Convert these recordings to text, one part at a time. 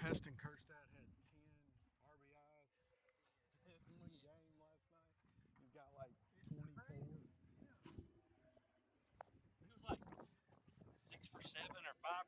Heston Kjerstad had 10 RBIs in one game last night. He's got like 24. He was like 6 for 7 or 5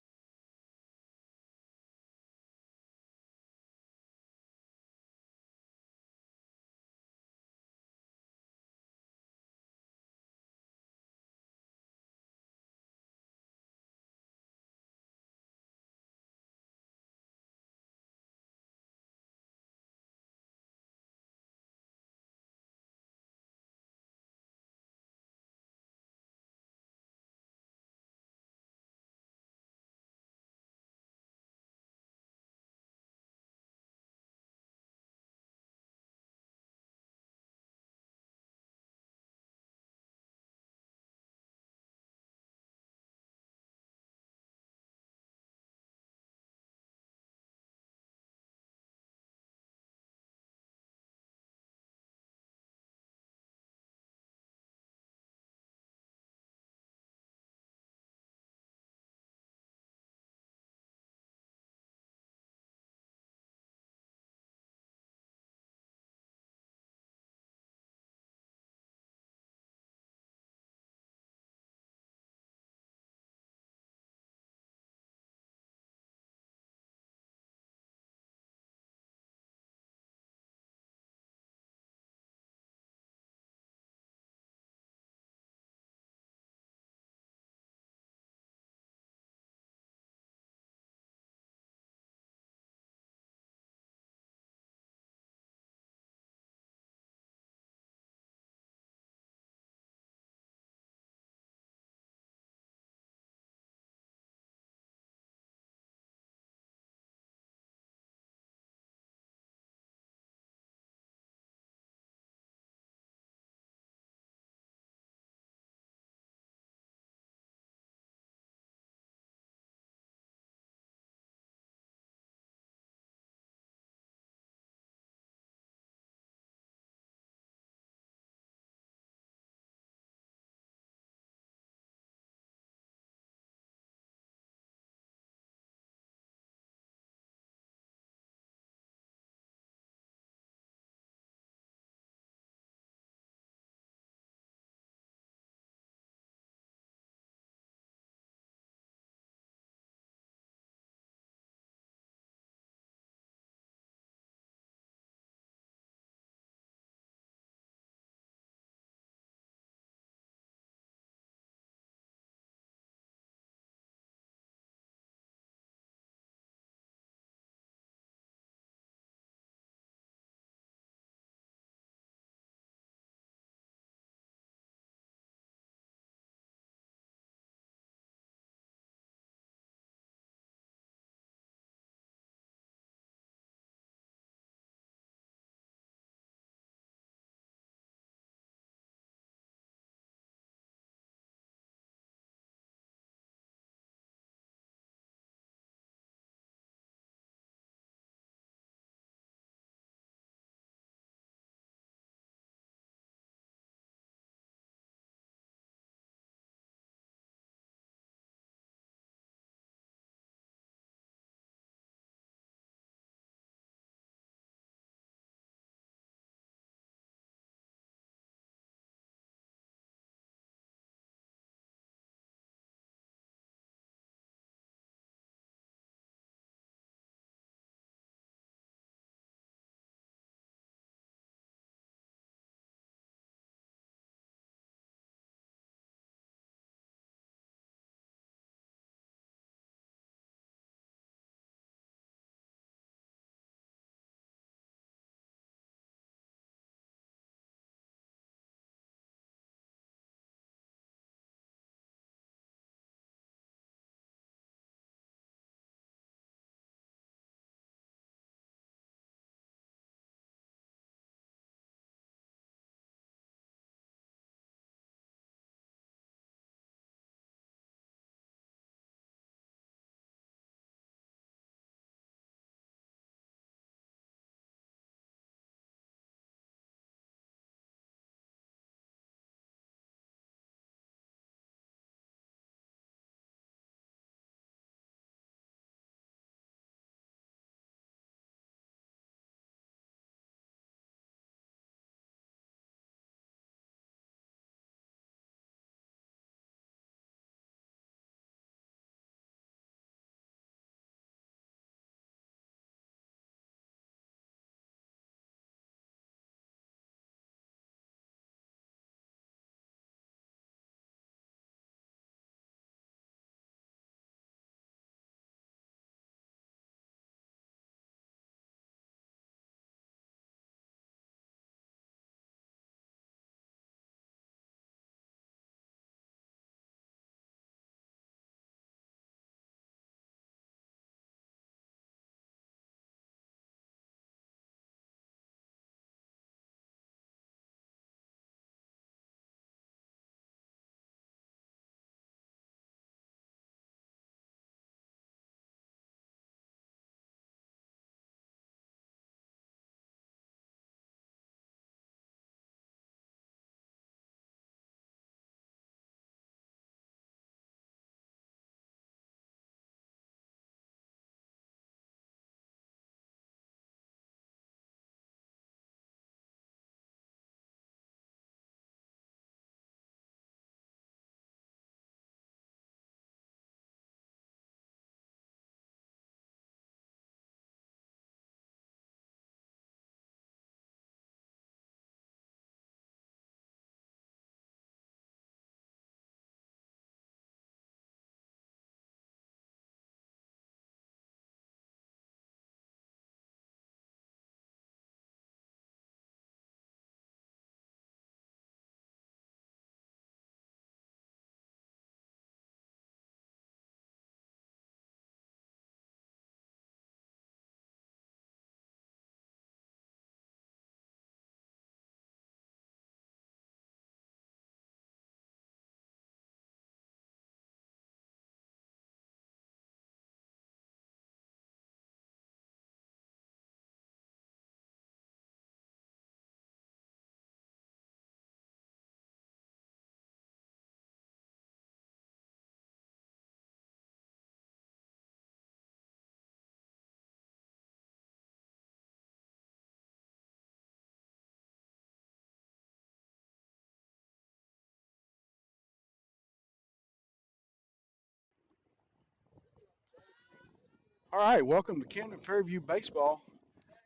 All right, welcome to Camden Fairview Baseball.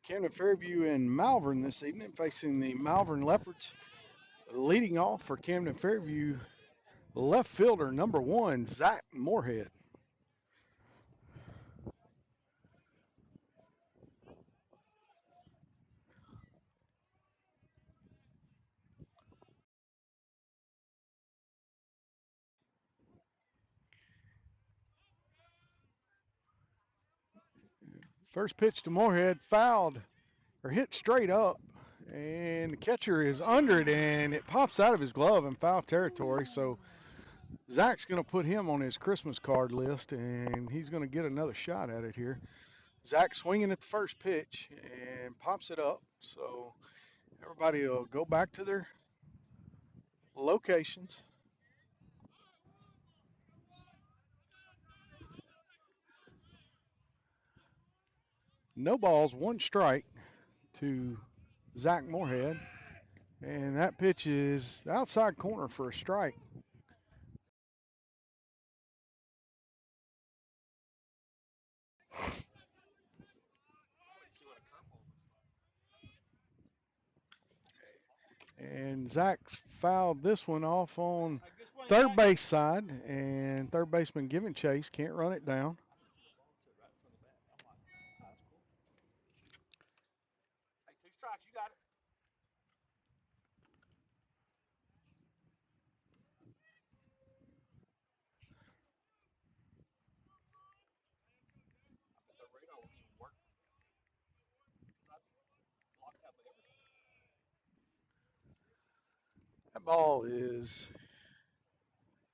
Camden Fairview and Malvern this evening, facing the Malvern Leopards. Leading off for Camden Fairview, left fielder number 1, Zach Moorhead. First pitch to Moorhead, fouled or hit straight up, and the catcher is under it, and it pops out of his glove in foul territory. So Zach's going to put him on his Christmas card list, and he's going to get another shot at it here. Zach swinging at the first pitch and pops it up. So everybody will go back to their locations. No balls, one strike to Zach Moorhead. And that pitch is outside corner for a strike. And Zach's fouled this one off on third base side, and third baseman giving chase, can't run it down. Hey, 2 strikes, you got it. I bet the radar won't even work. That ball is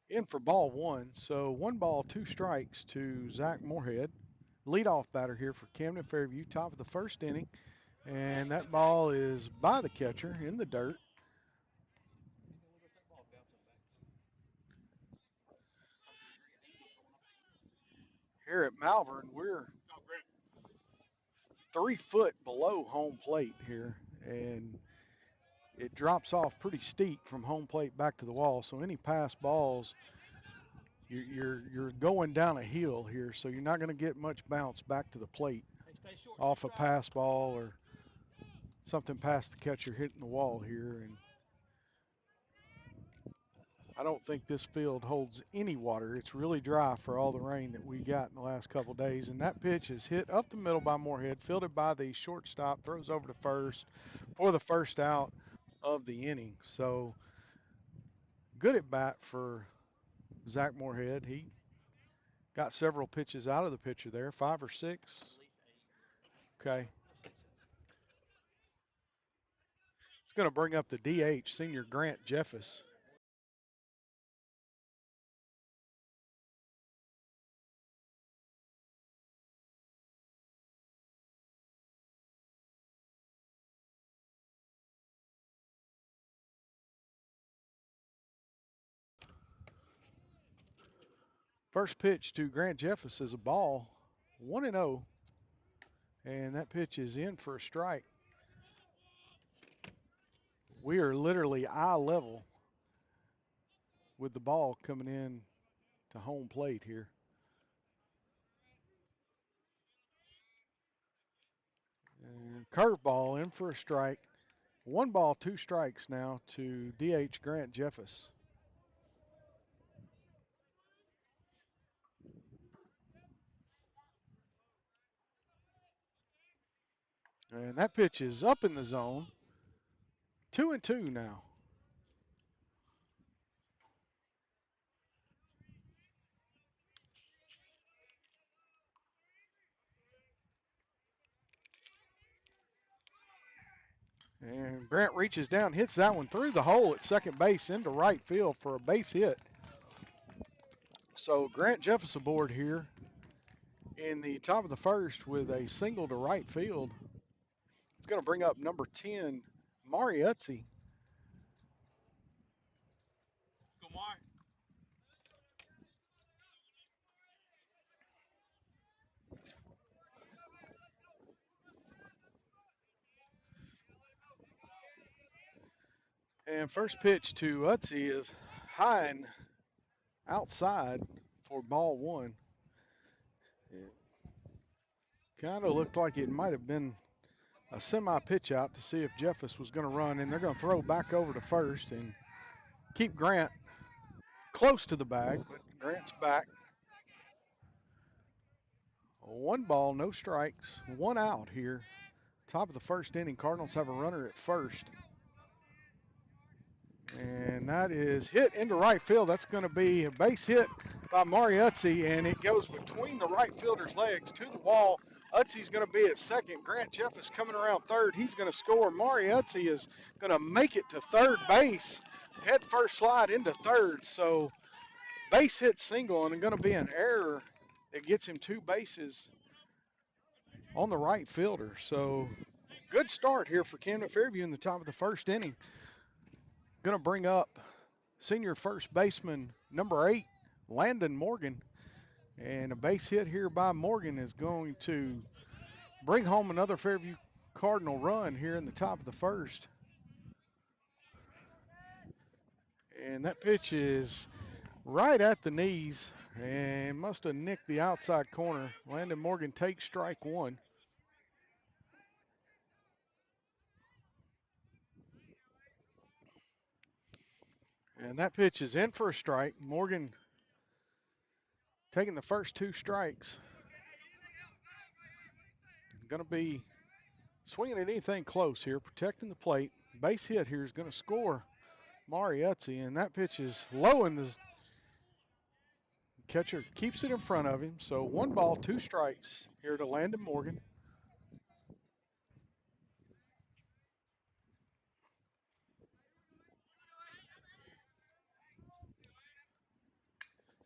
in for ball 1. So 1 ball, 2 strikes to Zach Moorhead. Leadoff batter here for Camden Fairview, top of the first inning. And that ball is by the catcher in the dirt. Here at Malvern, we're 3 foot below home plate here, and it drops off pretty steep from home plate back to the wall. So any pass balls, you're going down a hill here, so you're not going to get much bounce back to the plate off a pass ball or something past the catcher hitting the wall here. And I don't think this field holds any water. It's really dry for all the rain that we got in the last couple of days. And that pitch is hit up the middle by Moorhead, fielded by the shortstop, throws over to first for the first out of the inning. So good at bat for Zach Moorhead. He got several pitches out of the pitcher there, 5 or 6. Okay. It's going to bring up the DH, senior Grant Jeffus. First pitch to Grant Jeffus is a ball, 1-0, and that pitch is in for a strike. We are literally eye level with the ball coming in to home plate here. And curveball in for a strike. 1 ball, 2 strikes now to DH Grant Jeffus. And that pitch is up in the zone. 2-2 now. And Grant reaches down, hits that one through the hole at second base into right field for a base hit. So Grant Jeffus aboard here in the top of the first with a single to right field. It's going to bring up number 10, Mari Utzi. Go, Mar. And first pitch to Utzi is high and outside for ball 1. Kind of looked like it might have been a semi pitch out to see if Jeffus was going to run, and they're going to throw back over to first and keep Grant close to the bag, but Grant's back. 1 ball, no strikes, 1 out here. Top of the first inning, Cardinals have a runner at first. And that is hit into right field. That's going to be a base hit by Mariuzzi, and it goes between the right fielder's legs to the wall. Utzi's going to be at second. Grant Jeff is coming around third. He's going to score. Mariuzzi is going to make it to third base. Head first slide into third. So base hit single, and going to be an error that gets him 2 bases on the right fielder. So good start here for Camden Fairview in the top of the first inning. Going to bring up senior first baseman number 8, Landon Morgan. And a base hit here by Morgan is going to bring home another Fairview Cardinal run here in the top of the first. And that pitch is right at the knees and must have nicked the outside corner. Landon Morgan takes strike 1. And that pitch is in for a strike. Morgan taking the first 2 strikes. Going to be swinging at anything close here, protecting the plate. Base hit here is going to score Mariuzzi, and that pitch is low, and the catcher keeps it in front of him. So 1 ball, 2 strikes here to Landon Morgan.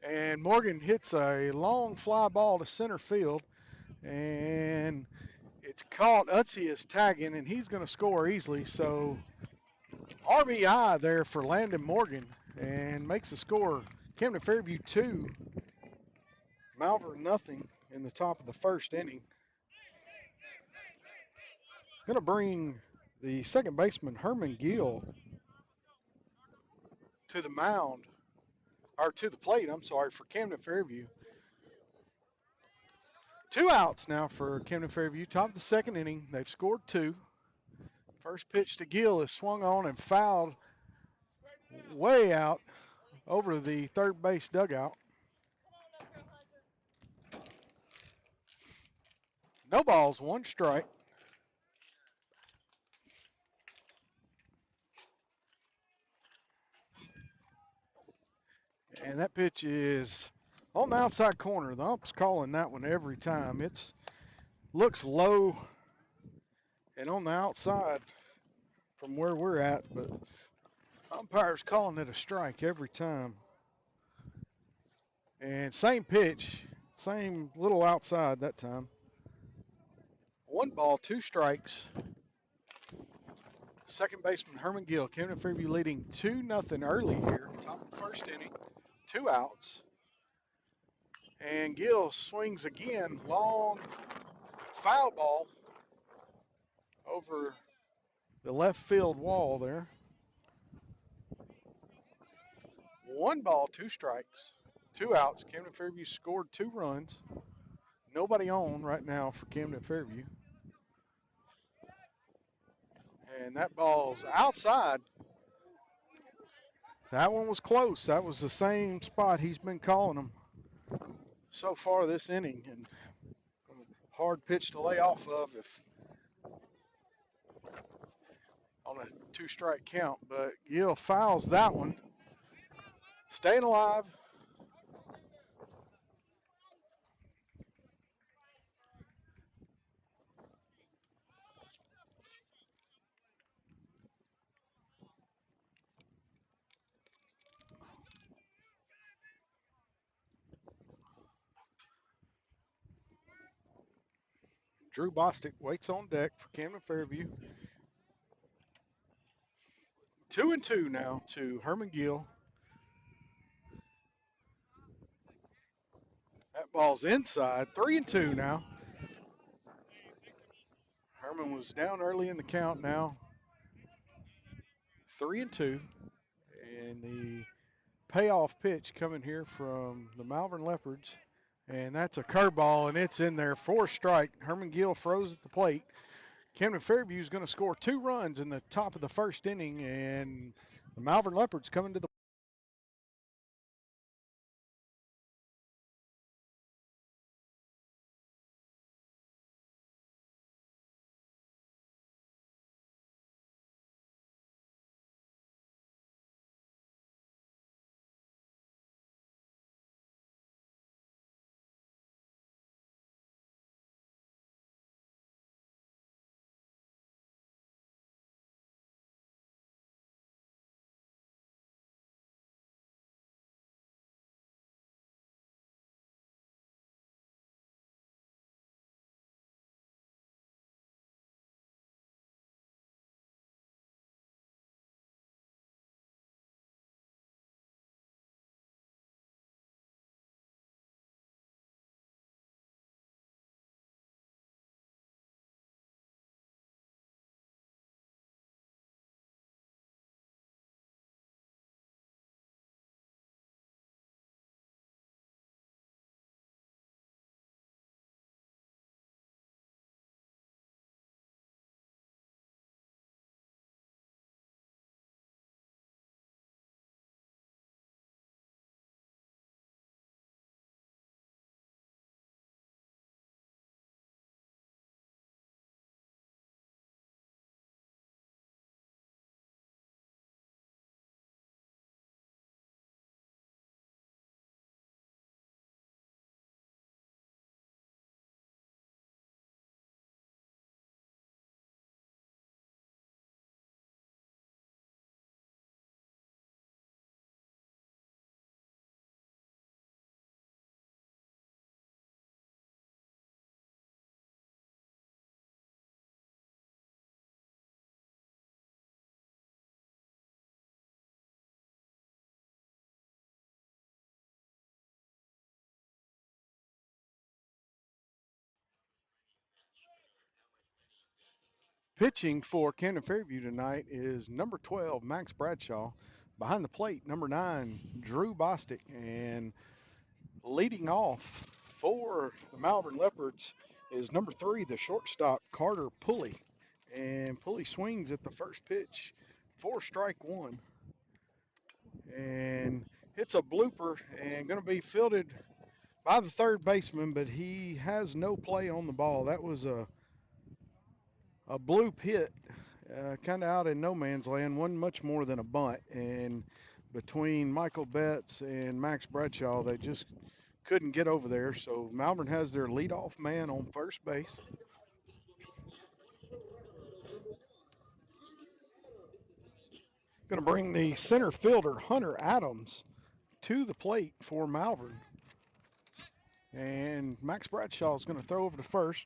And Morgan hits a long fly ball to center field, and it's caught. Utzi is tagging, and he's going to score easily. So RBI there for Landon Morgan, and makes the score Camden Fairview 2, Malvern nothing in the top of the first inning. Going to bring the second baseman Herman Gill to the mound, or to the plate, I'm sorry, for Camden Fairview. 2 outs now for Camden Fairview. Top of the second inning. They've scored 2. First pitch to Gill is swung on and fouled way out over the third base dugout. No balls, 1 strike. And that pitch is on the outside corner. The ump's calling that one every time. It looks low and on the outside from where we're at, but umpire's calling it a strike every time. And same pitch, same little outside that time. 1 ball, 2 strikes. Second baseman Herman Gill, Camden Fairview leading 2-0 early here, top of the first inning. 2 outs. And Gill swings again, long foul ball over the left field wall there. 1 ball, 2 strikes, 2 outs. Camden Fairview scored 2 runs. Nobody on right now for Camden Fairview. And that ball's outside. That one was close. That was the same spot he's been calling them so far this inning. And hard pitch to lay off of if on a 2-strike count. But Gill fouls that one. Staying alive. Drew Bostic waits on deck for Camden Fairview. 2-2 now to Herman Gill. That ball's inside. 3-2 now. Herman was down early in the count now. 3-2. And the payoff pitch coming here from the Malvern Leopards And that's a curveball, and it's in there for a strike. Herman Gill froze at the plate. Camden Fairview is going to score 2 runs in the top of the first inning, and the Malvern Leopards coming to the pitching for Camden Fairview tonight is number 12, Max Bradshaw. Behind the plate, number 9, Drew Bostic. And leading off for the Malvern Leopards is number 3, the shortstop, Carter Pulley. And Pulley swings at the first pitch for strike 1. And hits a blooper and going to be fielded by the third baseman, but he has no play on the ball. That was a bloop hit, kind of out in no man's land, wasn't much more than a bunt. And between Michael Betts and Max Bradshaw, they just couldn't get over there. So Malvern has their leadoff man on first base. Going to bring the center fielder, Hunter Adams, to the plate for Malvern. And Max Bradshaw is going to throw over to first.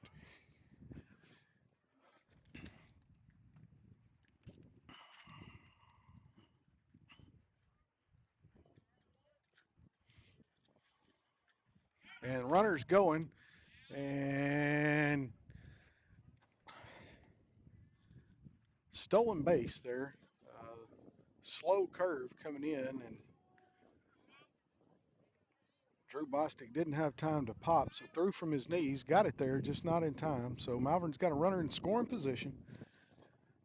And runners going. And stolen base there. Slow curve coming in, and Drew Bostic didn't have time to pop, so threw from his knees, got it there, just not in time. So Malvern's got a runner in scoring position.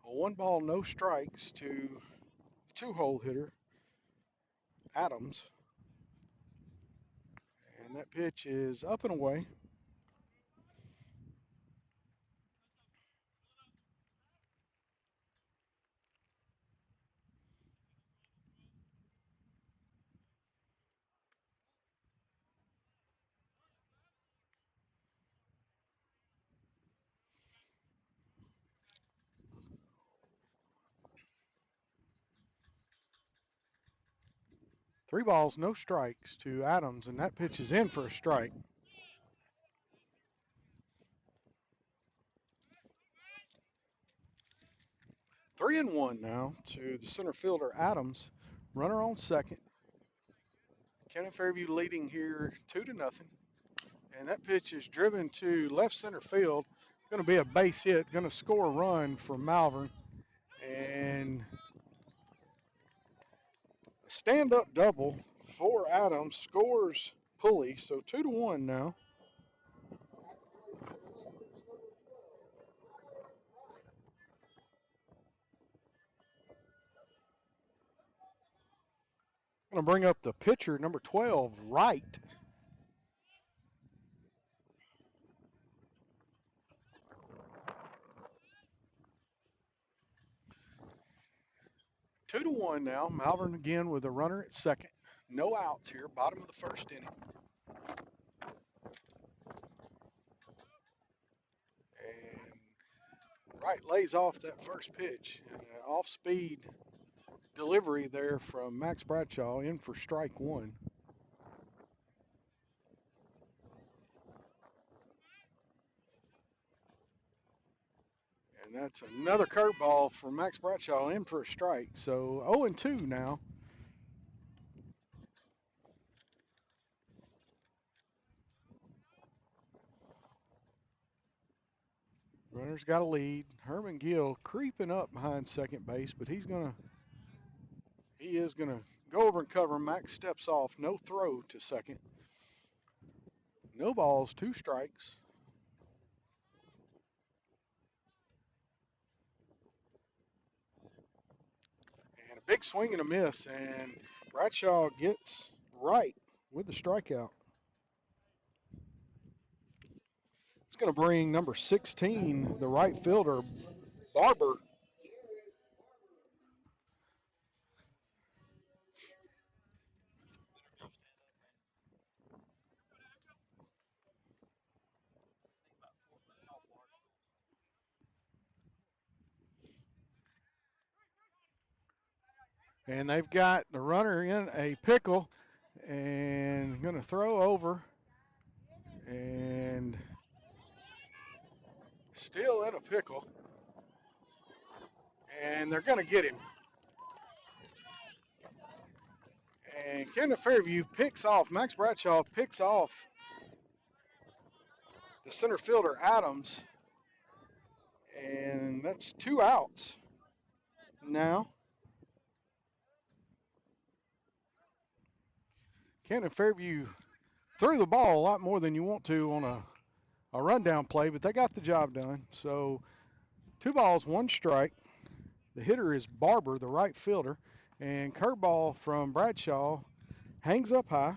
A 1 ball, no strikes to 2-hole hitter, Adams. And that pitch is up and away. Three balls, no strikes to Adams, and that pitch is in for a strike. 3-1 now to the center fielder, Adams. Runner on second. Camden Fairview leading here 2-0. And that pitch is driven to left center field. Going to be a base hit, going to score a run for Malvern. And a stand-up double for Adams, scores pulley. So 2-1 now. I'm going to bring up the pitcher, number 12, Wright. Two to one now. Malvern again with a runner at second. No outs here. Bottom of the first inning. And Wright lays off that first pitch. Off speed delivery there from Max Bradshaw in for strike one. And that's another curveball from Max Bradshaw in for a strike. So 0-2 now. Runner's got a lead. Herman Gill creeping up behind second base, but he is gonna go over and cover him. Max steps off. No throw to second. No balls, two strikes. And a big swing and a miss. And Bradshaw gets right with the strikeout. It's going to bring number 16, the right fielder, Barber. And they've got the runner in a pickle and going to throw over and still in a pickle. And they're going to get him. And Camden Fairview picks off, Max Bradshaw picks off the center fielder, Adams. And that's two outs now. Camden Fairview threw the ball a lot more than you want to on a rundown play, but they got the job done. So 2 balls, 1 strike. The hitter is Barber, the right fielder, and curveball from Bradshaw hangs up high.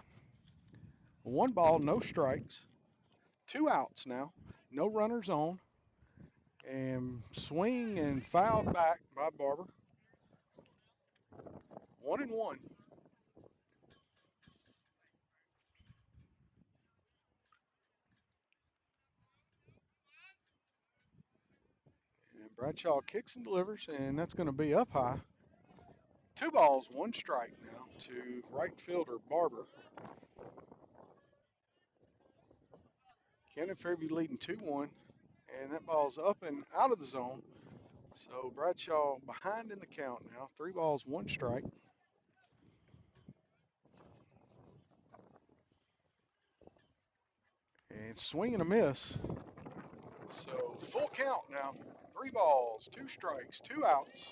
1 ball, no strikes. 2 outs now. No runners on. And swing and fouled back by Barber. 1-1. And Bradshaw kicks and delivers, and that's going to be up high. 2 balls, 1 strike now to right fielder Barber. Camden Fairview leading 2-1, and that ball's up and out of the zone. So Bradshaw behind in the count now. 3 balls, 1 strike. And swing and a miss. So full count now. 3 balls, 2 strikes, 2 outs.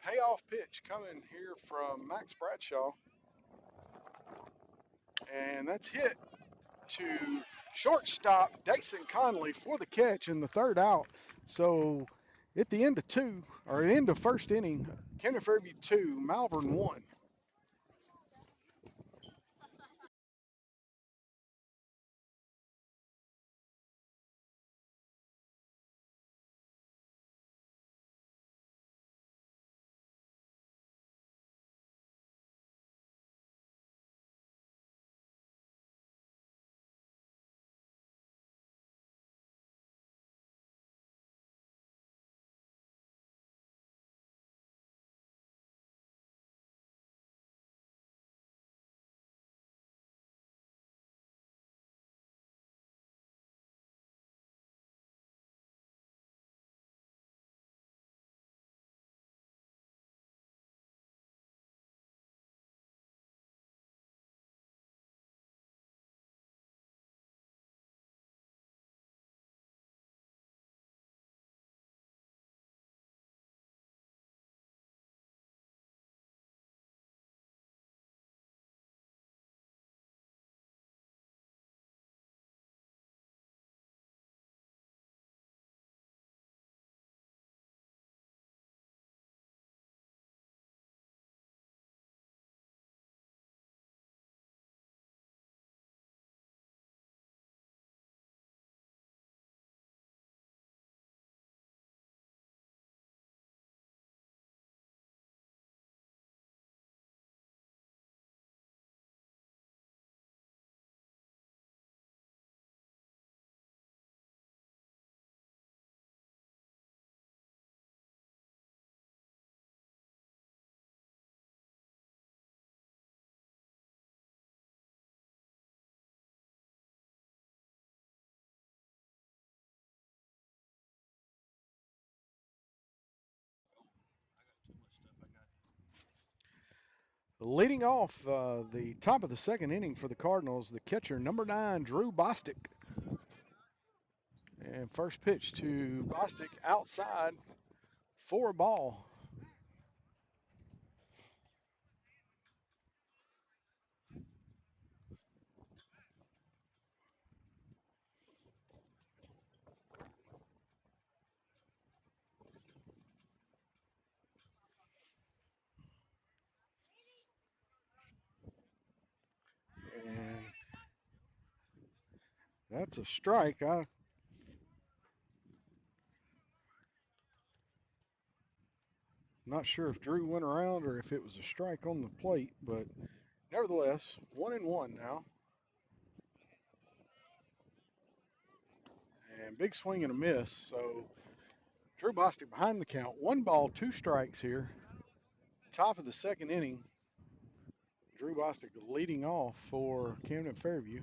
Payoff pitch coming here from Max Bradshaw. And that's hit to shortstop Dason Conley for the catch in the third out. So at the end of first inning, Camden Fairview 2, Malvern 1. Leading off the top of the second inning for the Cardinals, the catcher, number 9, Drew Bostic. And first pitch to Bostic outside for a ball. And that's a strike. I'm not sure if Drew went around or if it was a strike on the plate, but nevertheless, 1-1 now. And big swing and a miss. So Drew Bostic behind the count. 1 ball, 2 strikes here. Top of the second inning. Drew Bostic leading off for Camden Fairview.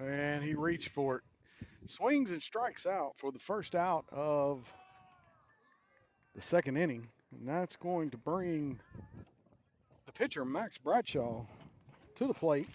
And he reached for it. Swings and strikes out for the first out of the second inning. And that's going to bring the pitcher, Max Bradshaw, to the plate.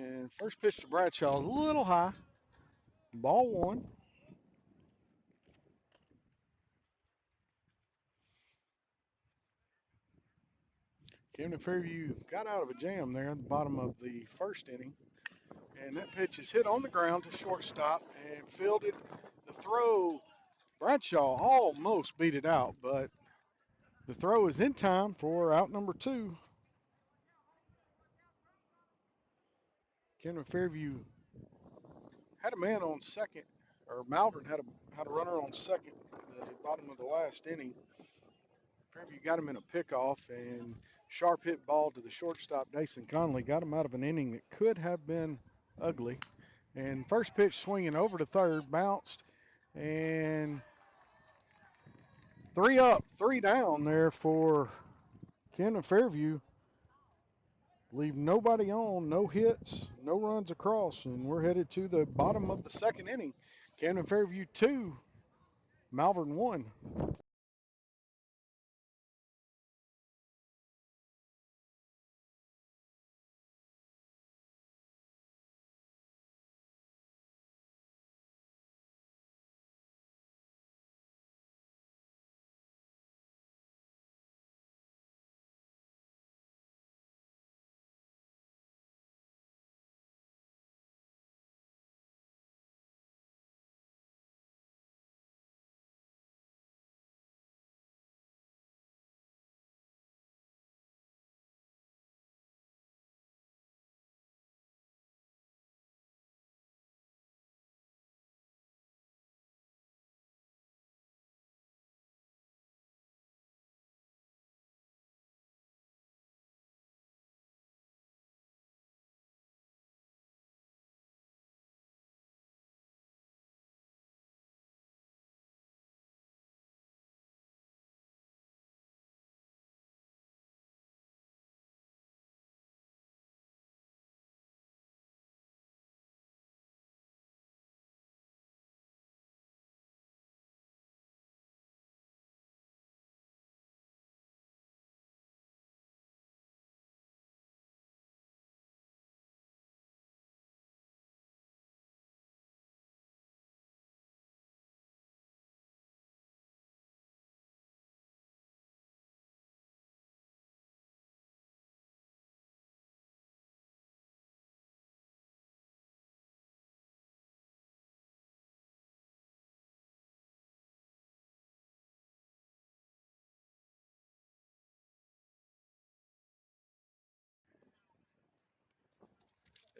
And first pitch to Bradshaw, a little high. Ball 1. Camden Fairview got out of a jam there at the bottom of the first inning. And that pitch is hit on the ground to shortstop and fielded. The throw, Bradshaw almost beat it out, but the throw is in time for out number 2. Camden Fairview had a man on second, or Malvern had a runner on second at the bottom of the last inning. Fairview got him in a pickoff, and sharp hit ball to the shortstop, Dason Conley, got him out of an inning that could have been ugly. And first pitch swinging over to third, bounced, and 3 up, 3 down there for Camden Fairview. Leave nobody on, no hits, no runs across, and we're headed to the bottom of the second inning. Camden Fairview 2, Malvern 1.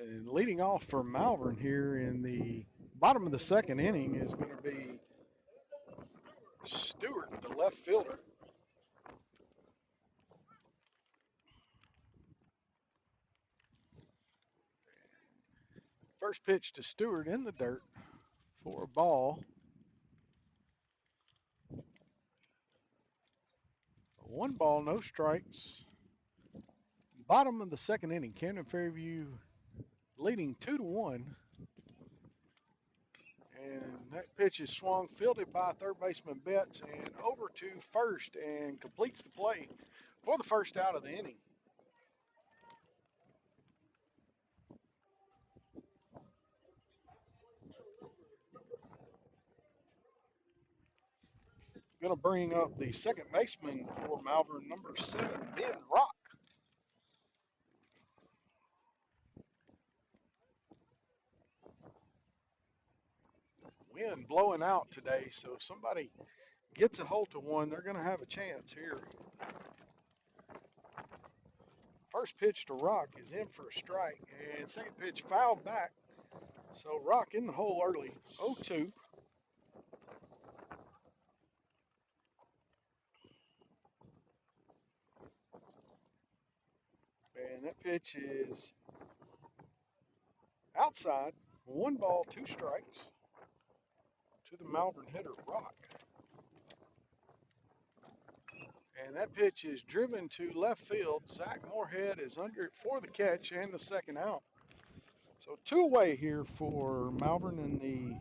And leading off for Malvern here in the bottom of the second inning is going to be Stewart, the left fielder. First pitch to Stewart in the dirt for a ball. One ball, no strikes. Bottom of the second inning, Camden Fairview leading 2-1. And that pitch is swung, fielded by third baseman Betts, and over to first, and completes the play for the first out of the inning. Going to bring up the second baseman for Malvern, number 7, Ben Rock. Wind blowing out today, so if somebody gets a hold of one, they're going to have a chance here. First pitch to Rock is in for a strike, and second pitch fouled back. So Rock in the hole early, 0-2. And that pitch is outside. One ball, two strikes to the Malvern hitter, Rock. And that pitch is driven to left field. Zach Moorhead is under it for the catch and the second out. So two away here for Malvern in the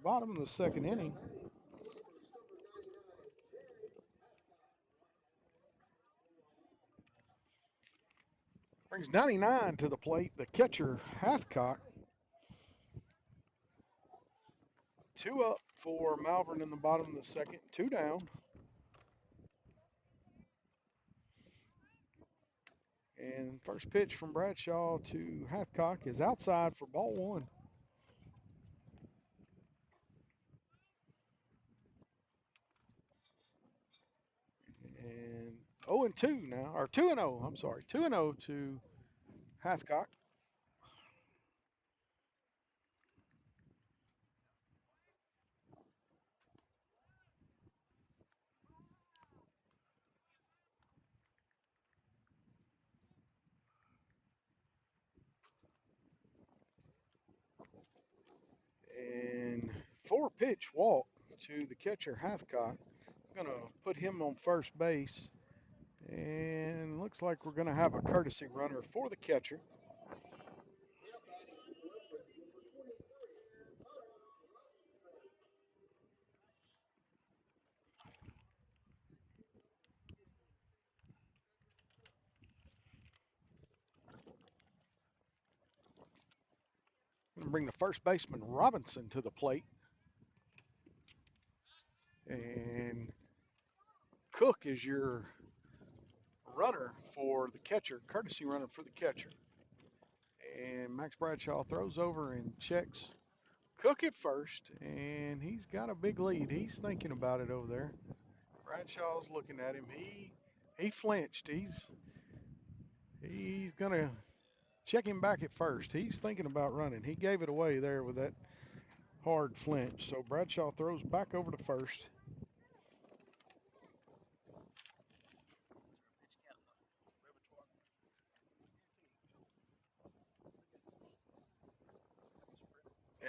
bottom of the second inning. Brings 99 to the plate, the catcher, Hathcock. Two up for Malvern in the bottom of the second, two down. And first pitch from Bradshaw to Hathcock is outside for ball one. And 0-2 now, or 2-0, I'm sorry, 2-0 to Hathcock. And four pitch walk to the catcher Hathcock. Gonna put him on first base. And looks like we're gonna have a courtesy runner for the catcher. Gonna bring the first baseman Robinson to the plate. And Cook is your runner for the catcher, courtesy runner for the catcher. And Max Bradshaw throws over and checks Cook at first, and he's got a big lead. He's thinking about it over there. Bradshaw's looking at him. He flinched. He's gonna check him back at first. He's thinking about running. He gave it away there with that hard flinch. So Bradshaw throws back over to first.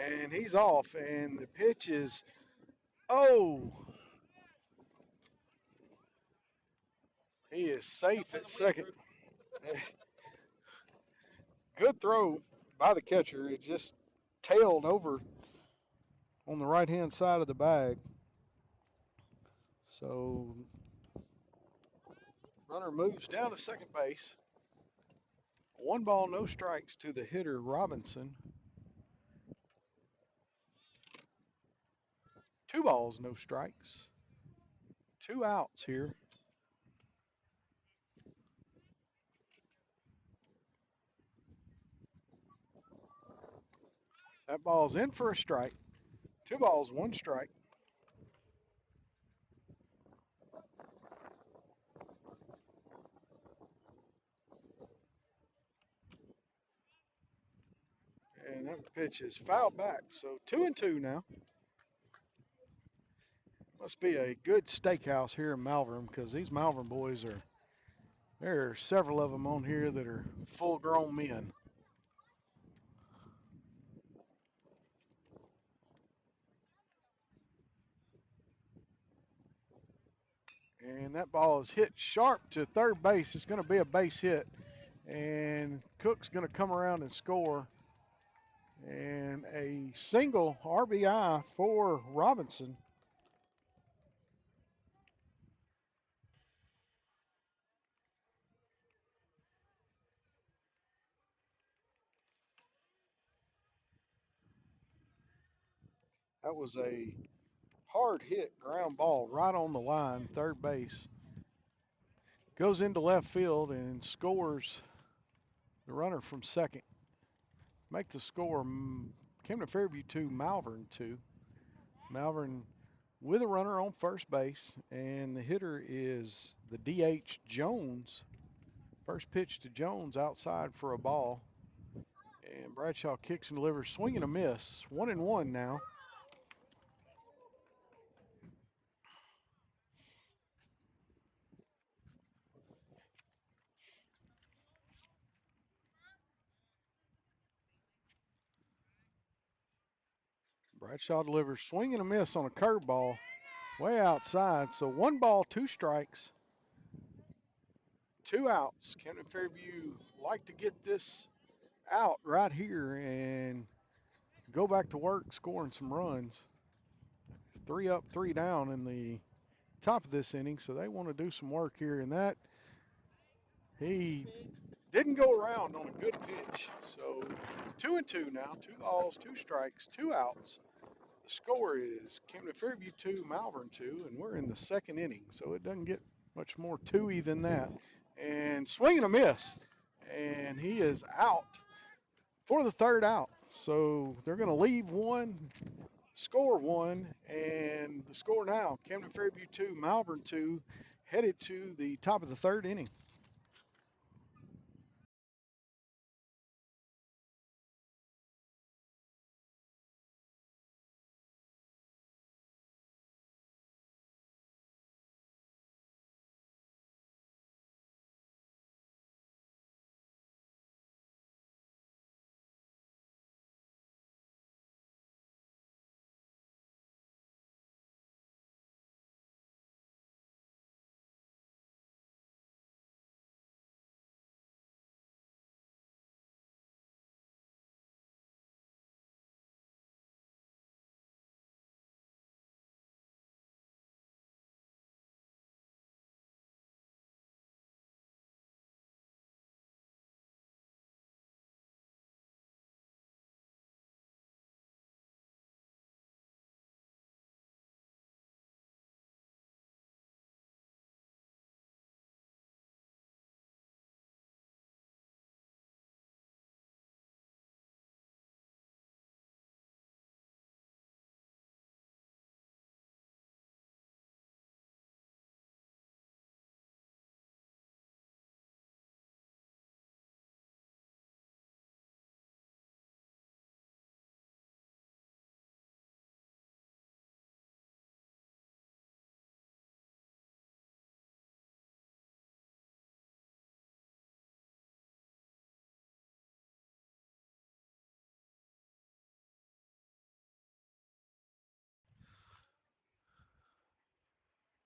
And he's off, and the pitch is, oh, he is safe at second. Good throw by the catcher. It just tailed over on the right-hand side of the bag. So runner moves down to second base. One ball, no strikes to the hitter, Robinson. Two balls, no strikes. Two outs here. That ball's in for a strike. Two balls, one strike. And that pitch is fouled back. So 2-2 now. Must be a good steakhouse here in Malvern because these Malvern boys there are several of them on here that are full grown men. And And that ball is hit sharp to third base. It's going to be a base hit. And Cook's going to come around and score. And a single RBI for Robinson. That was a hard hit ground ball right on the line, third base. Goes into left field and scores the runner from second. Make the score Camden Fairview 2, Malvern 2. Malvern with a runner on first base, and the hitter is the DH Jones. First pitch to Jones outside for a ball. And Bradshaw kicks and delivers, swing and a miss. 1-1 now. Bradshaw delivers, swing and a miss on a curveball, way outside. So 1 ball, 2 strikes, 2 outs. Camden Fairview like to get this out right here and go back to work scoring some runs. 3 up, 3 down in the top of this inning, so they want to do some work here. And that he didn't go around on a good pitch. So 2-2 now, 2 balls, 2 strikes, 2 outs. The score is Camden Fairview 2, Malvern 2, and we're in the second inning, so it doesn't get much more 2-y than that. And swing and a miss, and he is out for the third out. So they're going to leave 1, score 1, and the score now, Camden Fairview 2, Malvern 2, headed to the top of the third inning.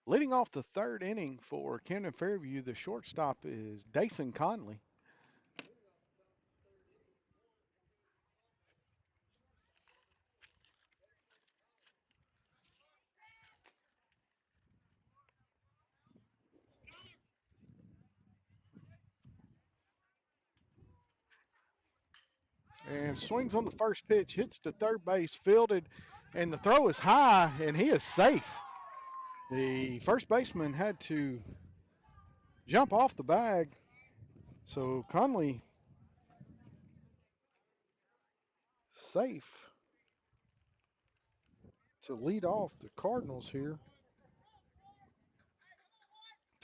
Leading off the third inning for Camden Fairview, the shortstop is Dason Conley. And swings on the first pitch, hits to third base, fielded, and the throw is high, and he is safe. The first baseman had to jump off the bag, so Conley safe to lead off the Cardinals here.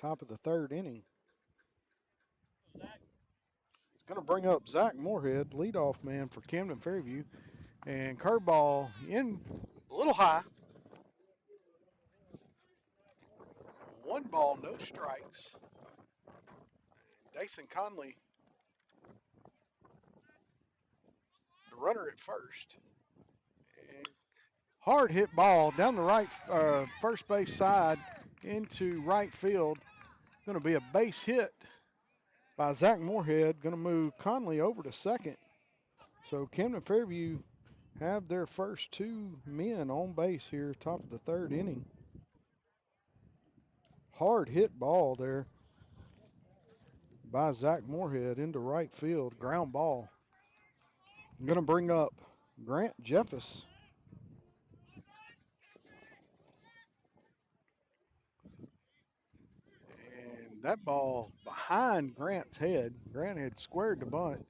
Top of the third inning. It's going to bring up Zach Moorhead, leadoff man for Camden Fairview. And curveball in a little high. 1 ball, no strikes. Dason Conley, the runner at first. And hard hit ball down the right first base side. into right field. Going to be a base hit by Zach Moorhead. Going to move Conley over to second. So Camden Fairview have their first two men on base here, top of the third inning. Hard hit ball there by Zach Moorhead into right field. Ground ball. I'm going to bring up Grant Jeffus. And that ball behind Grant's head. Grant had squared the bunt,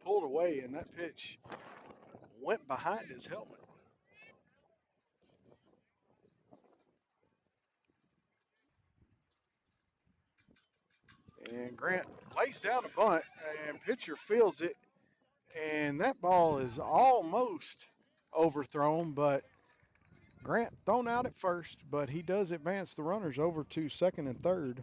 pulled away, and that pitch went behind his helmet. And Grant lays down the bunt, and pitcher feels it. And that ball is almost overthrown, but Grant thrown out at first, but he does advance the runners over to second and third.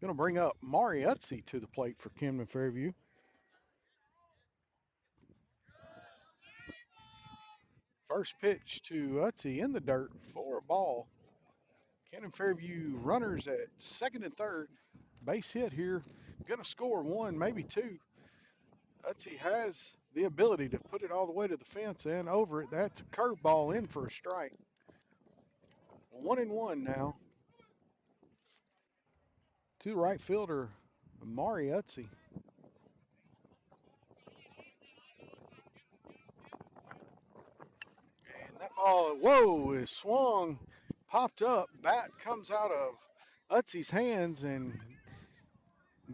Going to bring up Mari Utzi to the plate for Camden Fairview. First pitch to Utzi in the dirt for a ball. Camden Fairview runners at second and third. Base hit here. Going to score one, maybe two. Utzi has the ability to put it all the way to the fence and over it. That's a curveball in for a strike. 1-1 now. To right fielder Mari Utzi. And that ball, whoa, is swung, popped up. Bat comes out of Utzi's hands and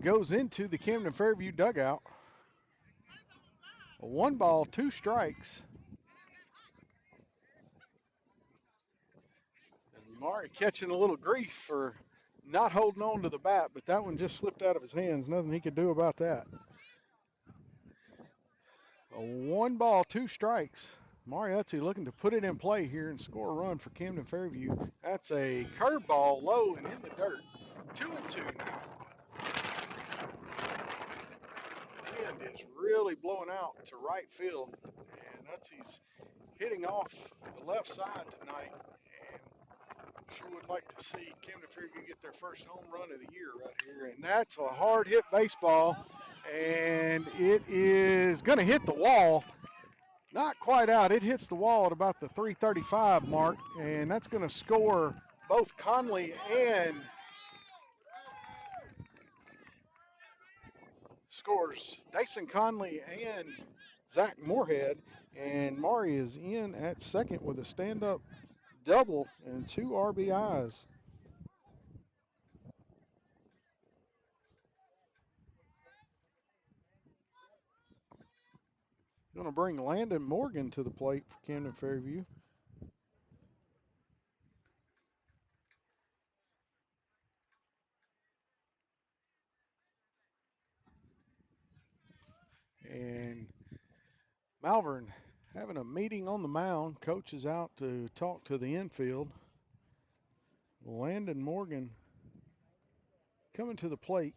goes into the Camden Fairview dugout. A 1 ball, 2 strikes. And Mari catching a little grief for not holding on to the bat, but that one just slipped out of his hands. Nothing he could do about that. A 1 ball, 2 strikes. Mari Utzi looking to put it in play here and score a run for Camden Fairview. That's a curveball low and in the dirt. 2-2 now. Wind is really blowing out to right field, and Utzi's hitting off the left side tonight. And sure would like to see Camden Fairview get their first home run of the year right here. And that's a hard hit baseball, and it is going to hit the wall. Not quite out. It hits the wall at about the 335 mark, and that's going to score both Conley and scores Dyson Conley and Zach Moorhead. And Mari is in at second with a stand-up double and 2 RBIs. Going to bring Landon Morgan to the plate for Camden Fairview. And Malvern having a meeting on the mound. Coach is out to talk to the infield. Landon Morgan coming to the plate.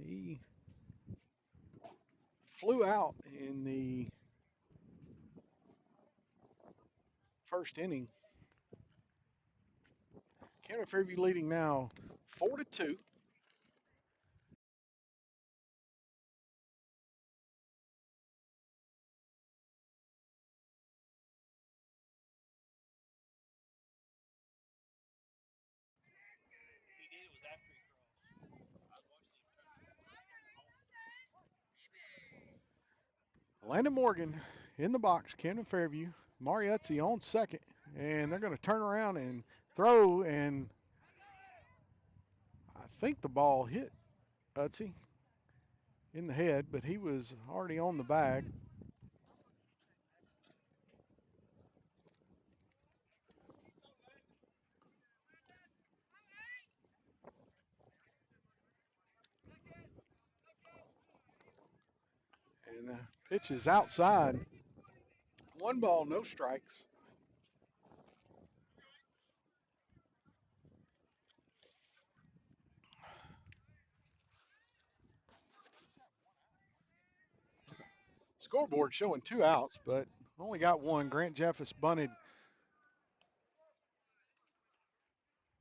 He flew out in the first inning. Camden Fairview leading now 4-2. He did. It was after he crossed. I watched him. Landon Morgan in the box, Camden Fairview. Mari Utzi on second, and they're going to turn around and throw, and I think the ball hit Utzi in the head, but he was already on the bag. And the pitch is outside. 1 ball, no strikes. Scoreboard showing 2 outs, but only got one. Grant Jeffers bunted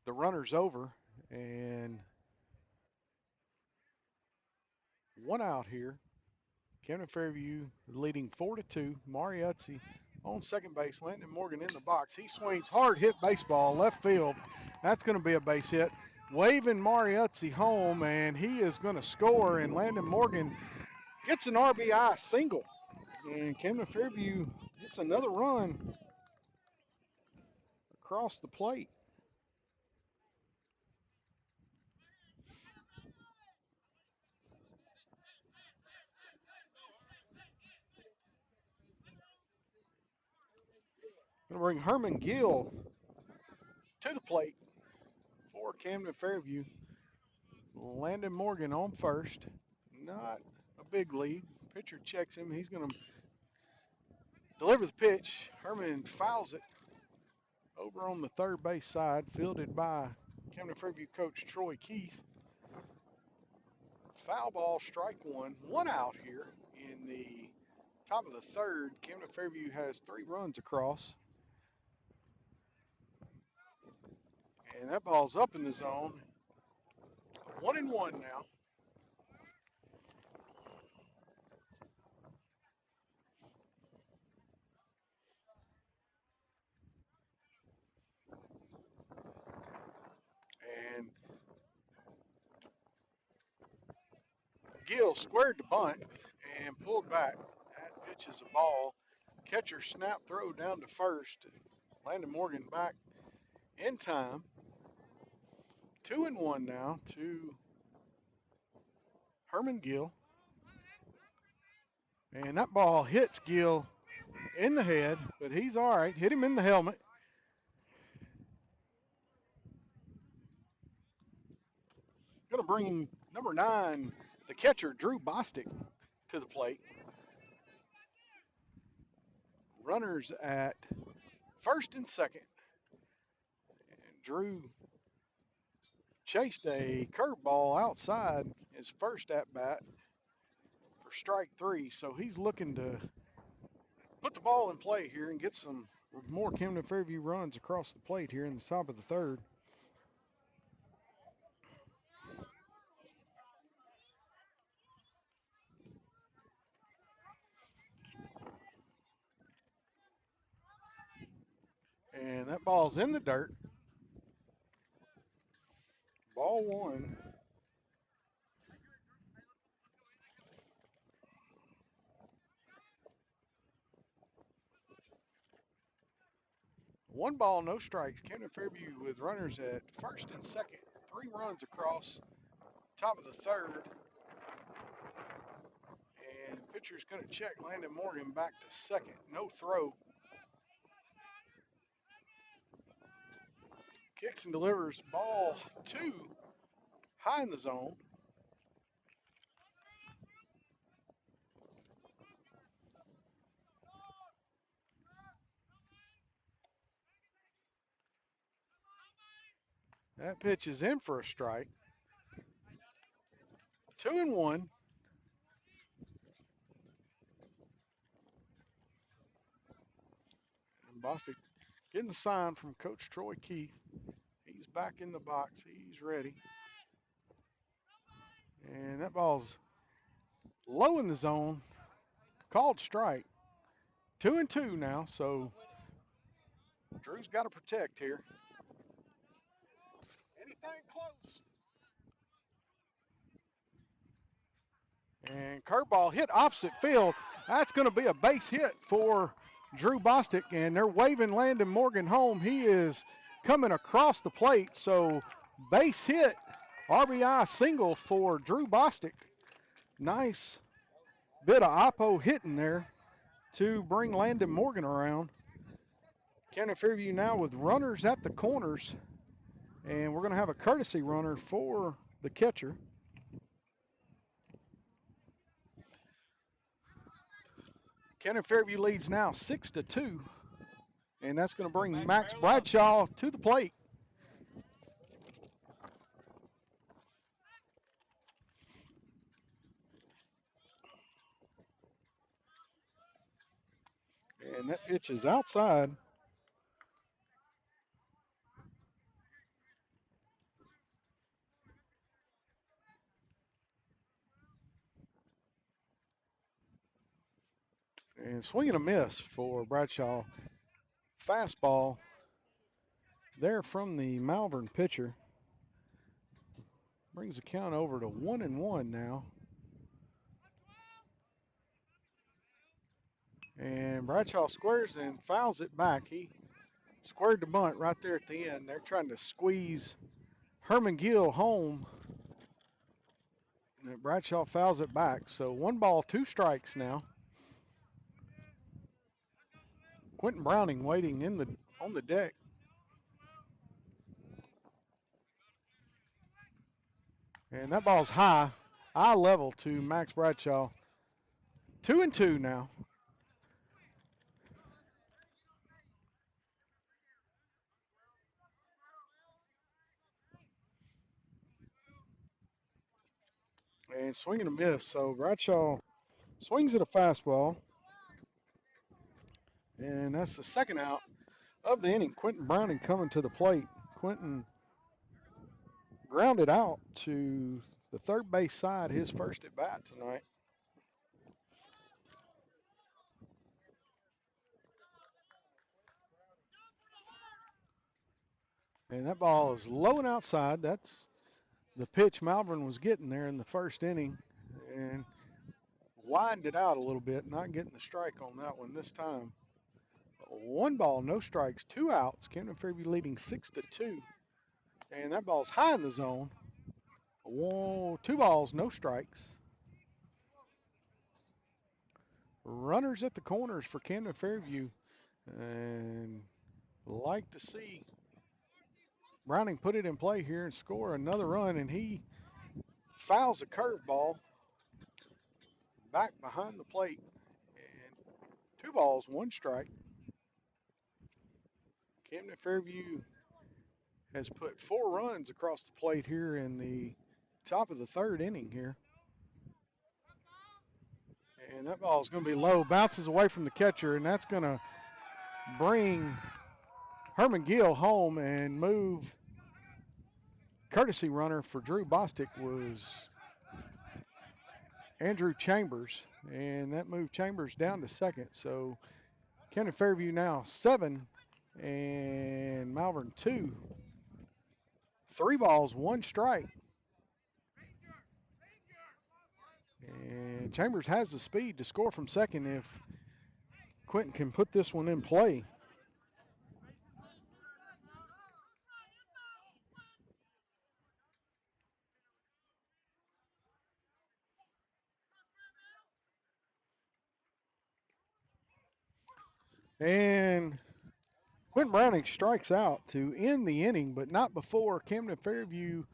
the runners over, and 1 out here. Camden Fairview leading 4-2. Mariuzzi on second base. Landon Morgan in the box. He swings hard, hit baseball left field. That's going to be a base hit. Waving Mariuzzi home, and he is going to score. And Landon Morgan gets an RBI single. And Camden Fairview gets another run across the plate. Going to bring Herman Gill to the plate for Camden Fairview. Landon Morgan on first. Not a big lead. Pitcher checks him. He's going to deliver the pitch. Herman fouls it over on the third base side, fielded by Camden Fairview coach Troy Keith. Foul ball, strike one. 1 out here in the top of the third. Camden Fairview has 3 runs across. And that ball's up in the zone. 1-1 now. And Gill squared the bunt and pulled back. That pitch is a ball. Catcher snap throw down to first. Landon Morgan back in time. 2-1 now to Herman Gill. And that ball hits Gill in the head, but he's all right. Hit him in the helmet. Going to bring number 9, the catcher, Drew Bostic, to the plate. Runners at first and second. And Drew chased a curveball outside his first at bat for strike 3, so he's looking to put the ball in play here and get some more Camden Fairview runs across the plate here in the top of the third. And that ball's in the dirt. Ball 1. One ball, no strikes. Camden Fairview with runners at first and second. 3 runs across top of the third. And pitcher's going to check Landon Morgan back to second. No throw. Kicks and delivers ball 2 high in the zone. That pitch is in for a strike. 2-1. And Bostic getting the sign from Coach Troy Keith. He's back in the box. He's ready. And that ball's low in the zone. Called strike. 2-2 now, so Drew's got to protect here. Anything close. And curveball hit opposite field. That's going to be a base hit for Drew Bostic, and they're waving Landon Morgan home. He is coming across the plate, so base hit, RBI single for Drew Bostic. Nice bit of oppo hitting there to bring Landon Morgan around. Camden Fairview now with runners at the corners, and we're going to have a courtesy runner for the catcher. Camden Fairview leads now 6-2, and that's going to bring Max Bradshaw to the plate. And that pitch is outside. And swing and a miss for Bradshaw. Fastball there from the Malvern pitcher. Brings the count over to 1-1 now. And Bradshaw squares and fouls it back. He squared the bunt right there at the end. They're trying to squeeze Herman Gill home. And Bradshaw fouls it back. So 1-2 strikes now. Quentin Browning waiting on the deck. And that ball's eye level to Max Bradshaw. 2-2 now. And swing and a miss. So Bradshaw swings at a fastball. And that's the second out of the inning. Quentin Browning coming to the plate. Quentin grounded out to the third base side, his first at bat tonight. And that ball is low and outside. That's the pitch Malvern was getting there in the first inning. And widened it out a little bit, not getting the strike on that one this time. 1 ball, no strikes, 2 outs. Camden Fairview leading 6-2. And that ball's high in the zone. Whoa, 2 balls, no strikes. Runners at the corners for Camden Fairview. And like to see Browning put it in play here and score another run. And he fouls a curveball back behind the plate. And 2 balls, 1 strike. Camden Fairview has put 4 runs across the plate here in the top of the third inning here. And that ball is going to be low, bounces away from the catcher, and that's going to bring Herman Gill home and move. Courtesy runner for Drew Bostic was Andrew Chambers, and that moved Chambers down to second. So Camden Fairview now 7 and Malvern 2. 3 balls, 1 strike. And Chambers has the speed to score from second if Quentin can put this one in play. And Quentin Browning strikes out to end the inning, but not before Camden Fairview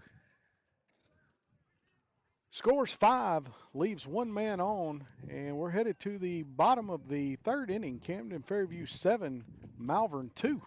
scores 5, leaves 1 man on, and we're headed to the bottom of the third inning. Camden Fairview 7, Malvern 2.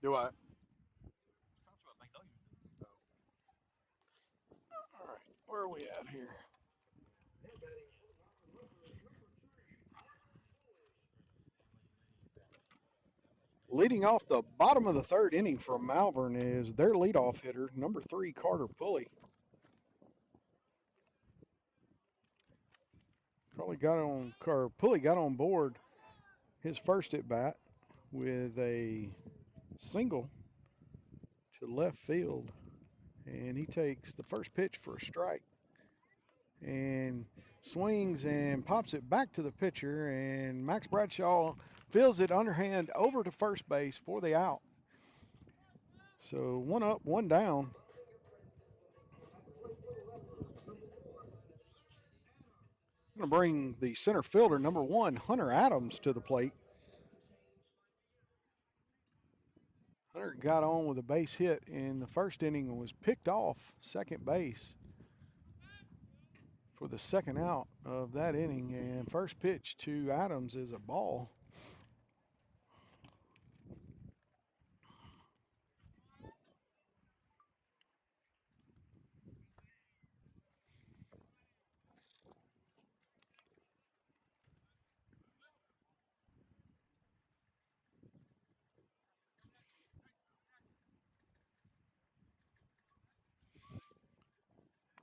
Do I? That's what McDonald do. All right, where are we at here? Leading off the bottom of the third inning for Malvern is their leadoff hitter, number 3, Carter Pulley. Pulley got on board his first at bat with a single to left field, and he takes the first pitch for a strike and swings and pops it back to the pitcher, and Max Bradshaw fields it underhand over to first base for the out. So 1 up, 1 down. I'm going to bring the center fielder, number 1, Hunter Adams, to the plate. Hunter got on with a base hit in the first inning and was picked off second base for the second out of that inning. And first pitch to Adams is a ball.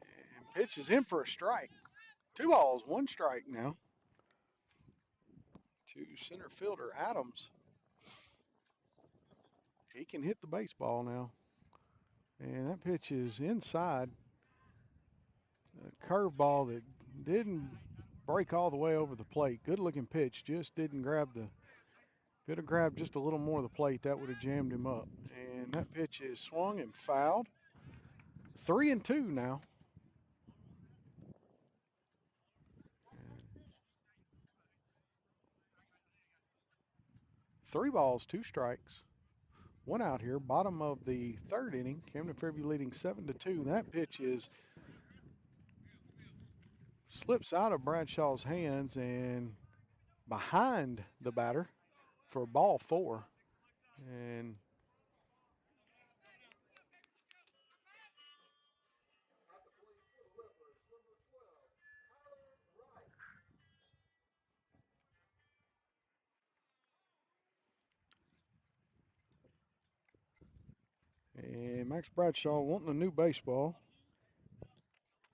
And pitch is in for a strike. 2 balls, 1 strike now to center fielder Adams. He can hit the baseball now. And that pitch is inside. A curveball that didn't break all the way over the plate. Good looking pitch, just didn't grab the. Could have grabbed just a little more of the plate, that would have jammed him up. And that pitch is swung and fouled. 3-2 now. 3 balls, 2 strikes. 1 out here, bottom of the third inning. Camden Fairview leading 7-2. That pitch is slips out of Bradshaw's hands and behind the batter for ball 4. And Max Bradshaw wanting a new baseball.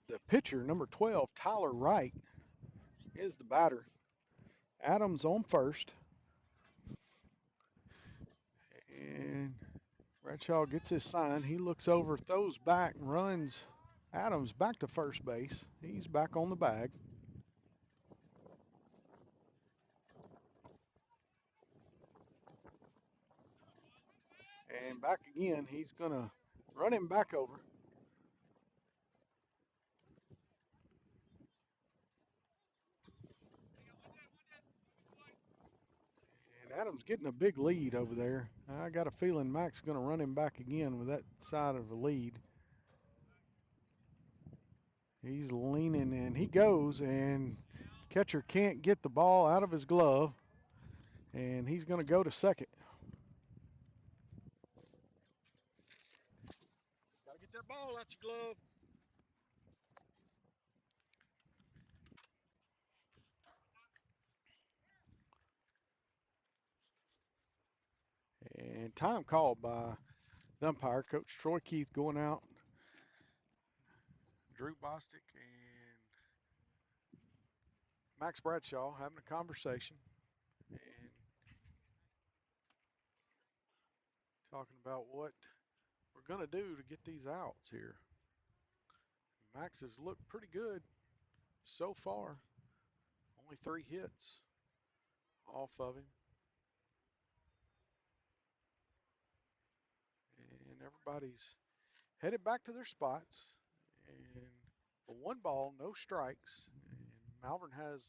The pitcher, number 12, Tyler Wright, is the batter. Adams on first. And Bradshaw gets his sign. He looks over, throws back, runs Adams back to first base. He's back on the bag. And back again, he's going to run him back over. And Adams getting a big lead over there. I got a feeling Mac's going to run him back again with that side of the lead. He's leaning and he goes, and catcher can't get the ball out of his glove, and he's going to go to second. Got to get that ball out your glove. And time called by the umpire, Coach Troy Keith, going out. Drew Bostic and Max Bradshaw having a conversation and talking about what we're going to do to get these outs here. Max has looked pretty good so far. Only 3 hits off of him. And everybody's headed back to their spots. And a 1 ball, no strikes. And Malvern has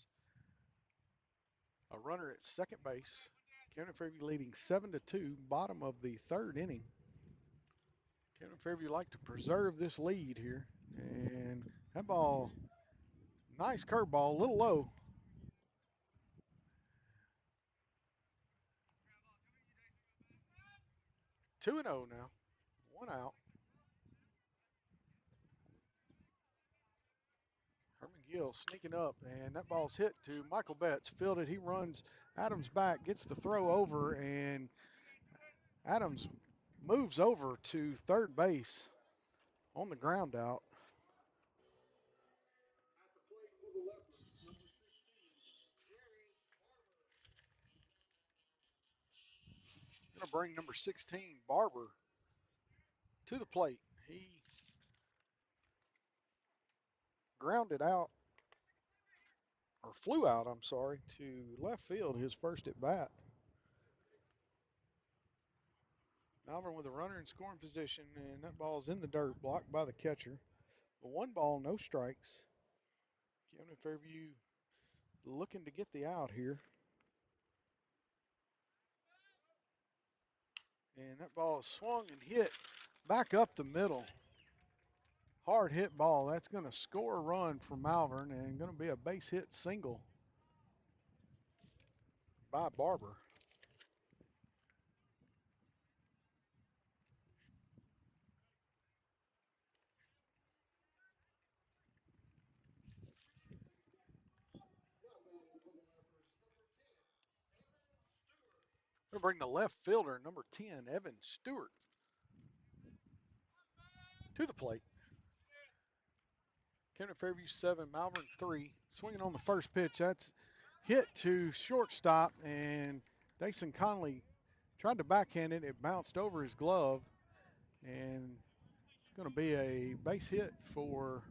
a runner at second base. Camden Fairview leading 7-2, bottom of the third inning. Camden Fairview like to preserve this lead here. And that ball, nice curveball, a little low. 2-0 now. 1 out. Herman Gill sneaking up, and that ball's hit to Michael Betts. Fielded. He runs Adams back, gets the throw over, and Adams moves over to third base on the ground out. Going to bring number 16, Barber, to the plate. He grounded out, or flew out, I'm sorry, to left field his first at bat. Malvern with a runner in scoring position, and that ball's in the dirt, blocked by the catcher. But 1 ball, no strikes. Camden Fairview looking to get the out here. And that ball is swung and hit back up the middle. Hard hit ball. That's going to score a run for Malvern and going to be a base hit single by Barber. We'll bring the left fielder, number 10, Evan Stewart, to the plate. Camden Fairview 7, Malvern 3. Swinging on the first pitch. That's hit to shortstop, and Dason Conley tried to backhand it. It bounced over his glove, and it's going to be a base hit for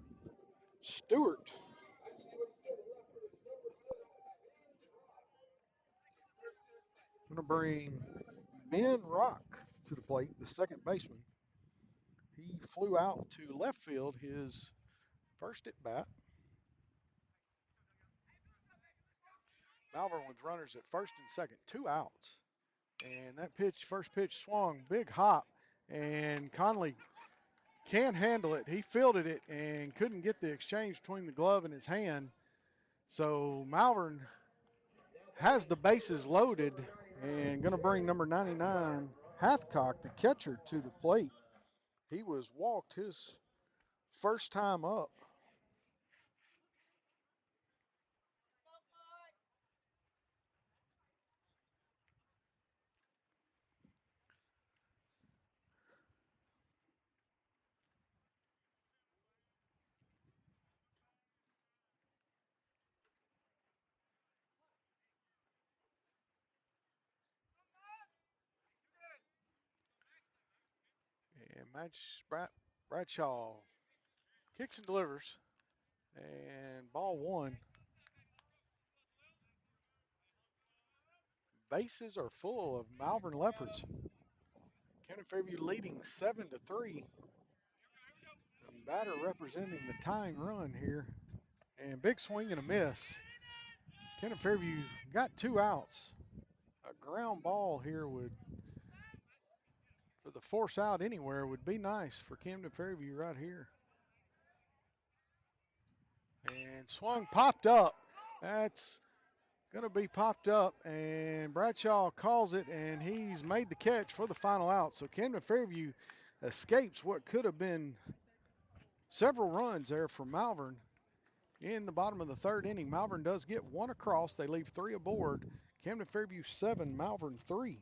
Stewart. Going to bring Ben Rock to the plate, the second baseman. He flew out to left field his first at bat. Malvern with runners at first and second, 2 outs. And that pitch, first pitch swung, big hop, and Conley can't handle it. He fielded it and couldn't get the exchange between the glove and his hand. So Malvern has the bases loaded and going to bring number 99, Hathcock, the catcher, to the plate. He was walked his first time up. And Bradshaw kicks and delivers. And ball 1. Bases are full of Malvern Leopards. Camden Fairview leading 7-3. And batter representing the tying run here. And big swing and a miss. Camden Fairview got 2 outs. A ground ball here would, for the force out anywhere, would be nice for Camden Fairview right here. And swung, popped up. That's going to be popped up, and Bradshaw calls it, and he's made the catch for the final out. So Camden Fairview escapes what could have been several runs there for Malvern in the bottom of the 3rd inning. Malvern does get 1 across. They leave 3 aboard. Camden Fairview 7, Malvern 3.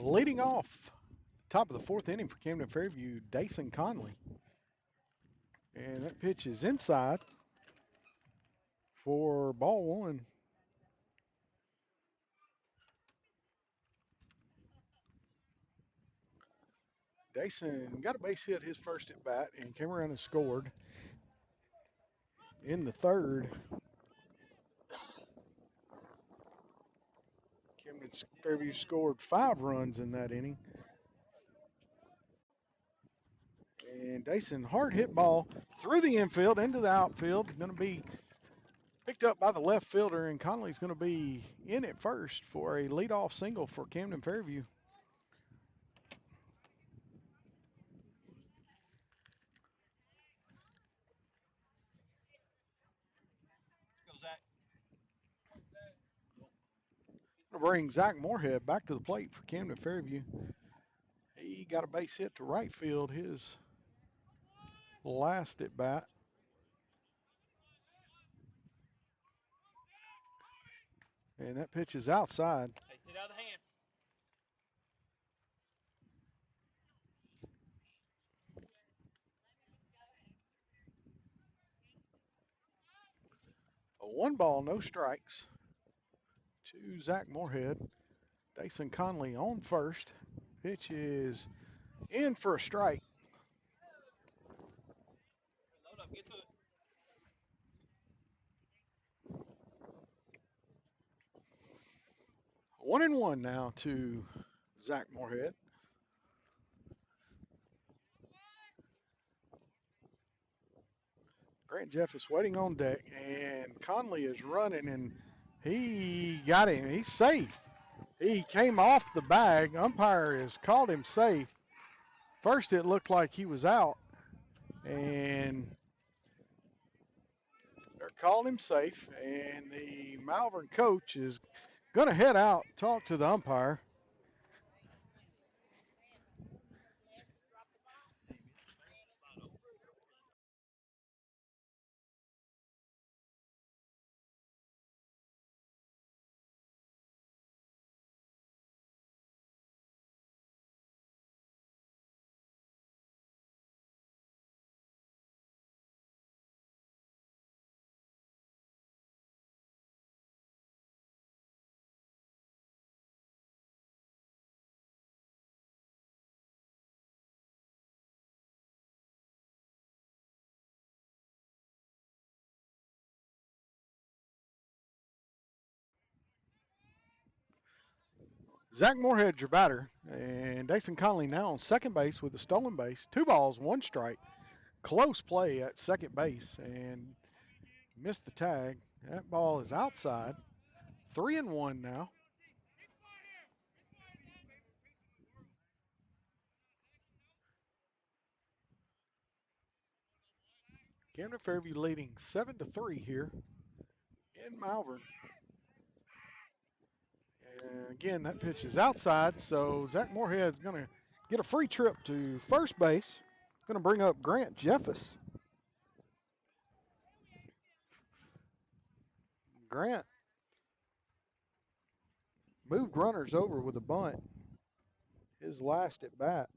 Leading off, top of the fourth inning for Camden Fairview, Dason Conley. And that pitch is inside for ball one. Dason got a base hit his first at bat and came around and scored in the third. Camden Fairview scored 5 runs in that inning. And Dason, hard hit ball through the infield into the outfield. Going to be picked up by the left fielder, and Conley's going to be in at first for a leadoff single for Camden Fairview. Go, Zach. Going to bring Zach Moorhead back to the plate for Camden Fairview. He got a base hit to right field his last at bat. And that pitch is outside. Hey, sit out of the hand. A 1 ball, no strikes to Zach Moorhead. Dason Conley on first. Pitch is in for a strike. Load up, get to it. 1-1 now to Zach Moorhead. Grant Jeff is waiting on deck, and Conley is running, and he got him. He's safe. He came off the bag. Umpire has called him safe. First, it looked like he was out, and they're calling him safe, and the Malvern coach is going to head out, talk to the umpire. Zach Moorhead, your batter, and Dason Conley now on second base with a stolen base. 2 balls, 1 strike. Close play at second base and missed the tag. That ball is outside. 3-1 now. Camden Fairview leading 7-3 here in Malvern. And again, that pitch is outside, so Zach Moorhead's going to get a free trip to first base. Going to bring up Grant Jeffus. Grant moved runners over with a bunt his last at bat.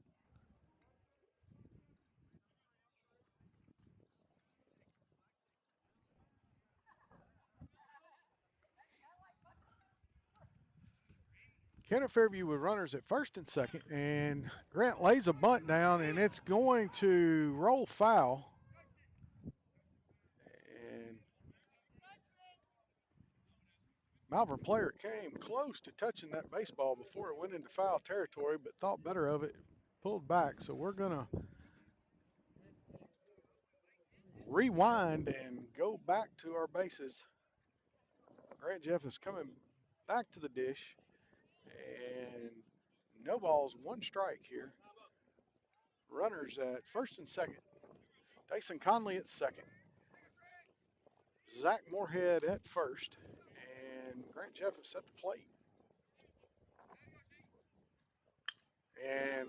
Camden Fairview with runners at first and second, and Grant lays a bunt down, and it's going to roll foul. And Malvern player came close to touching that baseball before it went into foul territory, but thought better of it, pulled back. So we're going to rewind and go back to our bases. Grant Jeff is coming back to the dish, and no balls, 1 strike here. Runners at first and second. Dason Conley at second. Zach Moorhead at first, and Grant Jeff is at the plate. And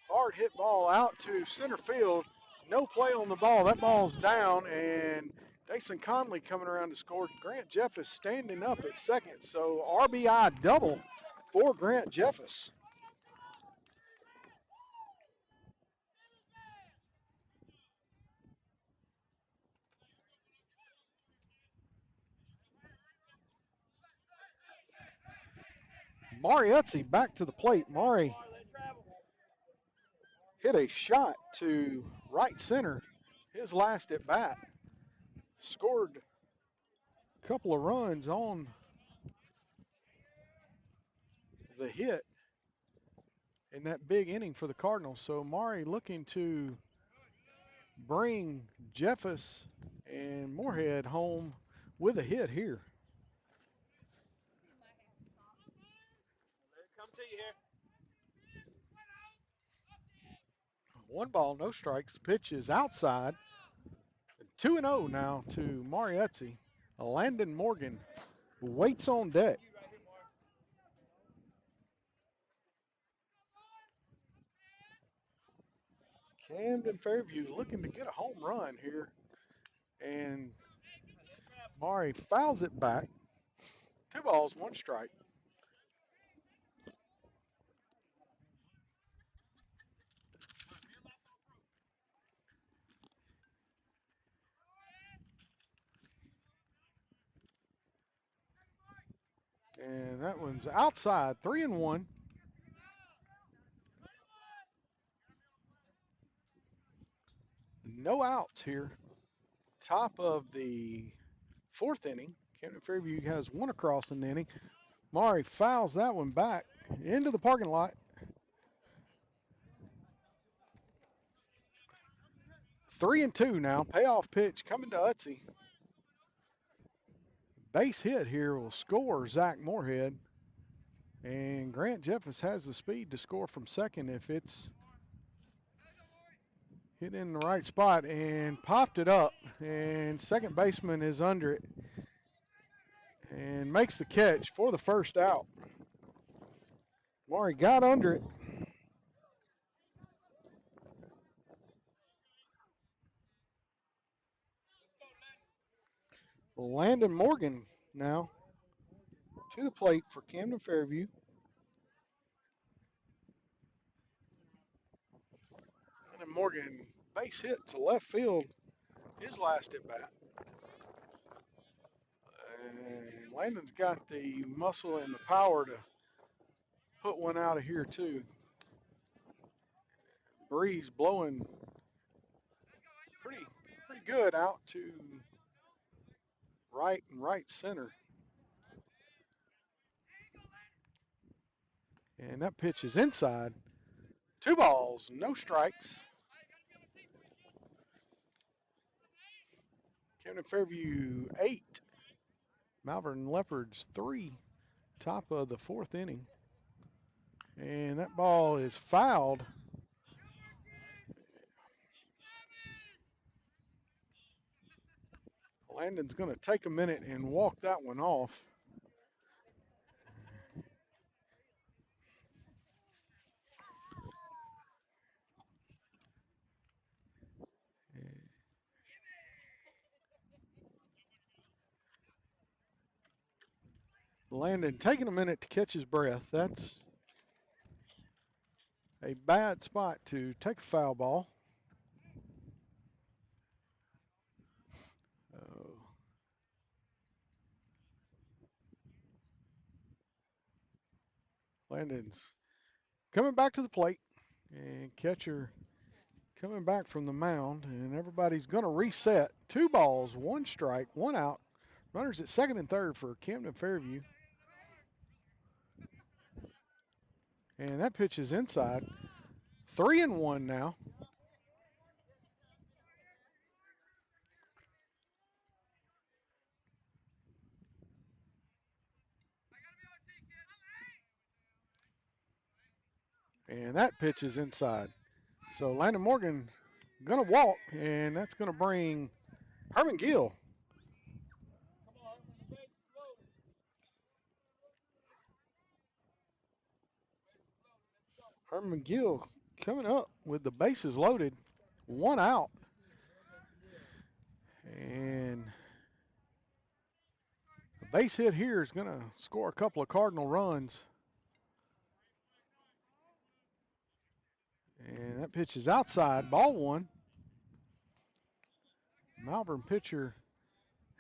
hard hit ball out to center field. No play on the ball. That ball's down, and Dason Conley coming around to score. Grant Jeff is standing up at second, so RBI double for Grant Jeffus. Mari Utzi back to the plate. Mari hit a shot to right center his last at bat. Scored a couple of runs on the hit in that big inning for the Cardinals. So Mari looking to bring Jeffus and Moorhead home with a hit here. Come to you here. 1 ball, no strikes. Pitch is outside. 2-0 now to Mari Utzi. Landon Morgan waits on deck. Camden Fairview looking to get a home run here. And Mari fouls it back. 2 balls, 1 strike. And that one's outside, 3-1. No outs here. Top of the 4th inning. Camden Fairview has 1 across in the inning. Mari fouls that one back into the parking lot. 3-2 now. Payoff pitch coming to Utzi. Base hit here will score Zach Moorhead. And Grant Jeffus has the speed to score from second if it's hit in the right spot and popped it up. And second baseman is under it and makes the catch for the first out. Mari got under it. Landon Morgan now to the plate for Camden Fairview. Landon Morgan base hit to left field his last at bat. And Landon's got the muscle and the power to put one out of here too. Breeze blowing pretty good out to right and right center. And that pitch is inside. 2 balls, no strikes. Camden Fairview 8. Malvern Leopards 3. Top of the 4th inning. And that ball is fouled. Landon's going to take a minute and walk that one off. Landon taking a minute to catch his breath. That's a bad spot to take a foul ball. Landon's coming back to the plate, and catcher coming back from the mound, and everybody's going to reset. 2 balls, 1 strike, 1 out. Runners at second and third for Camden Fairview. And that pitch is inside. 3-1 now. And that pitch is inside. So Landon Morgan going to walk, and that's going to bring Herman Gill. Herman Gill coming up with the bases loaded, 1 out. And a base hit here is going to score a couple of Cardinal runs. And that pitch is outside, ball one. Malvern pitcher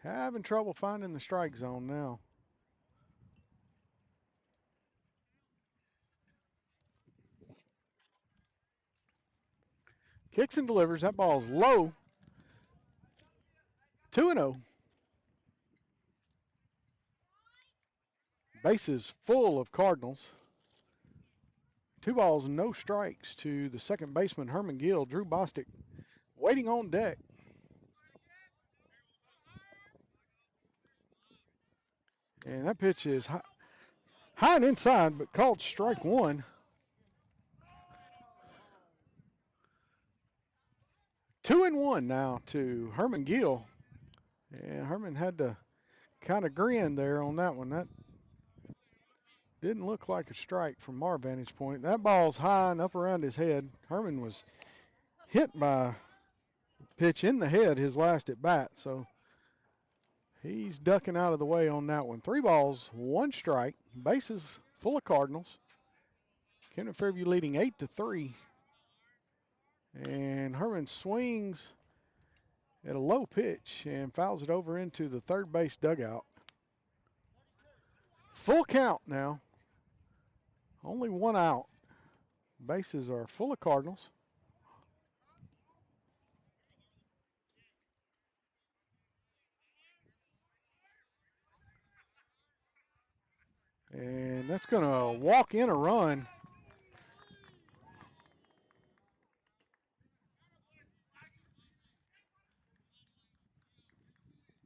having trouble finding the strike zone now. Kicks and delivers. That ball's low. 2-0. Bases full of Cardinals. 2 balls, no strikes to the second baseman, Herman Gill. Drew Bostic waiting on deck. And that pitch is high and inside, but called strike one. 2-1 now to Herman Gill. And Herman had to kind of grin there on that one. That didn't look like a strike from our vantage point. That ball's high and up around his head. Herman was hit by a pitch in the head his last at bat, so he's ducking out of the way on that one. 3 balls, 1 strike. Bases full of Cardinals. Camden Fairview leading 8-3. And Herman swings at a low pitch and fouls it over into the third base dugout. Full count now. Only 1 out. Bases are full of Cardinals. And that's going to walk in a run.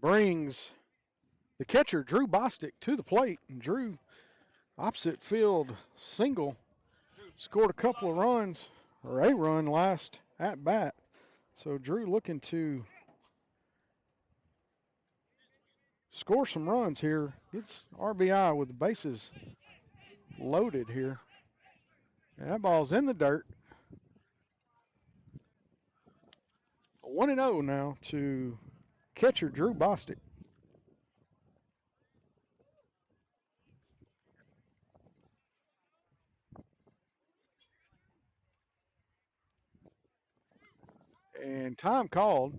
Brings the catcher, Drew Bostic, to the plate. And Drew, opposite field single, scored a couple of runs, or a run last at bat. So Drew looking to score some runs here. Gets RBI with the bases loaded here. And that ball's in the dirt. 1-0 now to catcher Drew Bostic. And time called.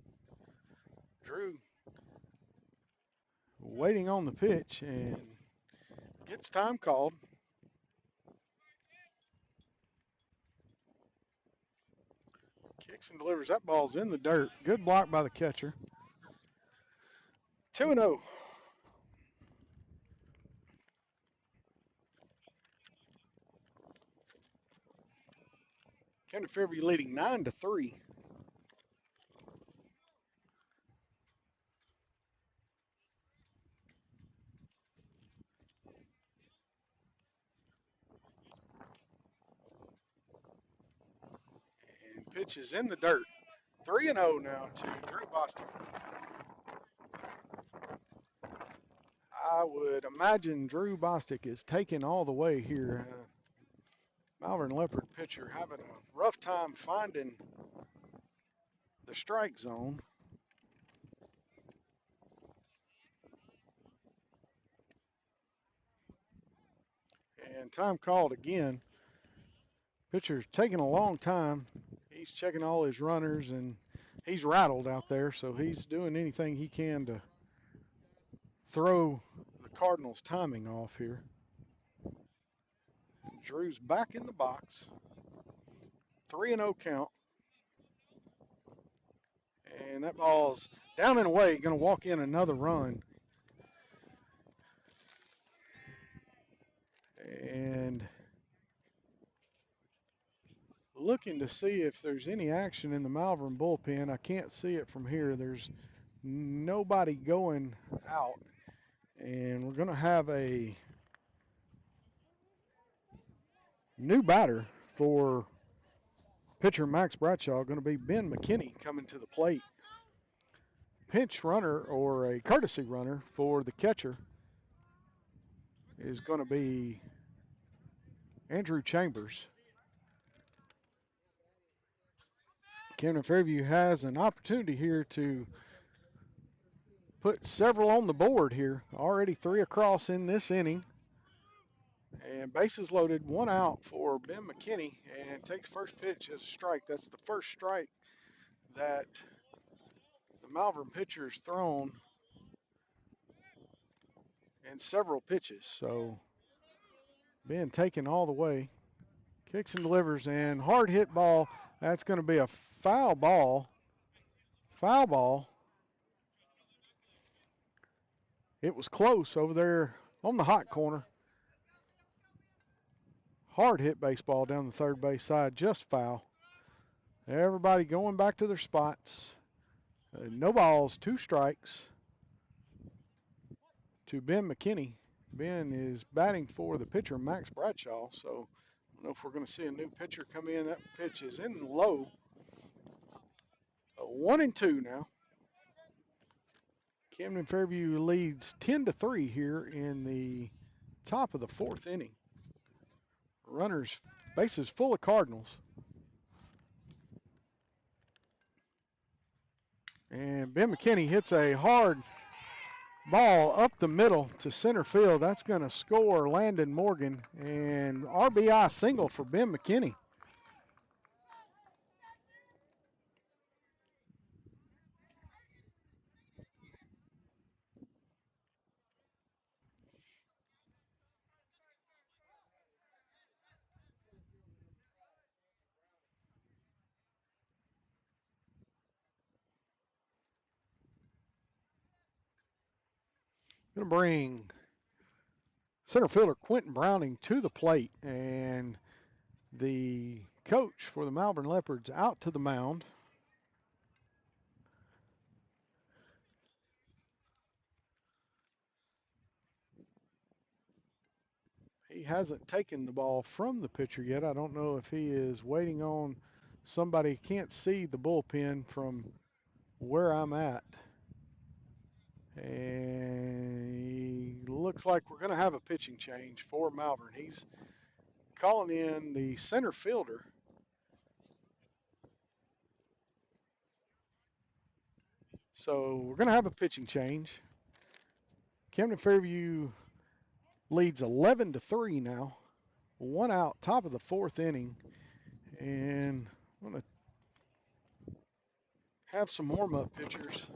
Drew waiting on the pitch and gets time called. Kicks and delivers. That ball's in the dirt. Good block by the catcher. 2-0. Camden Fairview leading 9-3. And pitch is in the dirt. 3-0 now to Drew Bostic. I would imagine Drew Bostic is taking all the way here. Malvern Leopard pitcher having a rough time finding the strike zone. And time called again. Pitcher's taking a long time. He's checking all his runners and he's rattled out there, so he's doing anything he can to throw the Cardinals' timing off here. Drew's back in the box. 3-0 count. And that ball's down and away, going to walk in another run. And looking to see if there's any action in the Malvern bullpen. I can't see it from here. There's nobody going out. And we're going to have a new batter for pitcher Max Bradshaw, going to be Ben McKinney coming to the plate. Pinch runner or a courtesy runner for the catcher is going to be Andrew Chambers. Camden Fairview has an opportunity here to put several on the board here. Already 3 across in this inning. And bases loaded, one out for Ben McKinney, and takes first pitch as a strike. That's the first strike that the Malvern pitcher's thrown in several pitches. So Ben taken all the way. Kicks and delivers, and hard hit ball. That's going to be a foul ball. Foul ball. It was close over there on the hot corner. Hard hit baseball down the third base side, just foul. Everybody going back to their spots. No balls, two strikes to Ben McKinney. Ben is batting for the pitcher, Max Bradshaw. So I don't know if we're going to see a new pitcher come in. That pitch is in low. 1-2 now. Camden Fairview leads 10-3 here in the top of the fourth inning. Runners, bases full of Cardinals. And Ben McKinney hits a hard ball up the middle to center field. That's going to score Landon Morgan, and RBI single for Ben McKinney. Going to bring center fielder Quentin Browning to the plate, and the coach for the Malvern Leopards out to the mound. He hasn't taken the ball from the pitcher yet. I don't know if he is waiting on somebody. Can't see the bullpen from where I'm at. And looks like we're going to have a pitching change for Malvern. He's calling in the center fielder. So we're going to have a pitching change. Camden Fairview leads 11-3 now. One out, top of the fourth inning. And I'm going to have some warm-up pitches.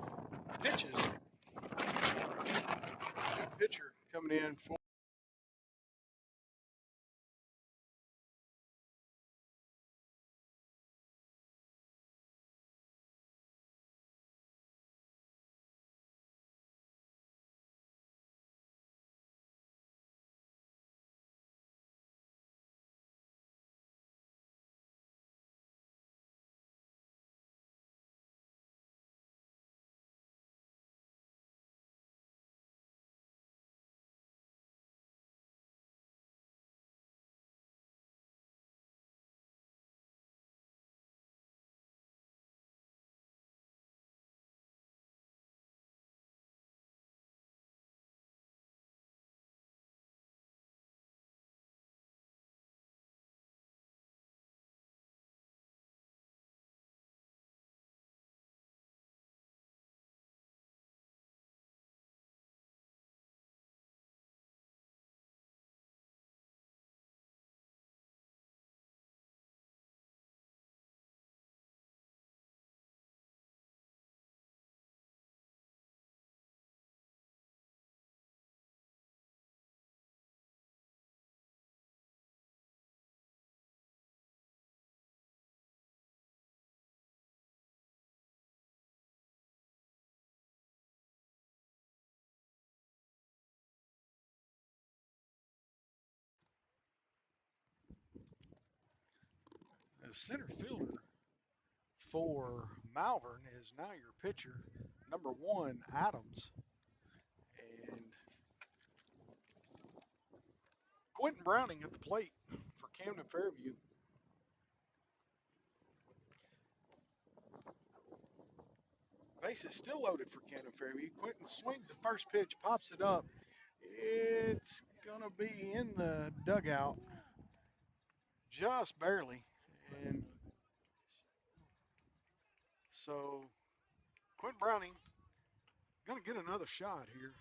New pitcher coming in for the center fielder for Malvern is now your pitcher, number 1, Adams. And Quentin Browning at the plate for Camden Fairview. Base is still loaded for Camden Fairview. Quentin swings the first pitch, pops it up. It's going to be in the dugout just barely. And so Quentin Browning going to get another shot here.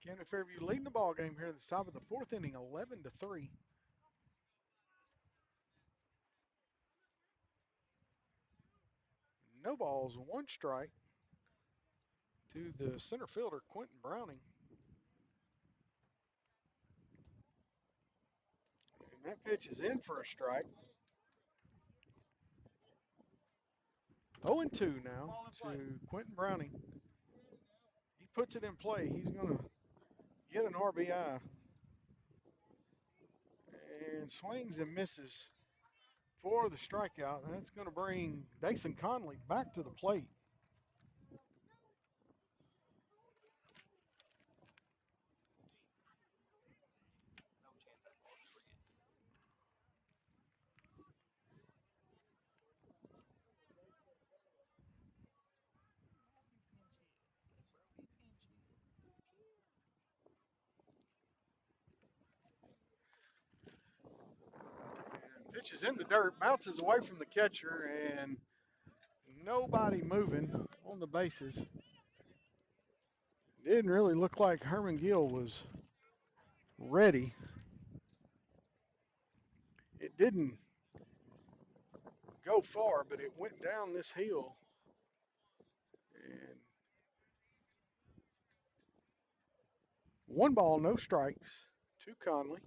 Camden Fairview leading the ball game here at the top of the fourth inning, 11-3. No balls, one strike to the center fielder, Quentin Browning. And that pitch is in for a strike. 0-2 now to Quentin Browning. He puts it in play. He's going to get an RBI. And swings and misses for the strikeout. And that's going to bring Dason Conley back to the plate. No chance that ball's ever getting. Bro, he pinch hit. And pitch is in the dirt, bounces away from the catcher, and nobody moving on the bases. Didn't really look like Herman Gill was ready. It didn't go far, but it went down this hill. And 1 ball, no strikes to Conley.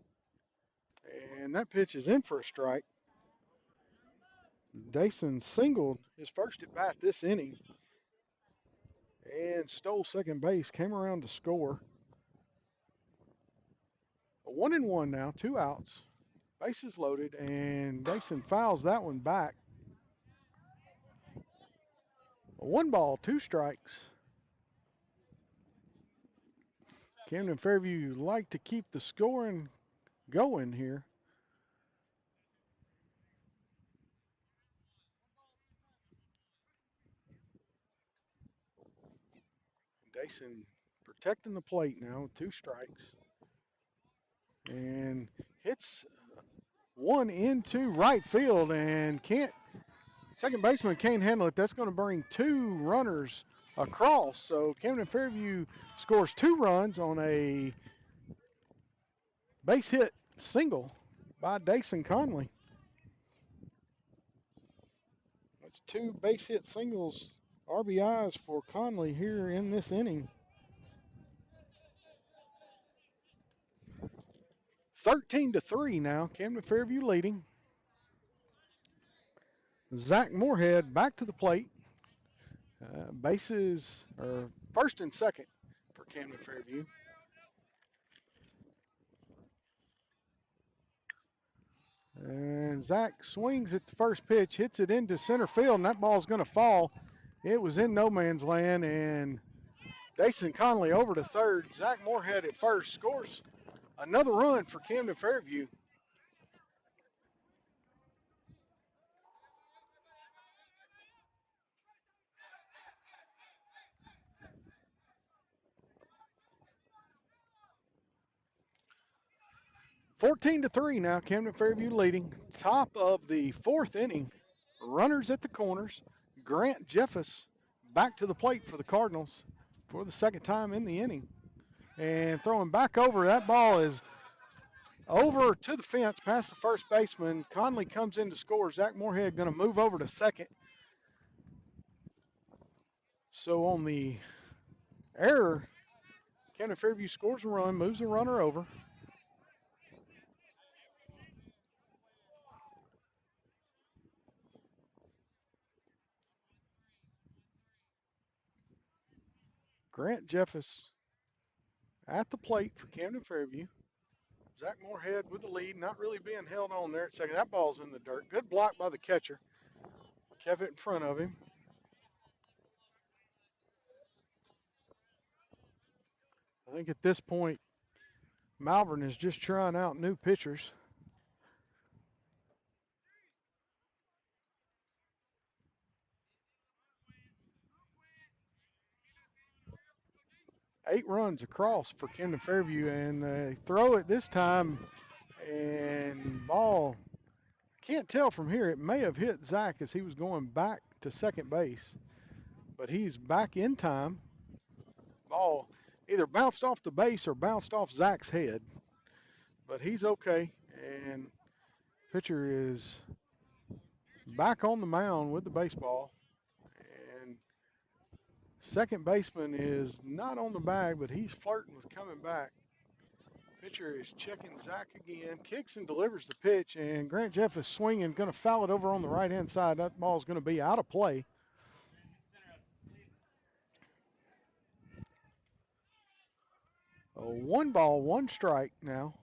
And that pitch is in for a strike. Dason singled his first at bat this inning and stole second base, came around to score. A 1-1 now, 2 outs, bases loaded, and Dason fouls that one back. A 1 ball, 2 strikes. Camden Fairview like to keep the scoring going here. Dason protecting the plate now with 2 strikes. And hits one into right field and second baseman can't handle it. That's going to bring 2 runners across. So Camden Fairview scores 2 runs on a base hit single by Dason Conley. That's 2 base hit singles, RBIs for Conley here in this inning. 13-3 now, Camden Fairview leading. Zach Moorhead back to the plate. Bases are first and second for Camden Fairview. And Zach swings at the first pitch, hits it into center field, and that ball's going to fall. It was in no man's land, and Dason Conley over to third. Zach Moorhead at first scores another run for Camden Fairview. (14-3) now, Camden Fairview leading. Top of the fourth inning. Runners at the corners. Grant Jeffus back to the plate for the Cardinals for the second time in the inning. And throwing back over, that ball is over to the fence past the first baseman. Conley comes in to score. Zach Moorhead going to move over to second. So on the error, Camden Fairview scores a run, moves a runner over. Grant Jeffus at the plate for Camden Fairview. Zach Moorhead with the lead, not really being held on there at second. That ball's in the dirt. Good block by the catcher. Kept it in front of him. I think at this point, Malvern is just trying out new pitchers. Eight runs across for Camden Fairview, and they throw it this time, and ball, can't tell from here. It may have hit Zach as he was going back to second base, but he's back in time. Ball either bounced off the base or bounced off Zach's head, but he's okay. And pitcher is back on the mound with the baseball. And second baseman is not on the bag, but he's flirting with coming back. Pitcher is checking Zach again, kicks and delivers the pitch, and Grant Jeff is swinging, going to foul it over on the right-hand side. That ball's going to be out of play. One ball, one strike now.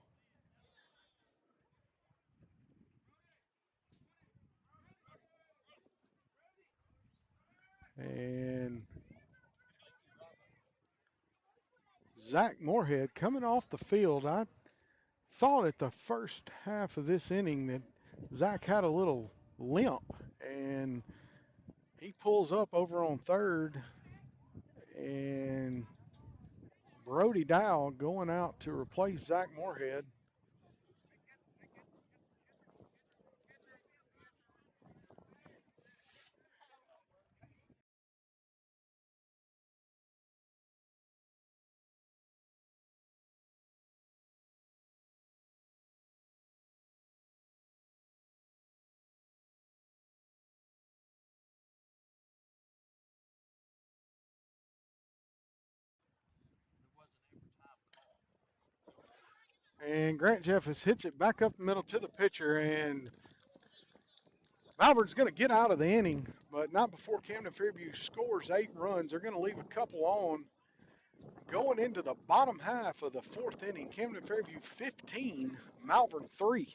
And Zach Moorhead coming off the field. I thought at the first half of this inning that Zach had a little limp, and he pulls up over on third, and Brody Dow going out to replace Zach Moorhead. And Grant Jeffers hits it back up the middle to the pitcher, and Malvern's going to get out of the inning, but not before Camden Fairview scores 8 runs. They're going to leave a couple on going into the bottom half of the 4th inning. Camden Fairview 15, Malvern 3.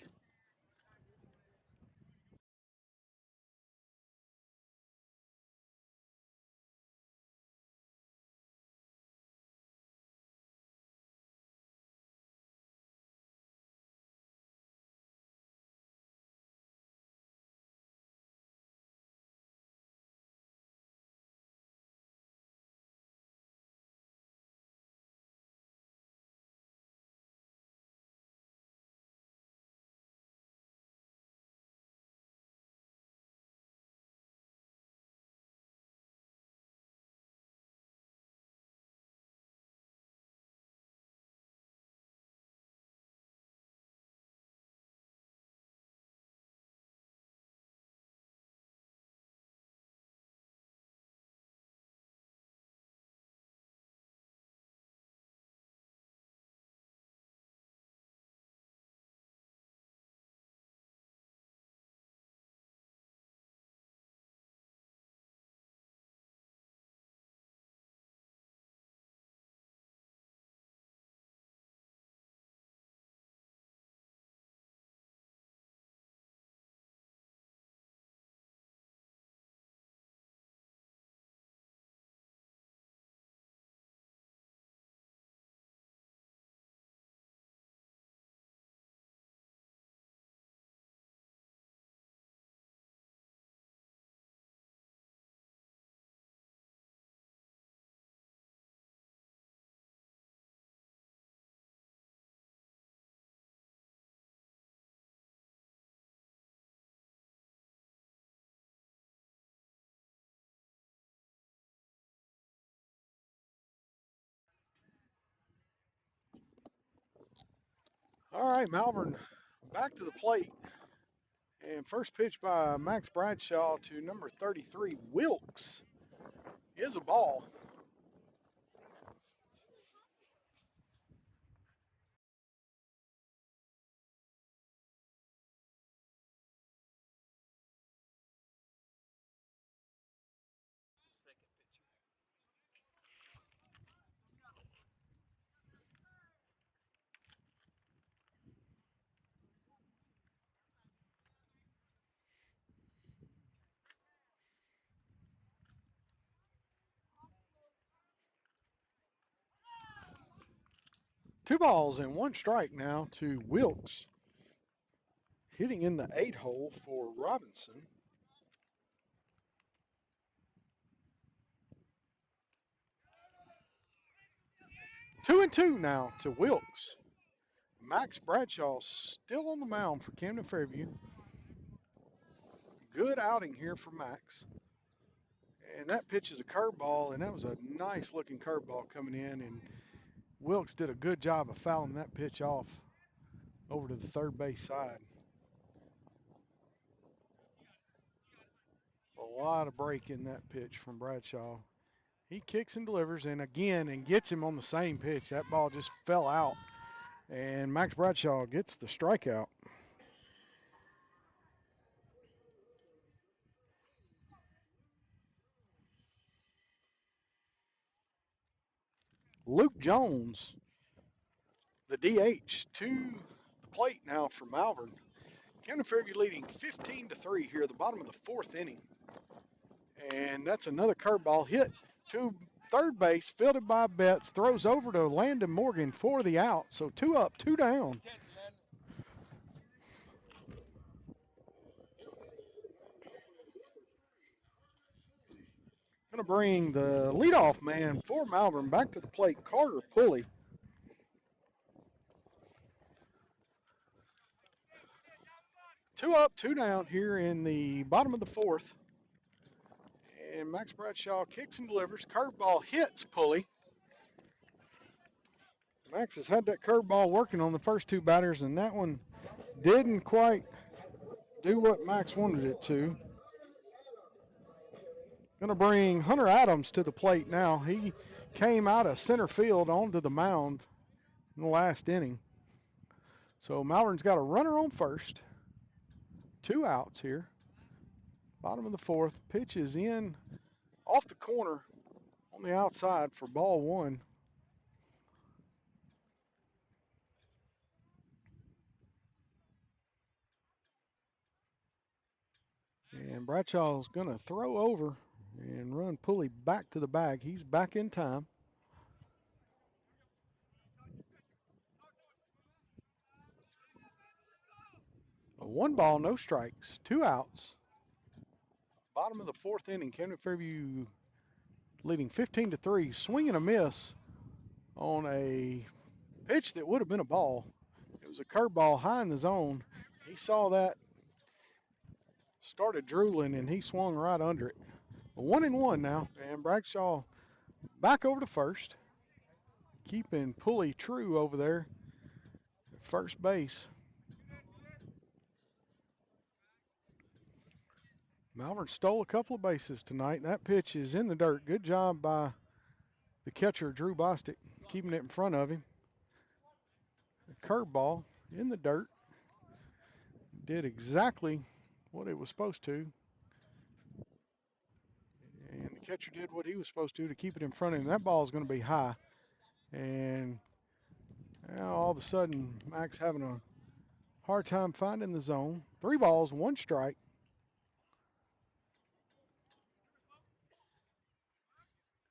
All right, Malvern back to the plate. And first pitch by Max Bradshaw to number 33, Wilkes, is a ball. Two balls and one strike now to Wilkes, hitting in the 8 hole for Robinson. 2-2 now to Wilkes. Max Bradshaw still on the mound for Camden Fairview. Good outing here for Max. And that pitch is a curveball, and that was a nice looking curveball coming in. And Wilkes did a good job of fouling that pitch off over to the third base side. A lot of break in that pitch from Bradshaw. He kicks and delivers, and again, and gets him on the same pitch. That ball just fell out, and Max Bradshaw gets the strikeout. Luke Jones, the DH, to the plate now for Malvern. Camden Fairview leading 15-3 here at the bottom of the fourth inning. And that's another curveball hit to third base, fielded by Betts, throws over to Landon Morgan for the out. So 2 up, 2 down. Going to bring the leadoff man for Malvern back to the plate, Carter Pulley. Two up, 2 down here in the bottom of the fourth. And Max Bradshaw kicks and delivers. Curveball hits Pulley. Max has had that curveball working on the first 2 batters, and that one didn't quite do what Max wanted it to. Going to bring Hunter Adams to the plate now. He came out of center field onto the mound in the last inning. So Malvern's got a runner on first. 2 outs here. Bottom of the fourth. Pitch is in off the corner on the outside for ball 1. And Bradshaw's going to throw over and run Pulley back to the bag. He's back in time. A 1 ball, no strikes, 2 outs. Bottom of the fourth inning, Camden Fairview leading 15-3. Swing and a miss on a pitch that would have been a ball. It was a curveball high in the zone. He saw that, started drooling, and he swung right under it. A 1-1 now, and Bradshaw back over to first, keeping Pulley true over there at first base. Malvern stole a couple of bases tonight. That pitch is in the dirt. Good job by the catcher, Drew Bostic, keeping it in front of him. A curveball in the dirt. Did exactly what it was supposed to. And the catcher did what he was supposed to keep it in front of him. That ball is going to be high. And now all of a sudden, Max having a hard time finding the zone. 3 balls, 1 strike.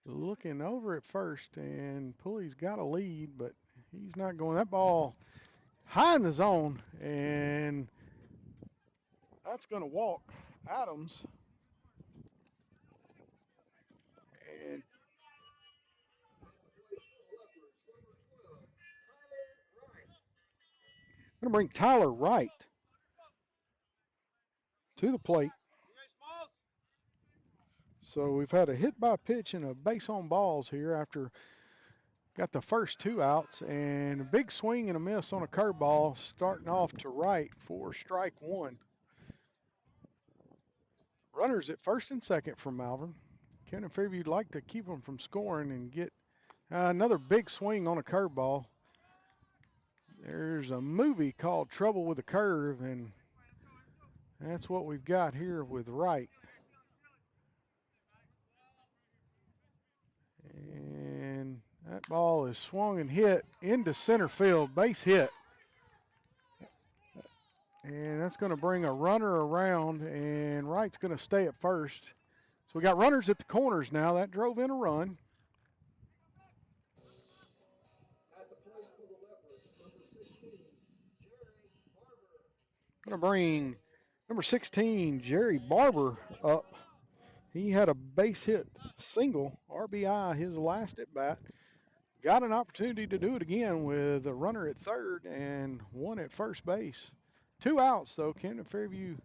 Looking over at first, and Pulley's got a lead, but he's not going. That ball high in the zone, and that's going to walk Adams. And going to bring Tyler Wright to the plate. So we've had a hit by pitch and a base on balls here after got the first 2 outs, and a big swing and a miss on a curveball starting off to Wright for strike 1. Runners at first and second for Malvern. Camden Fairview would like to keep them from scoring and get another big swing on a curveball. There's a movie called Trouble with a Curve, and that's what we've got here with Wright. And that ball is swung and hit into center field, base hit. And that's going to bring a runner around, and Wright's going to stay at first. So we got runners at the corners now. That drove in a run. At the plate for the Leopards, number 16, Jerry Barber. Going to bring number 16, Jerry Barber, up. He had a base hit single, RBI, his last at bat. Got an opportunity to do it again with a runner at third and 1 at first base. 2 outs, though. Camden Fairview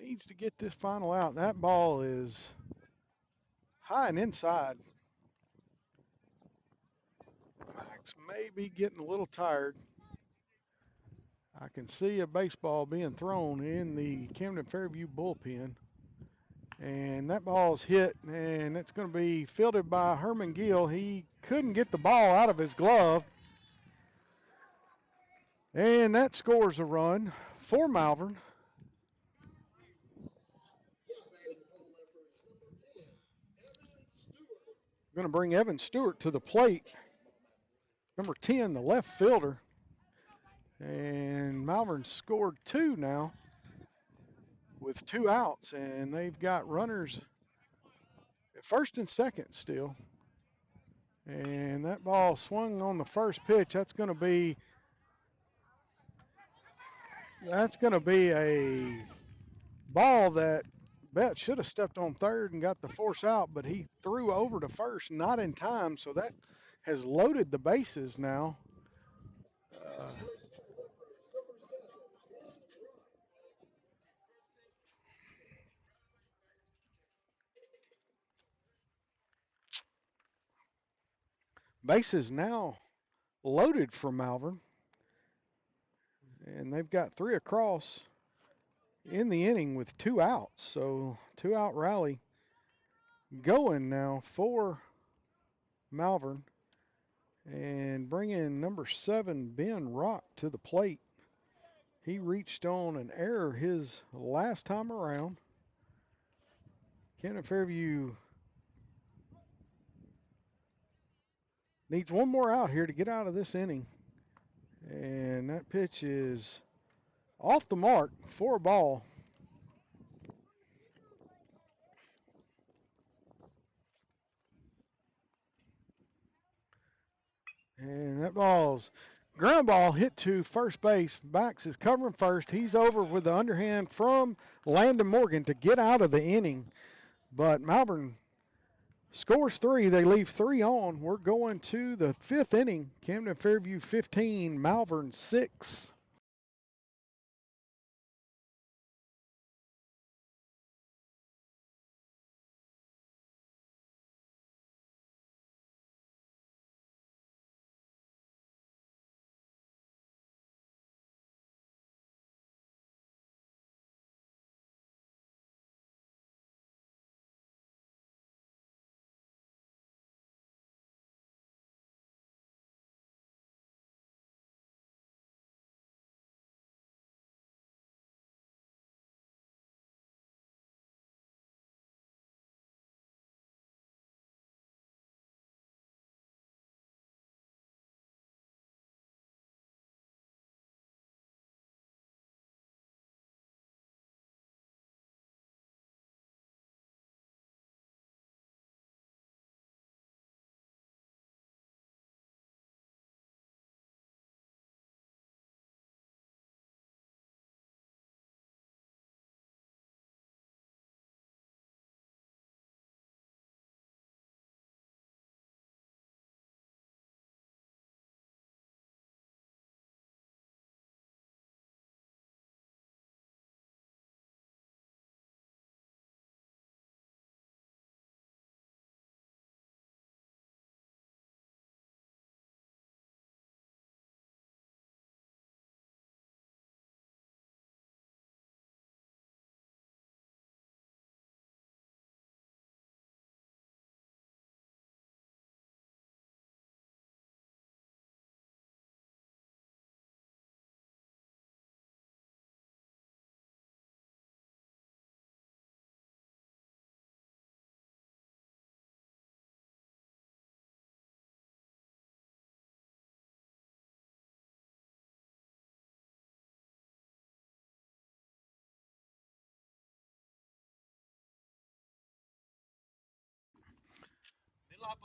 needs to get this final out. That ball is high and inside. Max may be getting a little tired. I can see a baseball being thrown in the Camden Fairview bullpen. And that ball's hit, and it's going to be fielded by Herman Gill. He couldn't get the ball out of his glove. And that scores a run for Malvern. Going to bring Evan Stewart to the plate. Number 10, the left fielder. And Malvern scored 2 now with 2 outs. And they've got runners at first and second still. And that ball swung on the first pitch. That's going to be a ball that Bet should have stepped on third and got the force out, but he threw over to first, not in time, so that has loaded the bases now. Uh, Bases now loaded for Malvern, and they've got 3 across in the inning with 2 outs, so 2-out rally going now for Malvern, and bringing number 7, Ben Rock, to the plate. He reached on an error his last time around. Camden Fairview needs one more out here to get out of this inning. And that pitch is off the mark for a ball. And that ball's ground ball hit to first base. Bax is covering first. He's over with the underhand from Landon Morgan to get out of the inning. But Malvern scores 3. They leave 3 on. We're going to the 5th inning. Camden Fairview 15, Malvern 6.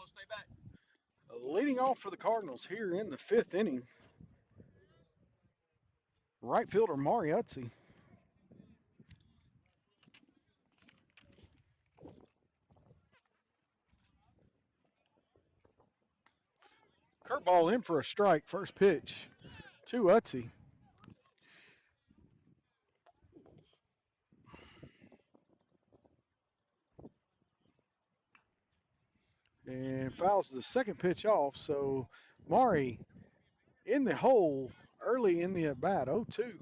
Stay back. Leading off for the Cardinals here in the 5th inning, right fielder Mariuzzi. Curveball in for a strike, first pitch to Utzi. And fouls the second pitch off. So Maury in the hole early in the at bat, 0-2.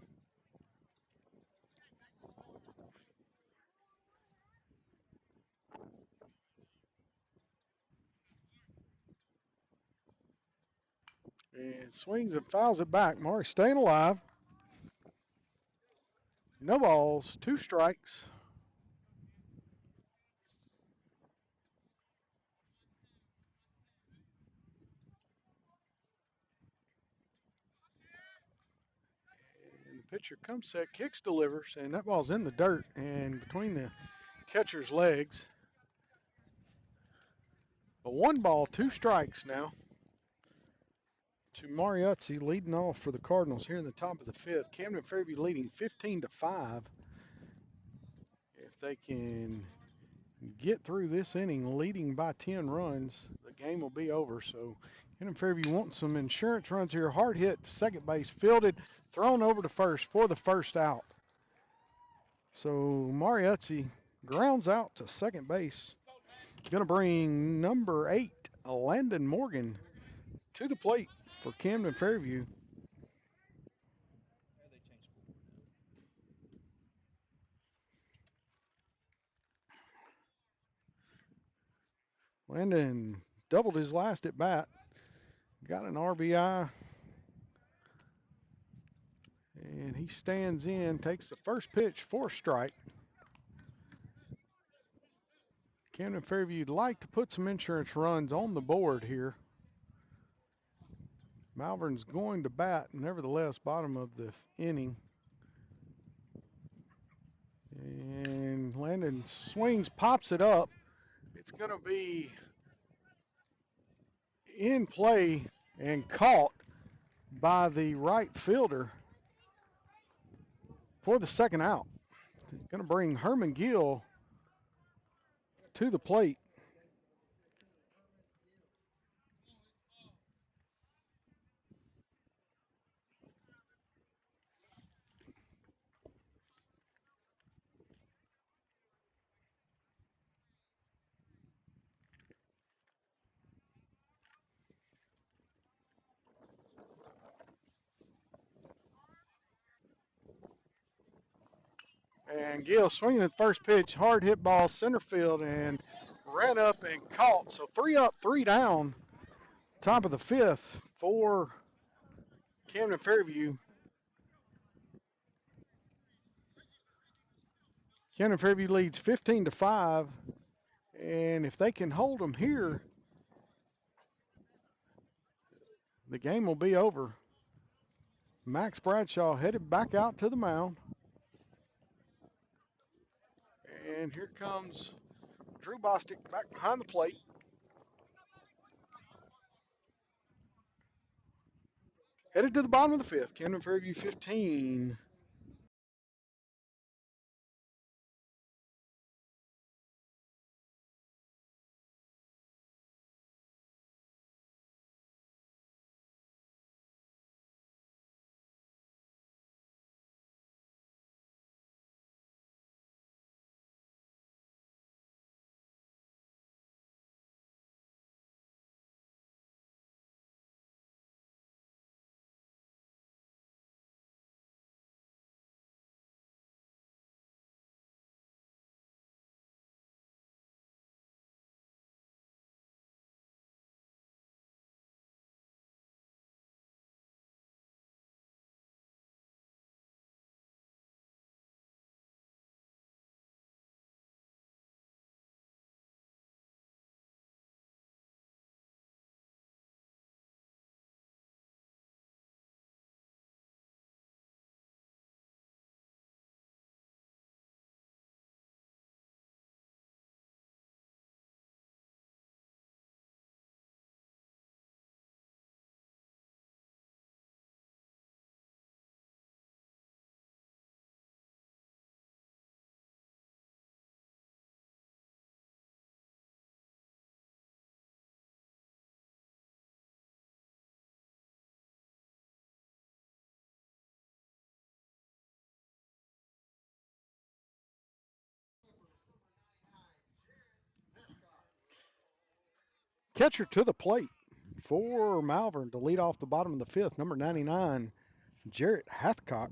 And swings and fouls it back. Maury staying alive. No balls, 2 strikes. And the pitcher comes set, kicks, delivers, and that ball's in the dirt and between the catcher's legs. A 1 ball, 2 strikes now to Mariuzzi leading off for the Cardinals here in the top of the 5th. Camden Fairview leading 15-5. If they can get through this inning leading by 10 runs, the game will be over. So Camden Fairview wanting some insurance runs here. Hard hit to second base, fielded, thrown over to first for the first out. So Mariuzzi grounds out to second base. Going to bring number 8, Landon Morgan, to the plate for Camden Fairview. Landon doubled his last at bat, got an RBI, and he stands in, takes the first pitch for a strike. Camden Fairview would like to put some insurance runs on the board here. Malvern's going to bat, nevertheless, bottom of the inning. And Landon swings, pops it up. It's going to be in play and caught by the right fielder for the second out. Going to bring Herman Gill to the plate. And Gill swinging at first pitch, hard hit ball center field, and ran up and caught. So 3 up, 3 down, top of the 5th for Camden Fairview. Camden Fairview leads 15-5, and if they can hold them here, the game will be over. Max Bradshaw headed back out to the mound. And here comes Drew Bostic back behind the plate. Headed to the bottom of the 5th. Camden Fairview 15, Catcher to the plate for Malvern to lead off the bottom of the fifth, number 99, Jarrett Hathcock.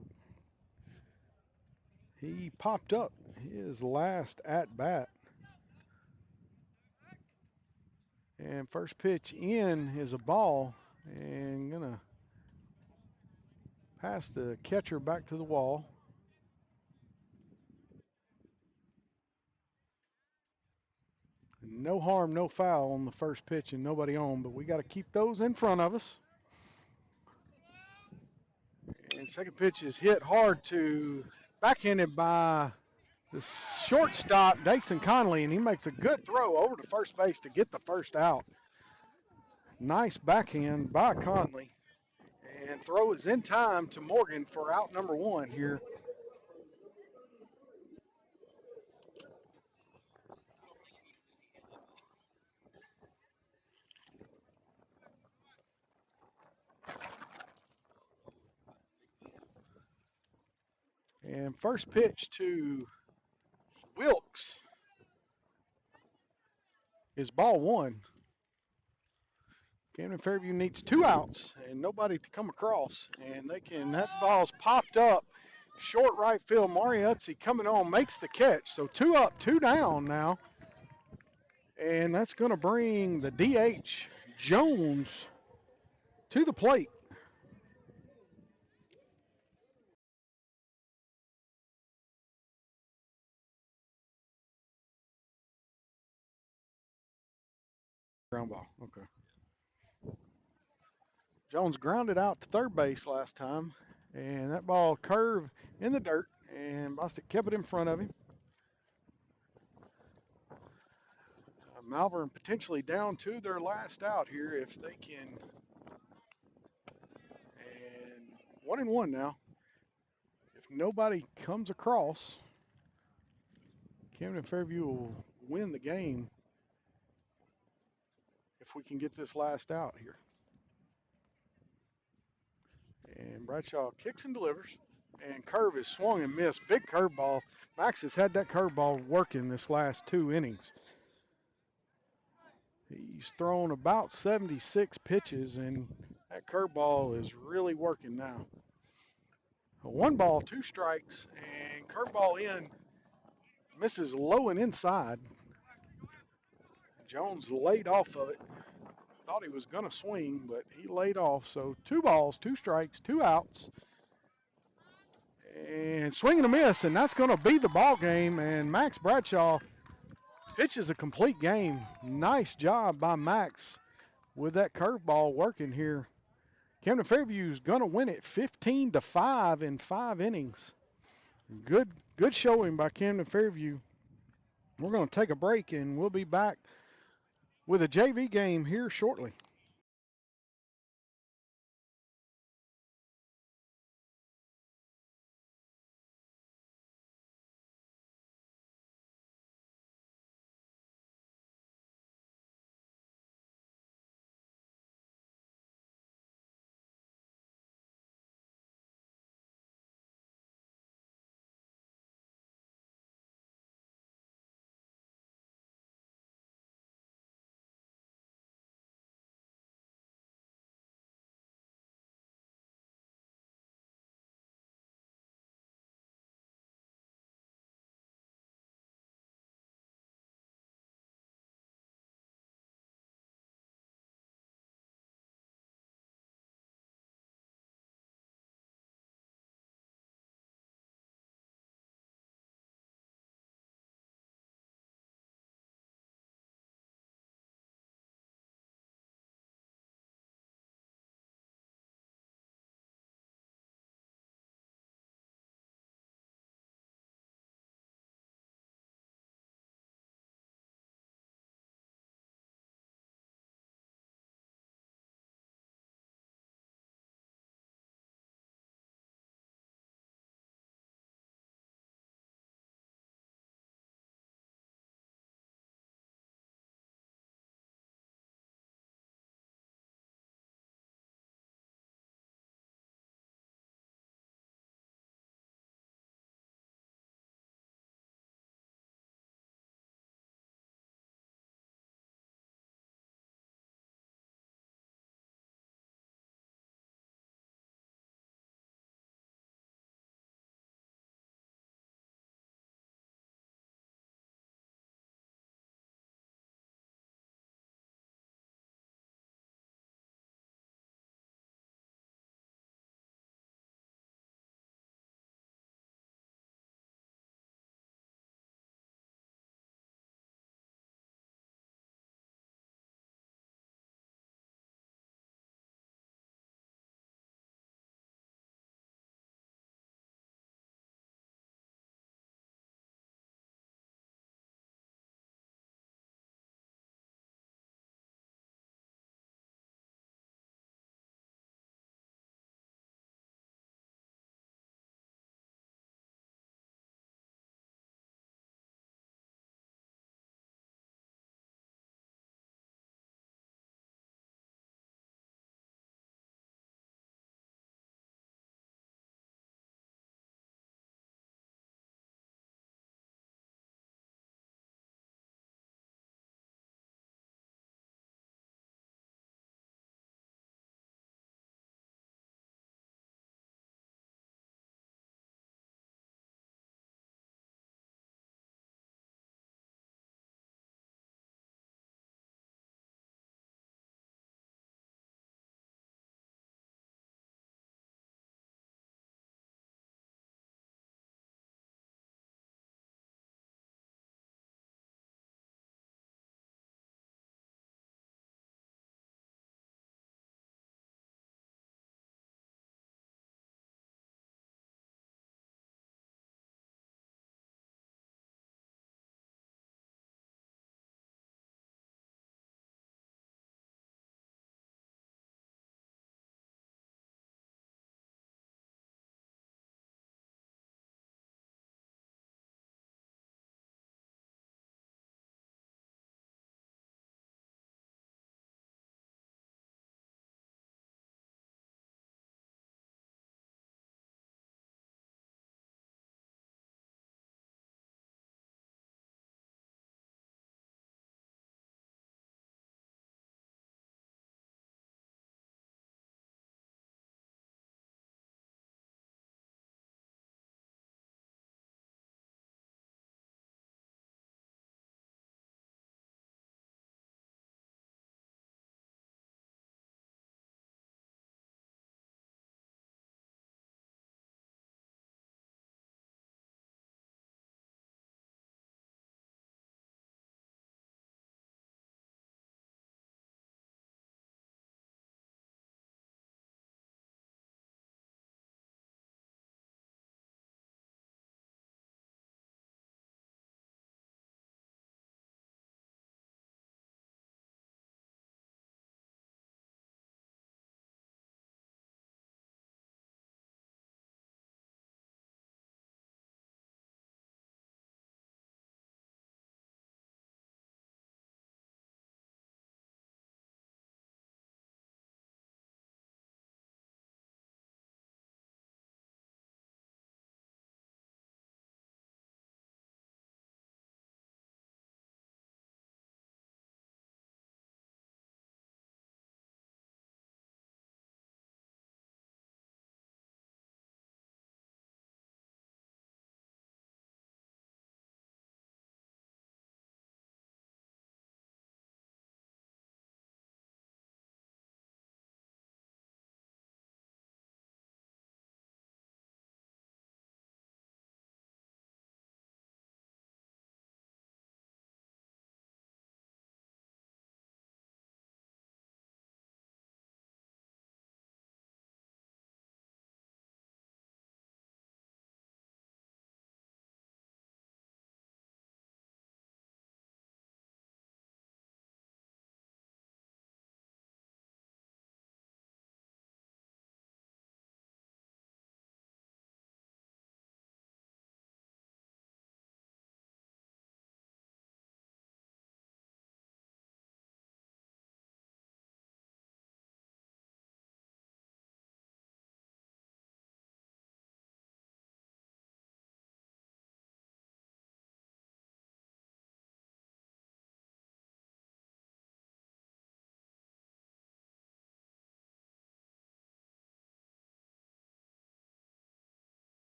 He popped up his last at bat. And first pitch in is a ball, and gonna pass the catcher back to the wall. No harm, no foul on the first pitch and nobody on, but we got to keep those in front of us. And second pitch is hit hard to backhanded by the shortstop, Dason Conley, and he makes a good throw over to first base to get the first out. Nice backhand by Conley. And throw is in time to Morgan for out number one here. And first pitch to Wilkes is ball one. Camden Fairview needs 2 outs and nobody to come across. And that ball's popped up. Short right field, Mariuzzi coming on, makes the catch. So 2 up, 2 down now. And that's going to bring the DH, Jones, to the plate. Ground ball, okay. Jones grounded out to third base last time. And that ball curved in the dirt. And Bostic kept it in front of him. Malvern potentially down to their last out here if they can. And 1-1 now. If nobody comes across, Camden Fairview will win the game if we can get this last out here. And Bradshaw kicks and delivers. And curve is swung and missed. Big curveball. Max has had that curveball working this last 2 innings. He's thrown about 76 pitches, and that curveball is really working now. 1 ball, 2 strikes, and curveball in. Misses low and inside. Jones laid off of it. Thought he was going to swing, but he laid off. So 2 balls, 2 strikes, 2 outs. And swing and a miss, and that's going to be the ball game. And Max Bradshaw pitches a complete game. Nice job by Max with that curveball working here. Camden Fairview is going to win it 15-5 in 5 innings. Good showing by Camden Fairview. We're going to take a break, and we'll be back with a JV game here shortly.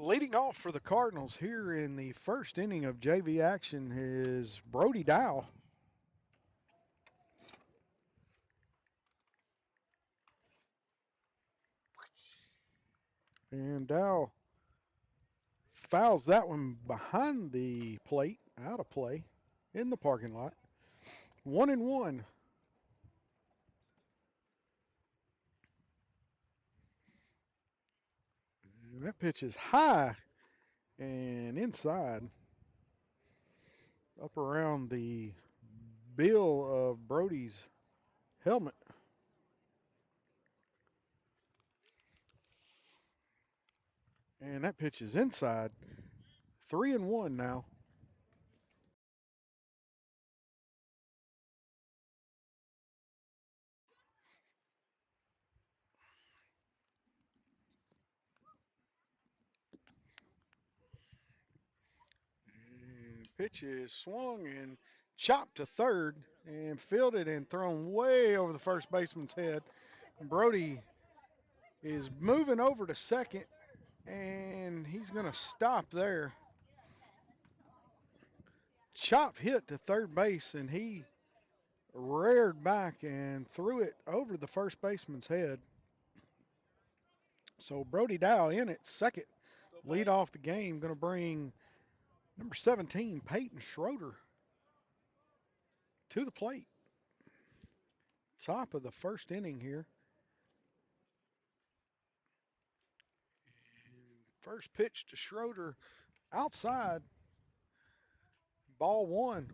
Leading off for the Cardinals here in the first inning of JV action is Brody Dow. And Dow fouls that one behind the plate, out of play, in the parking lot. 1-1. And that pitch is high and inside, up around the bill of Brody's helmet. And that pitch is inside. 3-1 now. And pitch is swung and chopped to third and fielded and thrown way over the first baseman's head. Brody is moving over to second, and he's going to stop there. Chop hit to third base, and he reared back and threw it over the first baseman's head. So Brody Dow in at second, lead off the game, going to bring number 17, Peyton Schroeder, to the plate. Top of the first inning here. First pitch to Schroeder outside, ball one.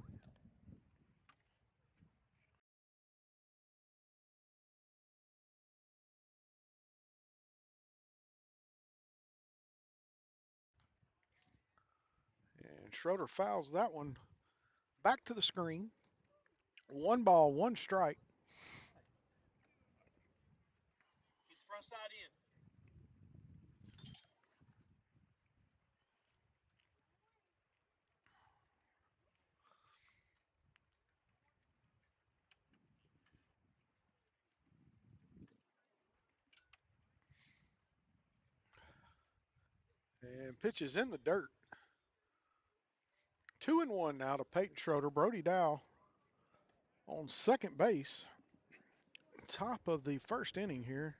And Schroeder fouls that one back to the screen. 1 ball, 1 strike. Get the front side in. And pitches in the dirt. 2-1 now to Peyton Schroeder. Brody Dow on second base. Top of the first inning here.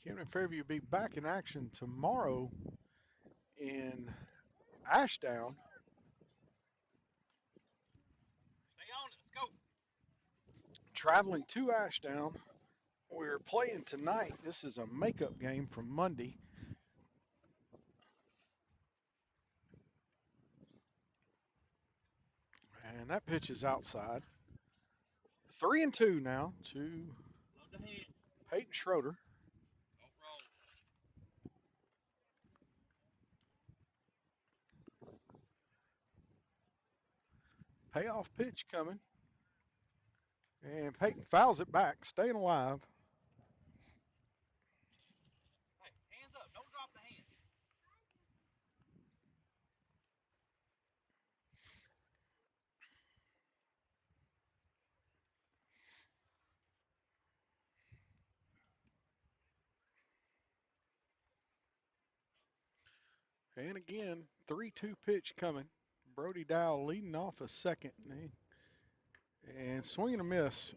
Camden Fairview will be back in action tomorrow in Ashdown. Stay on it. Let's go. Traveling to Ashdown. We're playing tonight. This is a makeup game from Monday. And that pitch is outside. 3-2 now to Love the hand. Peyton Schroeder. Don't roll. Payoff pitch coming. And Peyton fouls it back, staying alive. Hey, hands up. Don't drop the hand. And again, 3-2 pitch coming. Brody Dow leading off a second. And swinging a miss.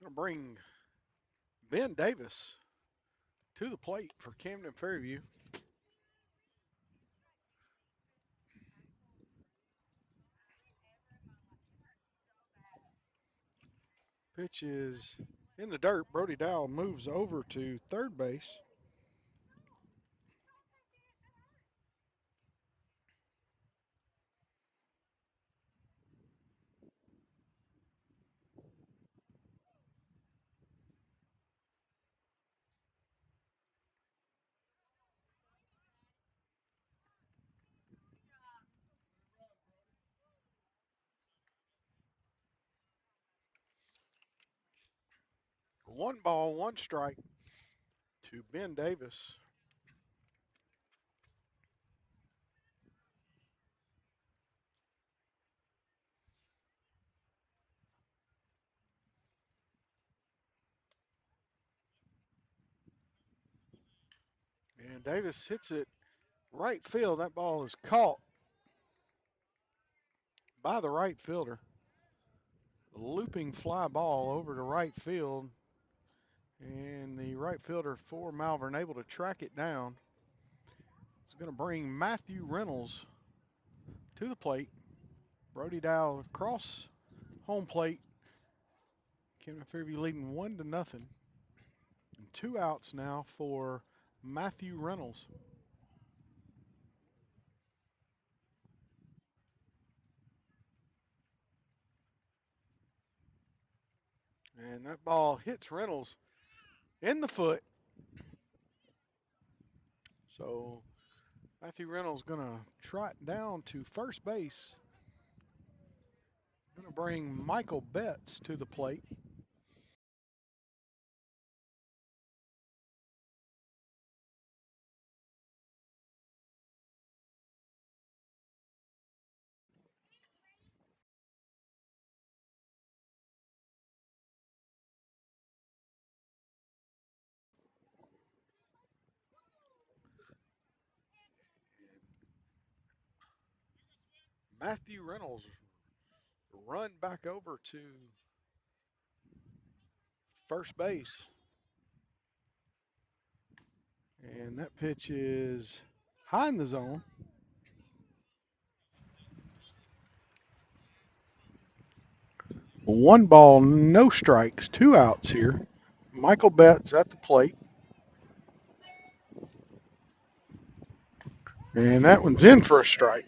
Going to bring Ben Davis to the plate for Camden Fairview. Pitch is in the dirt. Brody Dow moves over to third base. One ball, 1 strike to Ben Davis. And Davis hits it right field. That ball is caught by the right fielder. Looping fly ball over to right field. And the right fielder for Malvern able to track it down. It's going to bring Matthew Reynolds to the plate. Brody Dow across home plate. Camden Fairview leading 1-0. And 2 outs now for Matthew Reynolds. And that ball hits Reynolds in the foot. So Matthew Reynolds going to trot down to first base. Going to bring Michael Betts to the plate. Matthew Reynolds run back over to first base. And that pitch is high in the zone. 1 ball, no strikes, 2 outs here. Michael Betts at the plate. And that one's in for a strike.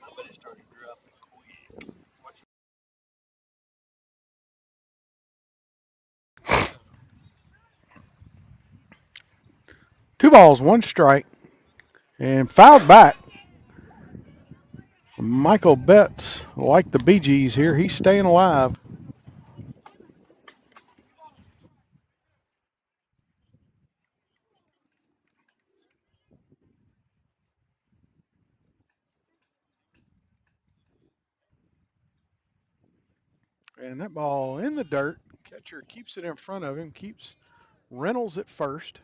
Somebody started dropping quick. 2 balls, 1 strike. And fouled back. Michael Betts, like the Bee Gees here, he's staying alive. And that ball in the dirt. Catcher keeps it in front of him, keeps Reynolds at first.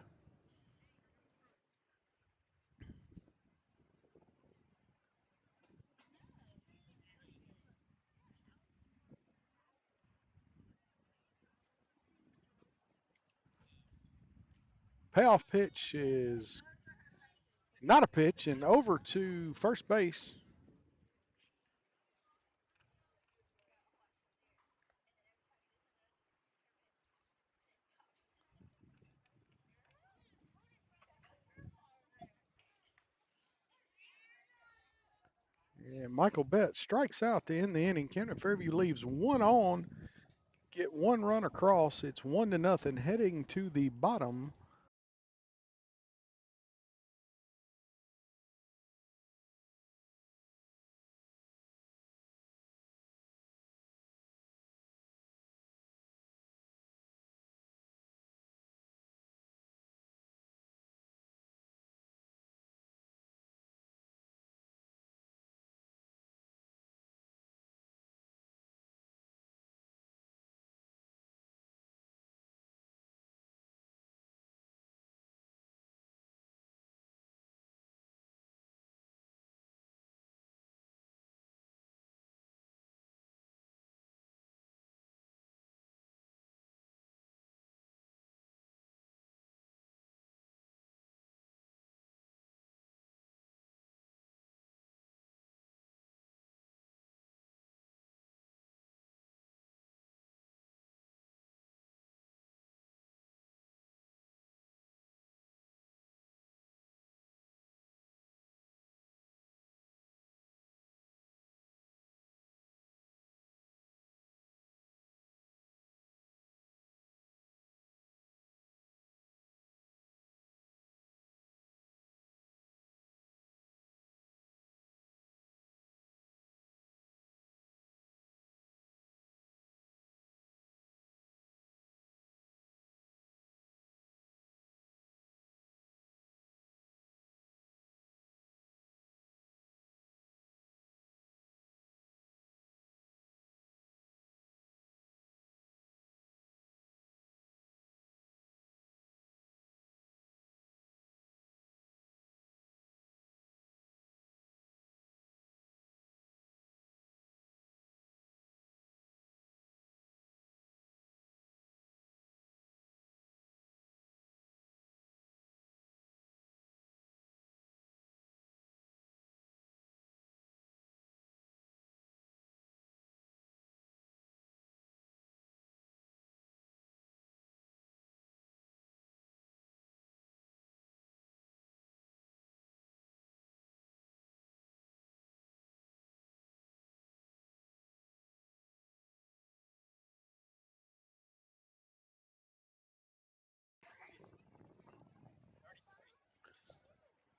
Payoff pitch is not a pitch, and over to first base. And Michael Betts strikes out to end the inning. Camden Fairview leaves 1 on, get 1 run across. It's 1-0 heading to the bottom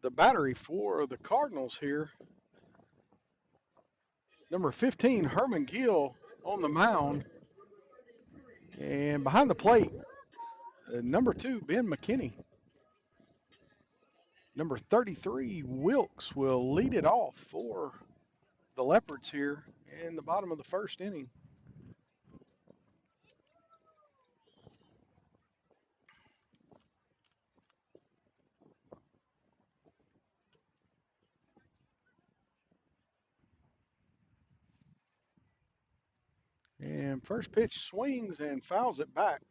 the battery for the Cardinals here. Number 15, Herman Gill on the mound. And behind the plate, number 2, Ben McKinney. Number 33, Wilkes, will lead it off for the Leopards here in the bottom of the first inning. And first pitch swings and fouls it back.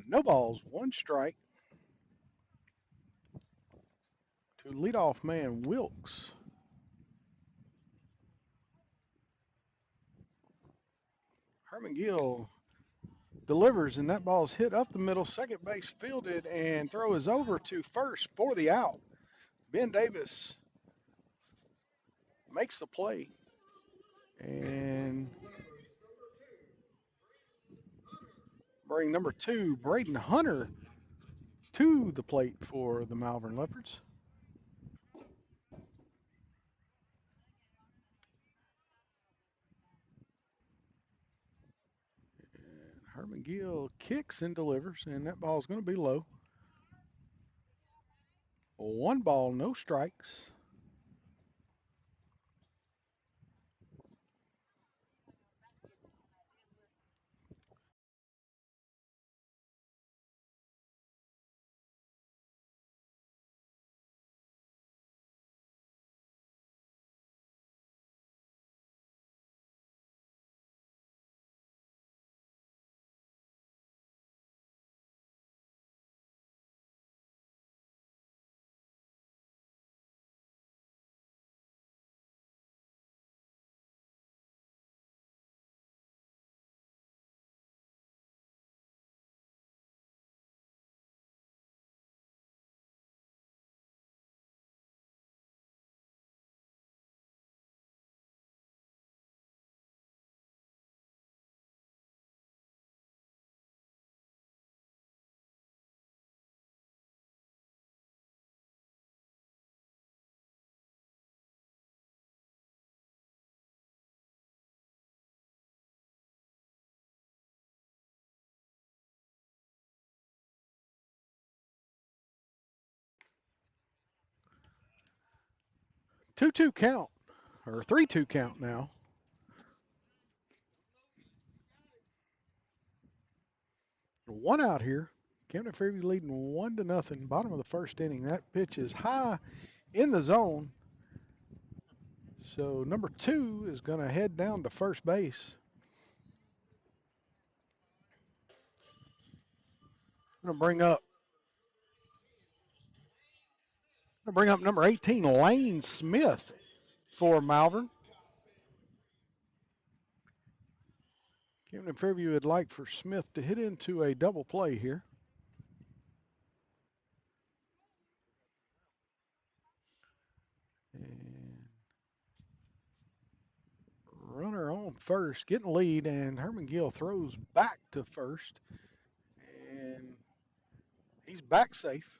No balls, 1 strike to leadoff man Wilkes. Herman Gill delivers, and that ball's hit up the middle, second base fielded, and throw is over to first for the out. Ben Davis makes the play, and bring number 2, Braden Hunter, to the plate for the Malvern Leopards. And Herman Gill kicks and delivers, and that ball's going to be low. 1 ball, no strikes. Two-two count, or 3-2 count now. One out here. Camden Fairview leading 1-0. Bottom of the first inning. That pitch is high in the zone. So number 2 is going to head down to first base. I'm going to bring up number 18, Lane Smith, for Malvern. Camden Fairview would like for Smith to hit into a double play here. And runner on first, getting lead, and Herman Gill throws back to first. And he's back safe.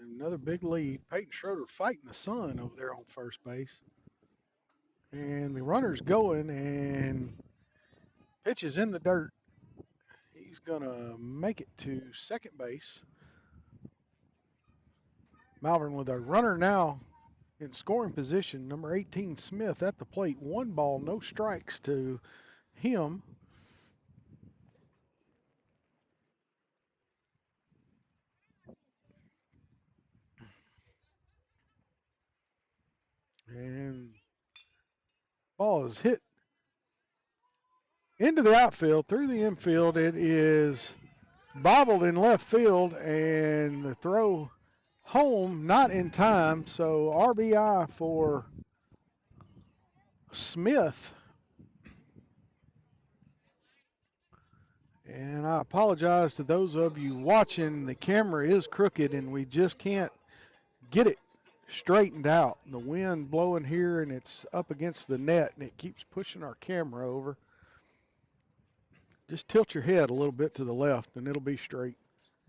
And another big lead. Peyton Schroeder fighting the sun over there on first base. And the runner's going, and pitch is in the dirt. He's going to make it to second base. Malvern with a runner now in scoring position. Number 18, Smith, at the plate. 1 ball, no strikes to him. And ball is hit into the outfield, through the infield. It is bobbled in left field, and the throw home not in time. So RBI for Smith. And I apologize to those of you watching. The camera is crooked, and we just can't get it straightened out. The wind blowing here and it's up against the net and it keeps pushing our camera over. Just tilt your head a little bit to the left and it'll be straight.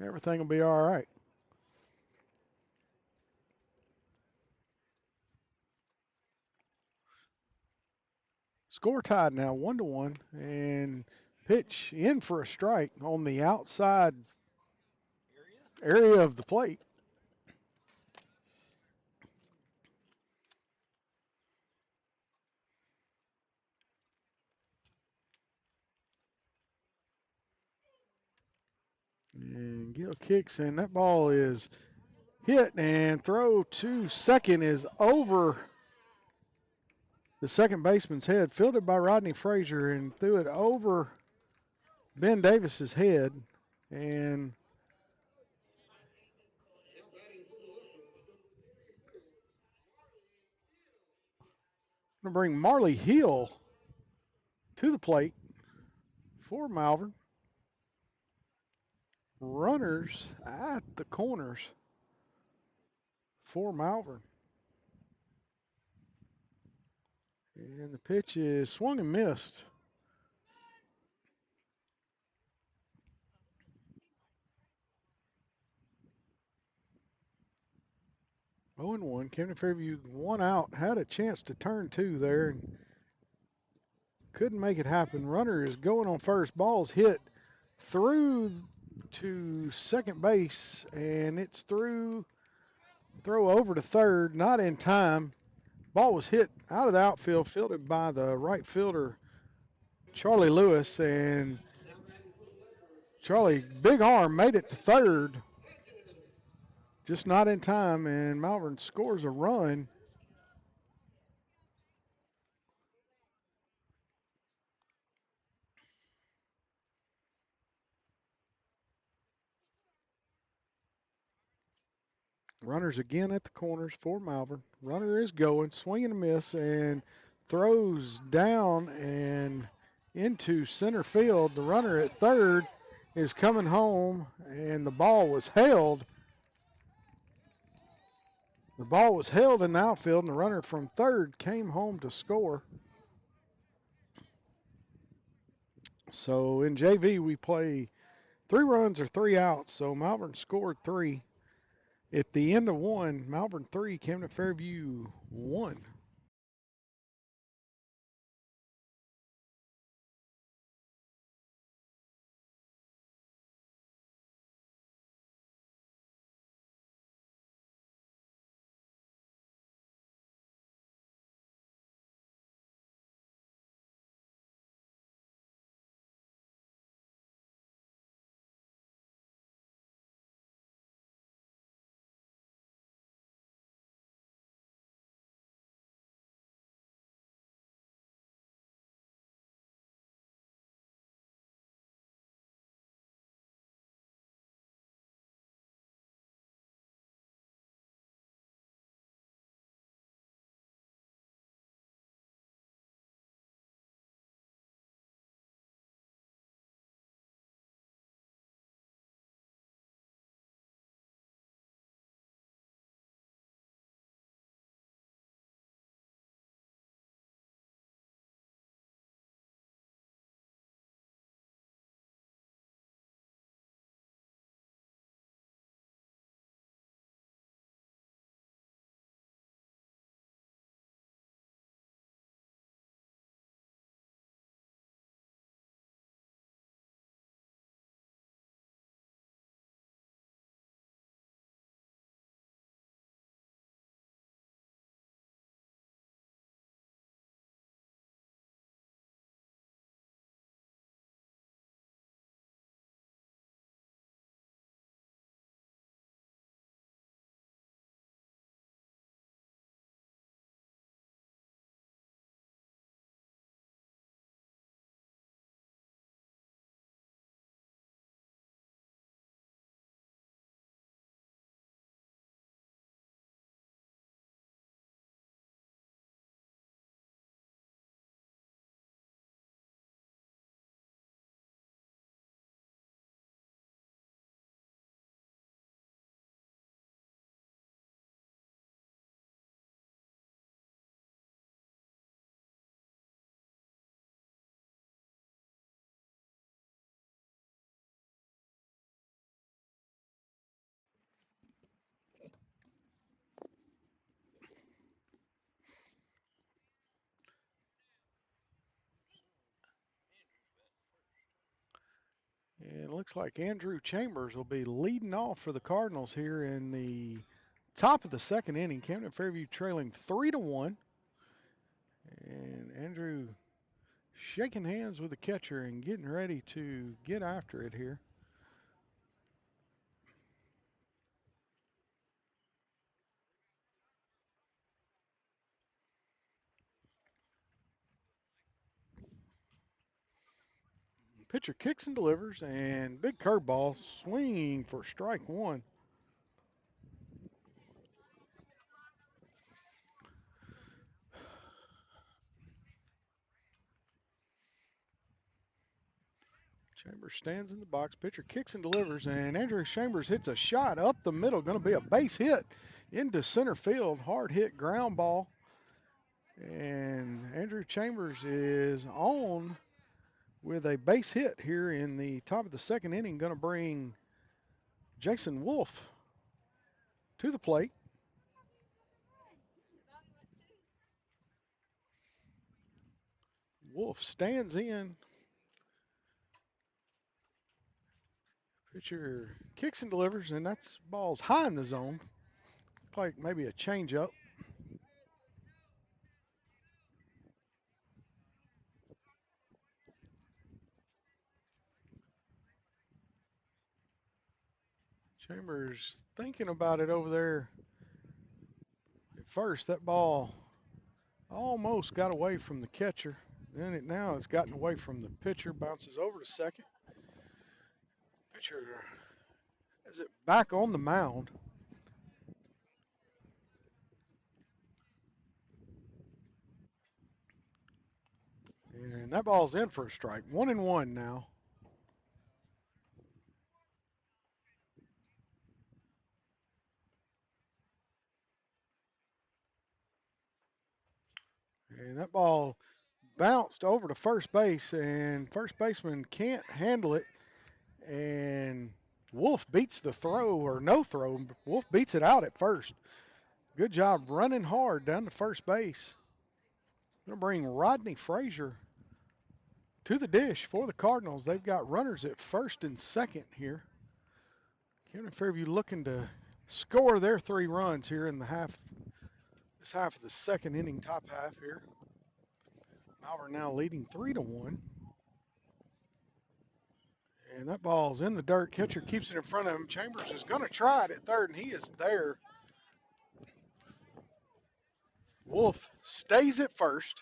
Everything will be all right. Score tied now, 1-1, and pitch in for a strike on the outside area of the plate. And Gill kicks, and that ball is hit, and throw to second is over the second baseman's head, fielded by Rodney Frazier, and threw it over Ben Davis's head. And going to bring Marley Hill to the plate for Malvern. Runners at the corners for Malvern. And the pitch is swung and missed. Oh and 1. Camden Fairview 1 out. Had a chance to turn 2 there and couldn't make it happen. Runner is going on first. Ball's hit through to second base, and it's through. Throw over to third, not in time. Ball was hit out of the outfield, fielded by the right fielder, Charlie Lewis, and Charlie, big arm, made it to third, just not in time, and Malvern scores a run. Runners again at the corners for Malvern. Runner is going, swing and a miss, and throws down and into center field. The runner at third is coming home, and the ball was held. The ball was held in the outfield, and the runner from third came home to score. So in JV, we play 3 runs or 3 outs. So Malvern scored 3. At the end of 1, Malvern 3, Camden Fairview 1. looks like Andrew Chambers will be leading off for the Cardinals here in the top of the second inning. Camden Fairview trailing 3-1. And Andrew shaking hands with the catcher and getting ready to get after it here. Pitcher kicks and delivers, and big curveball swinging for strike one. Chambers stands in the box. Pitcher kicks and delivers, and Andrew Chambers hits a shot up the middle. Going to be a base hit into center field. Hard hit ground ball. And Andrew Chambers is on with a base hit here in the top of the second inning. Going to bring Jason Wolf to the plate. Wolf stands in. Pitcher kicks and delivers, and that's ball's high in the zone. Looks like maybe a changeup. Chambers thinking about it over there. At first, that ball almost got away from the catcher. Then now it's gotten away from the pitcher, bounces over to second. Pitcher has it back on the mound. And that ball's in for a strike. 1-1 now. And that ball bounced over to first base, and first baseman can't handle it. And Wolf beats the throw, or no throw. Wolf beats it out at first. Good job running hard down to first base. Going to bring Rodney Frazier to the dish for the Cardinals. They've got runners at first and second here. Camden Fairview looking to score their 3 runs here in this half of the second inning, top half here. Malvern now leading 3-1. And that ball's in the dirt. Catcher keeps it in front of him. Chambers is going to try it at third, and he is there. Wolf stays at first.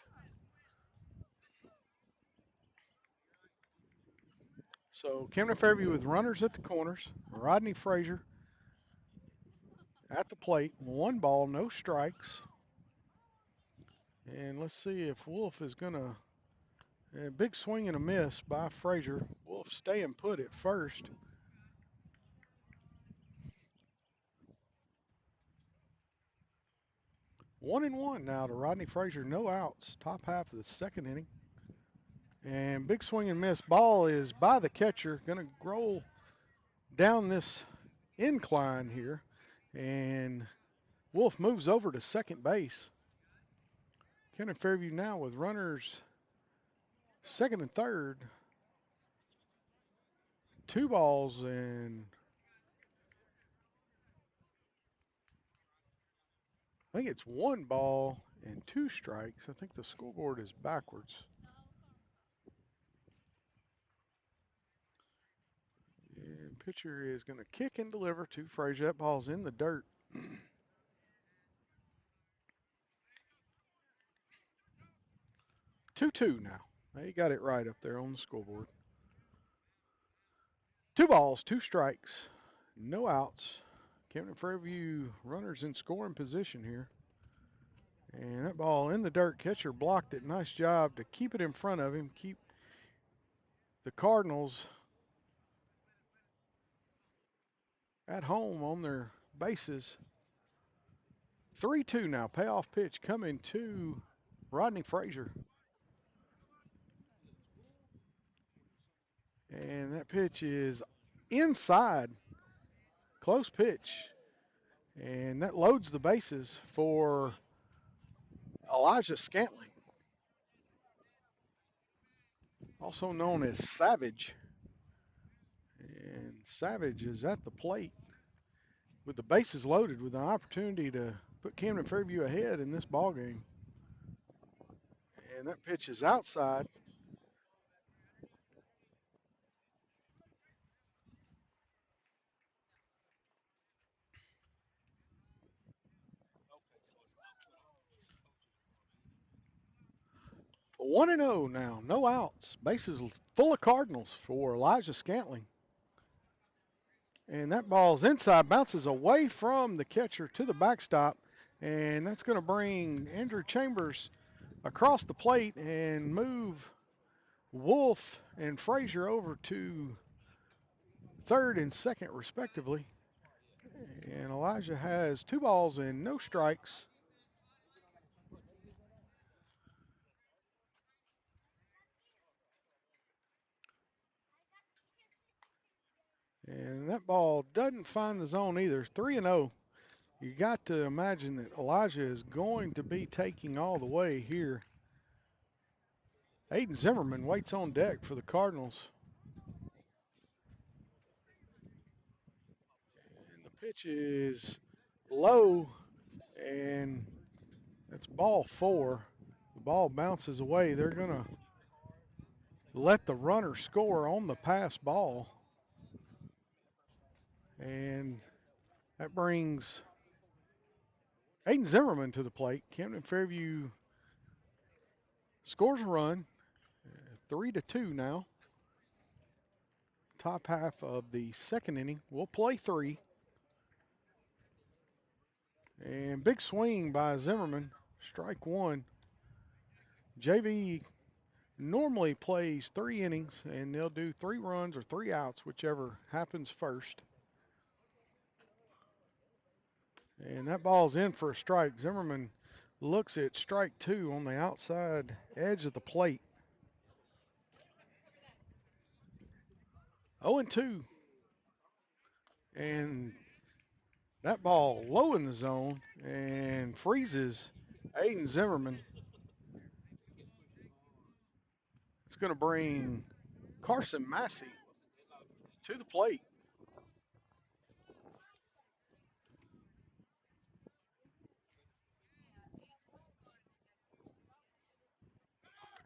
So Camden Fairview with runners at the corners. Rodney Frazier at the plate. 1 ball, no strikes. And let's see if Wolf is going to. A big swing and a miss by Frazier. Wolf staying put at first. One and one now to Rodney Frazier. No outs. Top half of the second inning. And big swing and miss. Ball is by the catcher. Going to roll down this incline here. And Wolf moves over to second base. Camden Fairview now with runners second and third. 2 balls and I think it's 1 ball and 2 strikes. I think the scoreboard is backwards. And pitcher is going to kick and deliver to Frazier. That ball's in the dirt. 2-2 now. They got it right up there on the scoreboard. 2 balls, 2 strikes, no outs. Camden Fairview runners in scoring position here. And that ball in the dirt. Catcher blocked it. Nice job to keep it in front of him. Keep the Cardinals at home on their bases. 3-2 now. Payoff pitch coming to Rodney Frazier. And that pitch is inside. Close pitch. And that loads the bases for Elijah Scantling, also known as Savage. Savage is at the plate with the bases loaded with an opportunity to put Camden Fairview ahead in this ball game. And that pitch is outside. A 1-0 now, no outs. Bases full of Cardinals for Elijah Scantling. And that ball's inside, bounces away from the catcher to the backstop. And that's going to bring Andrew Chambers across the plate and move Wolf and Frazier over to third and second, respectively. And Elijah has 2 balls and no strikes. And that ball doesn't find the zone either. 3-0. You got to imagine that Elijah is going to be taking all the way here. Aiden Zimmerman waits on deck for the Cardinals. And the pitch is low, and that's ball 4. The ball bounces away. They're going to let the runner score on the pass ball. And that brings Aiden Zimmerman to the plate. Camden Fairview scores a run, 3-2 now. Top half of the second inning. We'll play 3. And big swing by Zimmerman. Strike 1. JV normally plays 3 innings, and they'll do 3 runs or 3 outs, whichever happens first. And that ball's in for a strike. Zimmerman looks at strike 2 on the outside edge of the plate. 0-2. And that ball low in the zone and freezes Aiden Zimmerman. It's going to bring Carson Massey to the plate.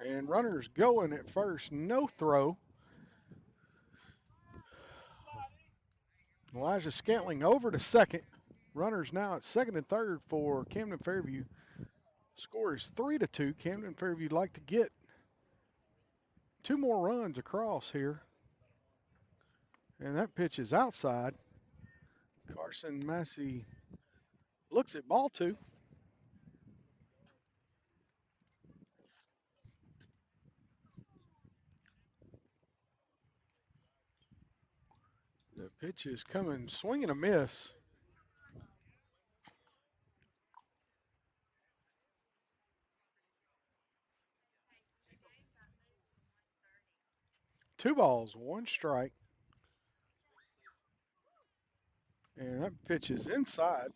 And runners going at first, no throw. Elijah Scantling over to second. Runners now at second and third for Camden Fairview. Score is 3-2. Camden Fairview would like to get 2 more runs across here. And that pitch is outside. Carson Massey looks at ball 2. The pitch is coming, swing and a miss. Two balls, 1 strike. And that pitch is inside.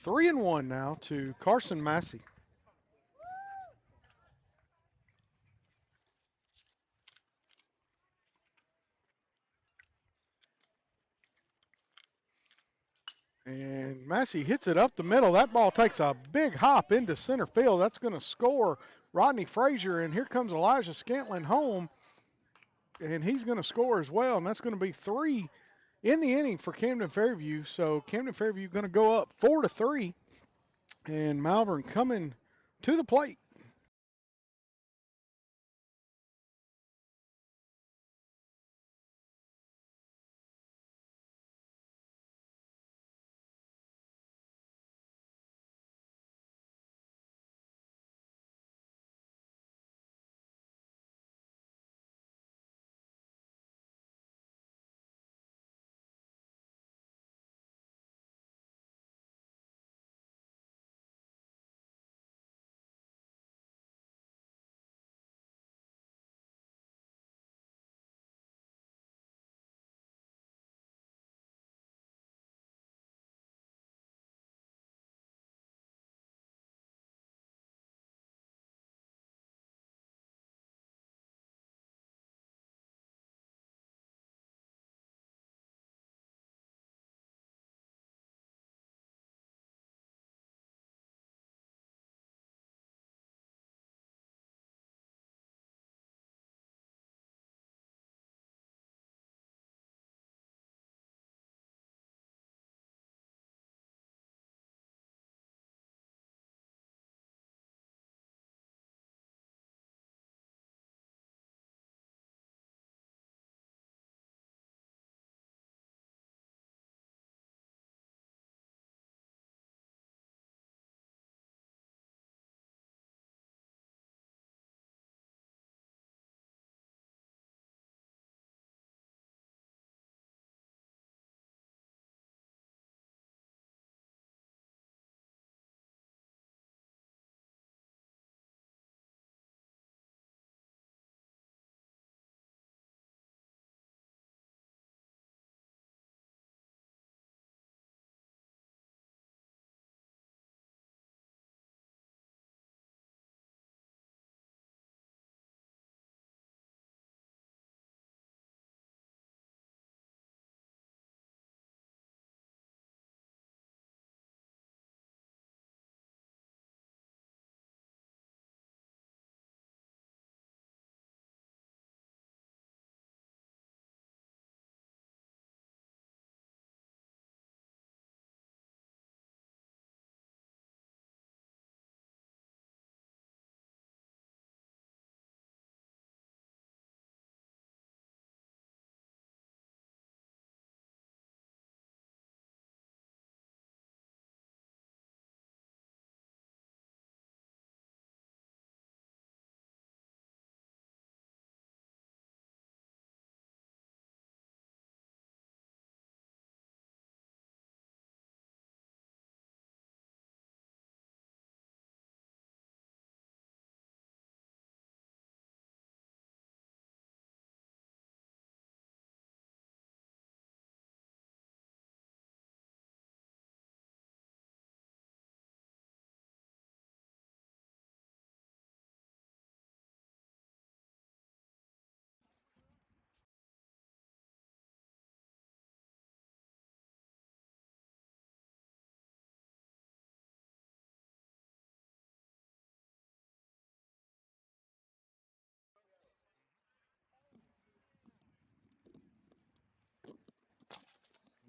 3-1 now to Carson Massey. And Massey hits it up the middle. That ball takes a big hop into center field. That's going to score Rodney Frazier. And here comes Elijah Scantling home. And he's going to score as well. And that's going to be 3 in the inning for Camden Fairview. So Camden Fairview going to go up 4-3. And Malvern coming to the plate.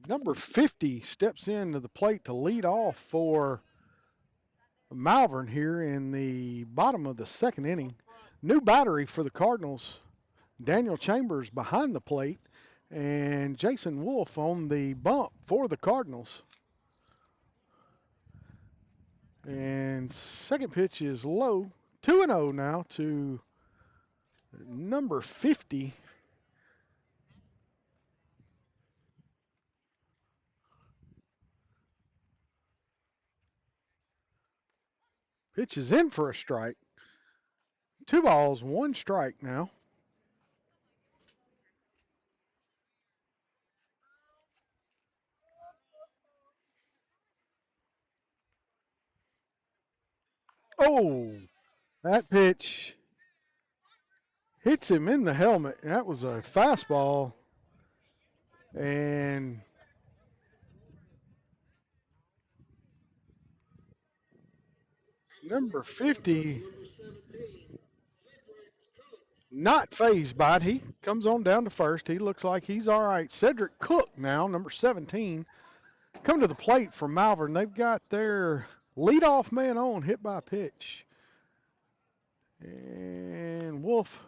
Number 50 steps into the plate to lead off for Malvern here in the bottom of the second inning. New battery for the Cardinals. Daniel Chambers behind the plate and Jason Wolf on the bump for the Cardinals. And second pitch is low. 2-0 now to number 50. Pitch is in for a strike. 2 balls, 1 strike now. Oh, that pitch hits him in the helmet. That was a fastball. And number 50 not phased by it. He comes on down to first. He looks like he's all right. Cedric Cook now, number 17, come to the plate for Malvern. They've got their leadoff man on, hit by a pitch. And Wolf,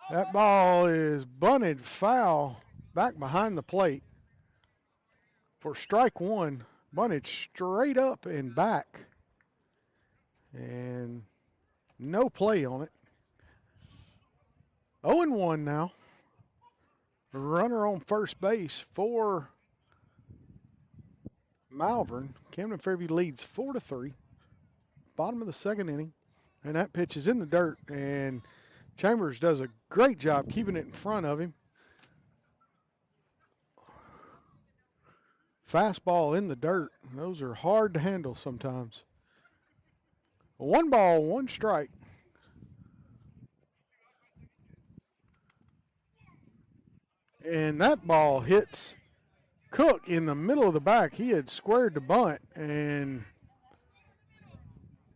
that ball is bunted foul back behind the plate for strike one. Bunted straight up and back. And no play on it. 0-1 now. Runner on first base for Malvern. Camden Fairview leads 4-3. Bottom of the second inning. And that pitch is in the dirt. And Chambers does a great job keeping it in front of him. Fastball in the dirt. Those are hard to handle sometimes. 1 ball, 1 strike. And that ball hits Cook in the middle of the back. He had squared the bunt and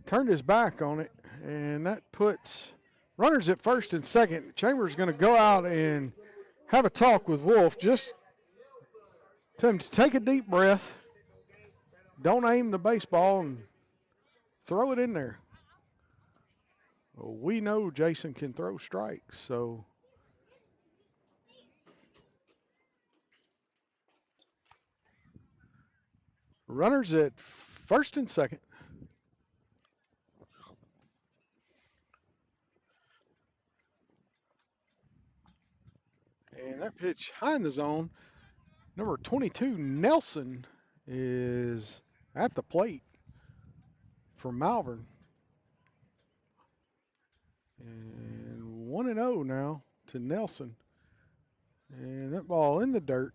turned his back on it. And that puts runners at first and second. Chambers is going to go out and have a talk with Wolf. Just tell him to take a deep breath. Don't aim the baseball and throw it in there. Well, we know Jason can throw strikes, so runners at first and second. And that pitch high in the zone. Number 22, Nelson, is at the plate for Malvern. And 1-0 now to Nelson. And that ball in the dirt.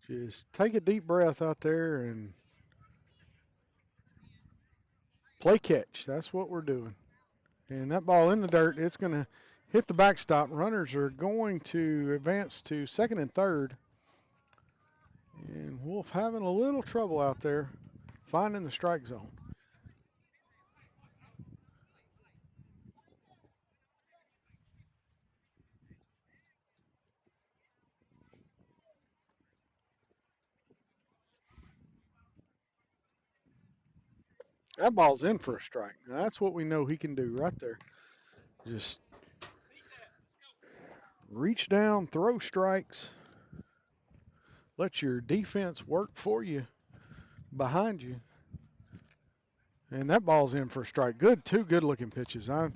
Just take a deep breath out there and play catch. That's what we're doing. And that ball in the dirt, it's going to hit the backstop. Runners are going to advance to second and third. And Wolf having a little trouble out there finding the strike zone. That ball's in for a strike. Now that's what we know he can do right there. Just reach down, throw strikes, let your defense work for you behind you. And that ball's in for a strike. Good, 2 good-looking pitches. I'm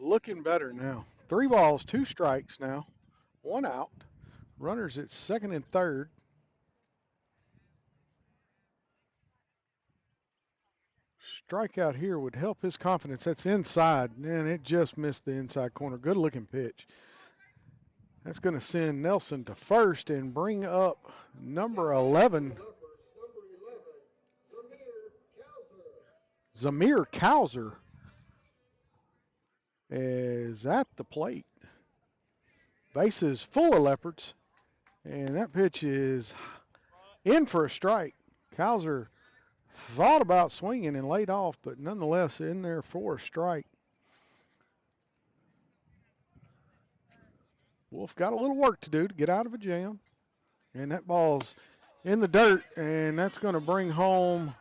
looking better now. 3 balls, 2 strikes now, 1 out. Runners at second and third. Strikeout here would help his confidence. That's inside, and it just missed the inside corner. Good-looking pitch. That's going to send Nelson to first and bring up number 11, Zamir Kauser, is at the plate. Bases full of Leopards, and that pitch is in for a strike. Kauser thought about swinging and laid off, but nonetheless in there for a strike. Wolf got a little work to do to get out of a jam. And that ball's in the dirt, and that's going to bring home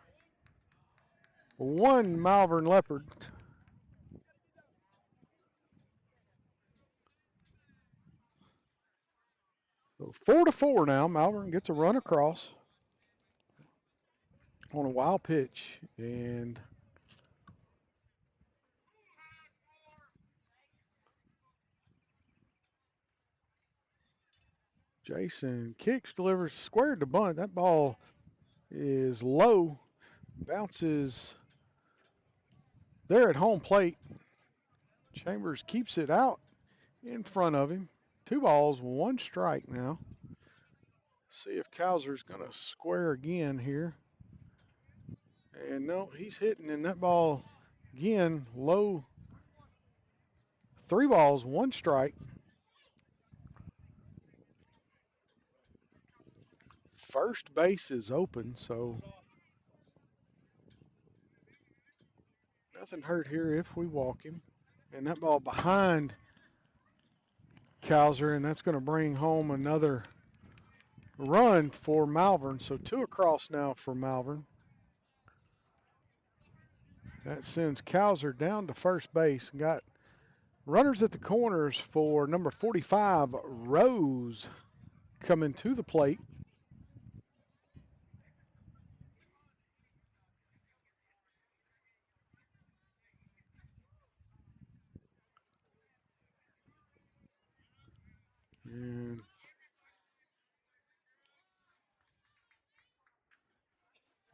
one Malvern Leopard. So 4-4 now. Malvern gets a run across on a wild pitch, and Jason kicks, delivers squared to bunt. That ball is low, bounces there at home plate. Chambers keeps it out in front of him. 2 balls, 1 strike now. See if Kowser's going to square again here. And no, he's hitting, and that ball again low. 3 balls, 1 strike. First base is open, so nothing hurt here if we walk him. And that ball behind Kowser, and that's going to bring home another run for Malvern. So 2 across now for Malvern. That sends Kowser down to first base. Got runners at the corners for number 45, Rose, coming to the plate.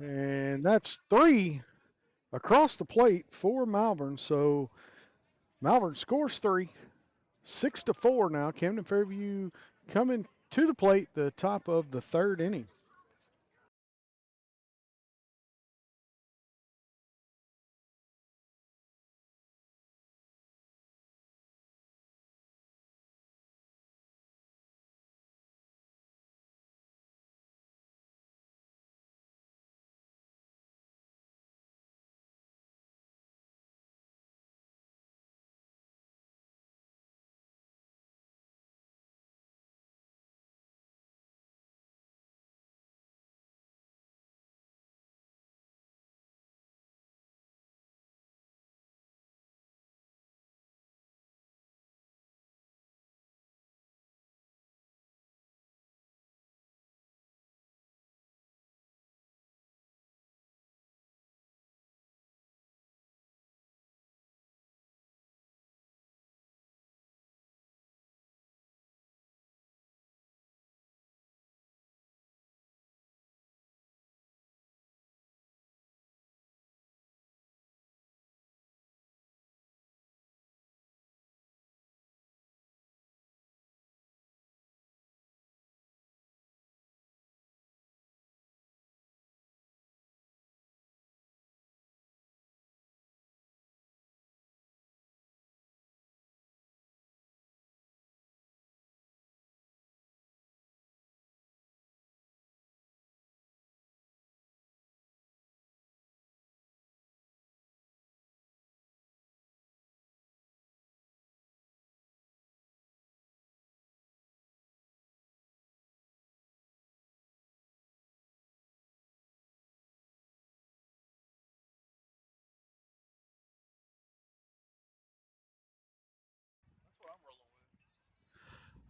And that's 3 across the plate for Malvern. So Malvern scores 3, 6-4 now. Camden Fairview coming to the plate, the top of the 3rd inning.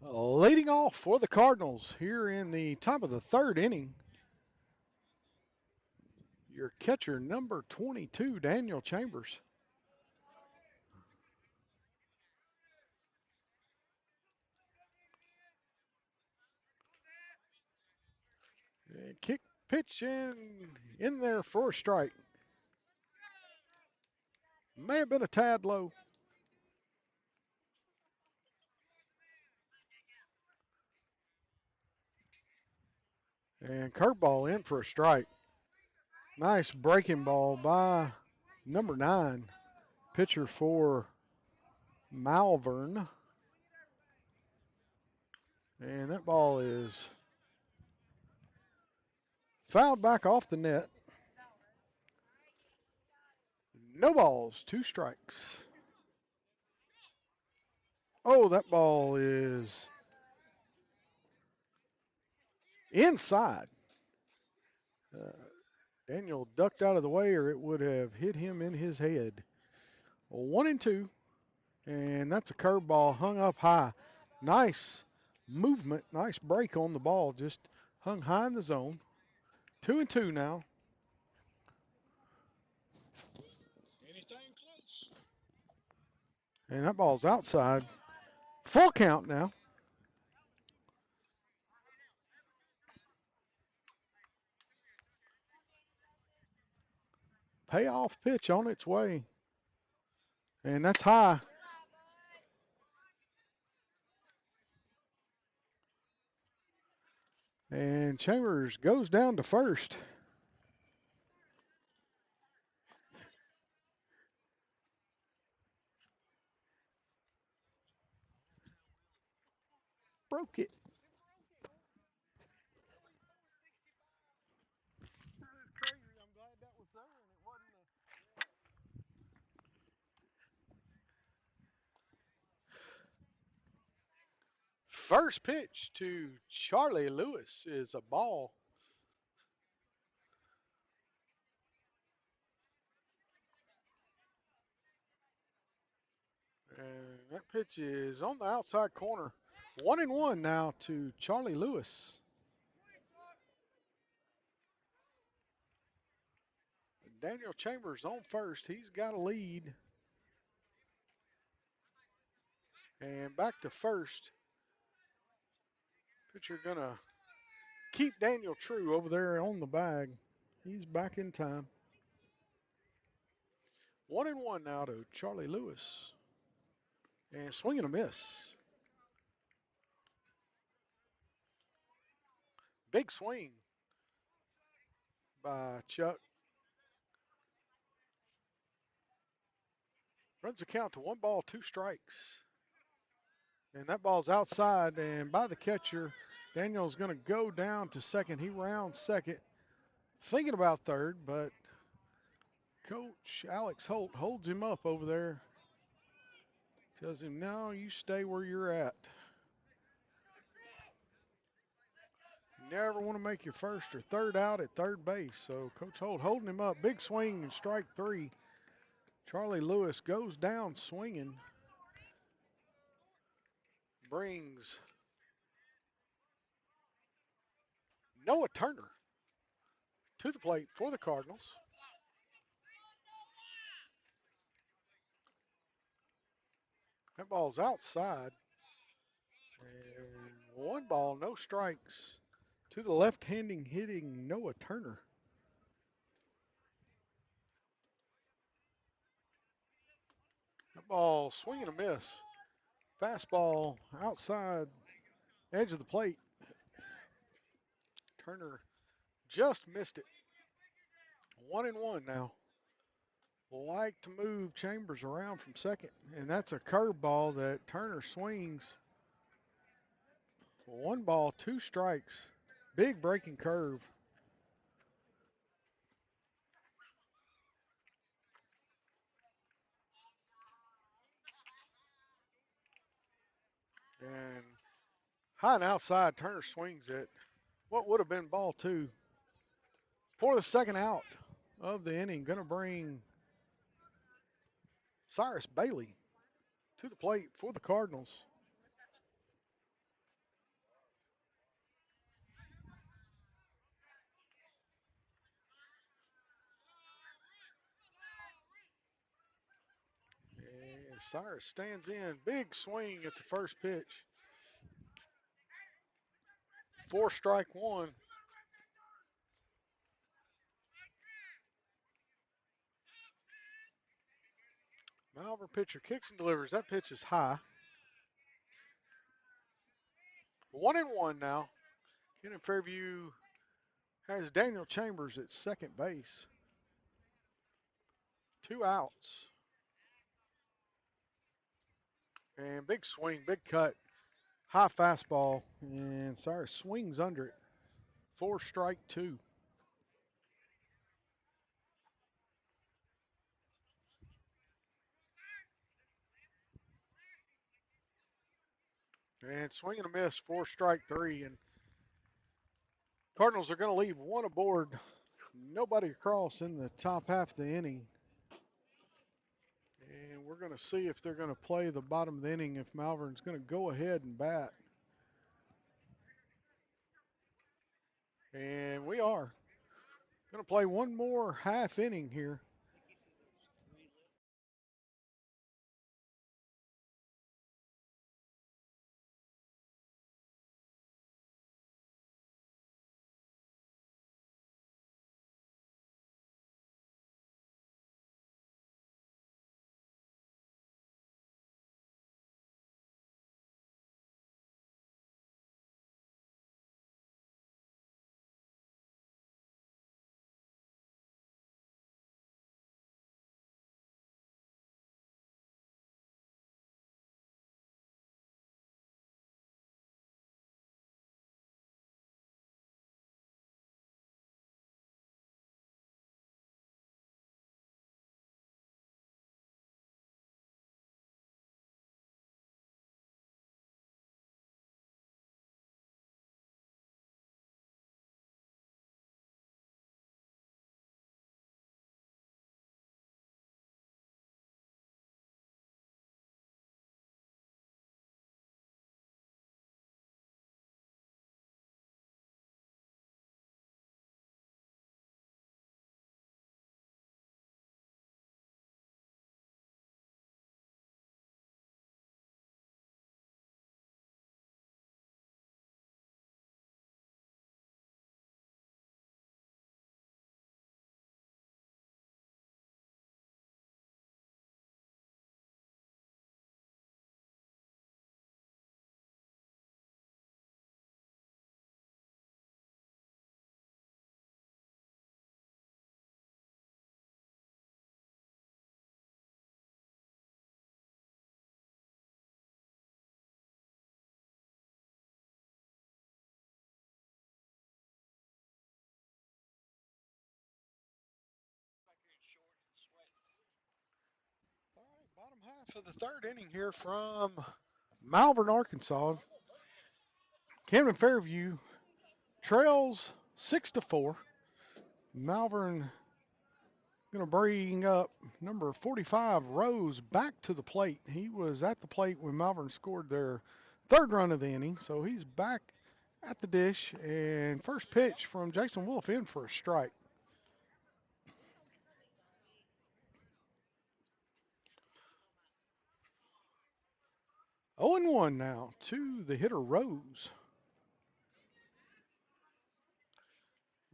Leading off for the Cardinals here in the top of the 3rd inning, your catcher, number 22, Daniel Chambers. And kick, pitch, and in there for a strike. May have been a tad low. And curveball in for a strike. Nice breaking ball by number 9, pitcher for Malvern. And that ball is fouled back off the net. No balls, 2 strikes. Oh, that ball is inside. Uh, Daniel ducked out of the way, or it would have hit him in his head. 1-2, and that's a curveball hung up high. Nice movement, nice break on the ball, just hung high in the zone. 2-2 now. And that ball's outside. Full count now. Payoff pitch on its way. And that's high. And Chambers goes down to first. Broke it. First pitch to Charlie Lewis is a ball. And that pitch is on the outside corner. 1-1 now to Charlie Lewis. Daniel Chambers on first. He's got a lead. And back to first. Pitcher gonna keep Daniel True over there on the bag. He's back in time. 1-1 now to Charlie Lewis. And swing and a miss. Big swing by Chuck. Runs the count to 1 ball, 2 strikes. And that ball's outside and by the catcher. Daniel's going to go down to second. He rounds second. Thinking about third, but Coach Alex Holt holds him up over there. Tells him, no, you stay where you're at. You never want to make your first or third out at third base. So Coach Holt holding him up. Big swing and strike 3. Charlie Lewis goes down swinging. Brings Noah Turner to the plate for the Cardinals. That ball's outside. And 1 ball, no strikes to the left-handing hitting Noah Turner. That ball swing and a miss. Fastball outside edge of the plate. Turner just missed it. 1-1 now. Like to move Chambers around from second. And that's a curveball that Turner swings. 1 ball, 2 strikes. Big breaking curve. And high and outside, Turner swings it. What would have been ball 2 for the second out of the inning. Going to bring Cyrus Bailey to the plate for the Cardinals. And Cyrus stands in. Big swing at the first pitch. 4 strike 1. Malvern pitcher kicks and delivers. That pitch is high. 1-1 now. Camden Fairview has Daniel Chambers at second base. 2 outs. And big swing, big cut, high fastball, and Cyrus swings under it. 4 strike 2. And swing and a miss for strike three. And Cardinals are going to leave one aboard. Nobody across in the top half of the inning. And we're going to see if they're going to play the bottom of the inning, if Malvern's going to go ahead and bat. And we are going to play one more half inning here. All right, bottom half of the third inning here from Malvern, Arkansas. Camden Fairview trails 6-4. Malvern going to bring up number 45, Rose, back to the plate. He was at the plate when Malvern scored their third run of the inning, so he's back at the dish. And first pitch from Jason Wolf in for a strike. Oh and 1 now to the hitter Rose.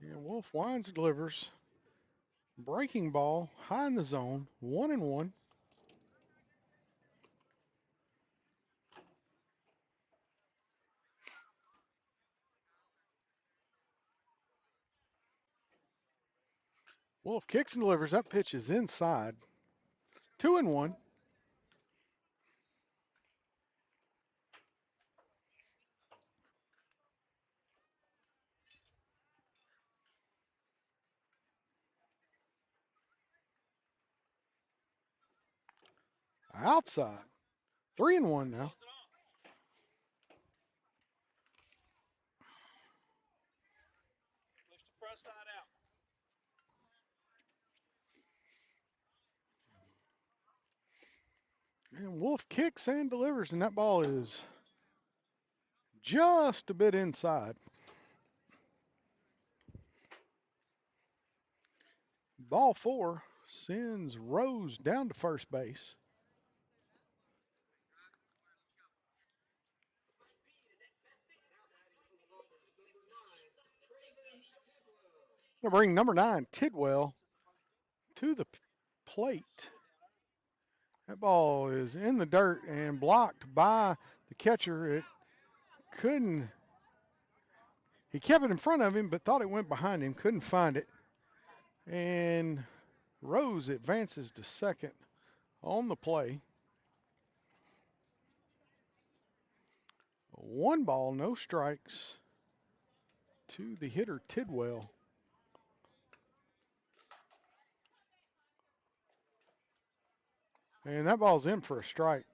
And Wolf winds and delivers. Breaking ball, high in the zone, 1-1. Wolf kicks and delivers. That pitch is inside. 2-1. Outside. 3-1 now. Push the press side out. And Wolf kicks and delivers, and that ball is just a bit inside. Ball 4 sends Rose down to first base. Going to bring number 9, Tidwell, to the plate. That ball is in the dirt and blocked by the catcher. It couldn't, he kept it in front of him, but thought it went behind him, couldn't find it. And Rose advances to second on the play. 1 ball, no strikes to the hitter Tidwell. And that ball's in for a strike.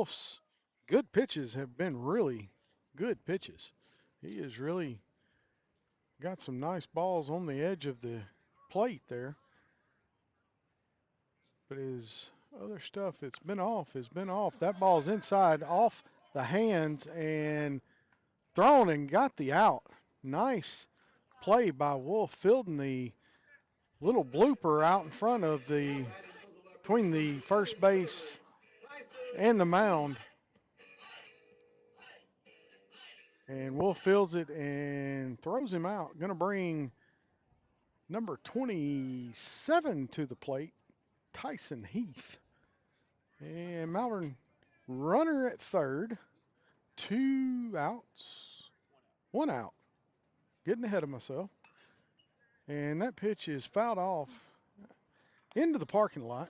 Wolf's good pitches have been really good pitches. He has really got some nice balls on the edge of the plate there. But his other stuff, it's been off, has been off. That ball's inside, off the hands, and thrown and got the out. Nice play by Wolf, fielding the little blooper out in front of between the first base and the mound. And Wolf fields it and throws him out. Going to bring number 27 to the plate, Tyson Heath. And Malvern, runner at third, 2 outs, 1 out. Getting ahead of myself. And that pitch is fouled off into the parking lot.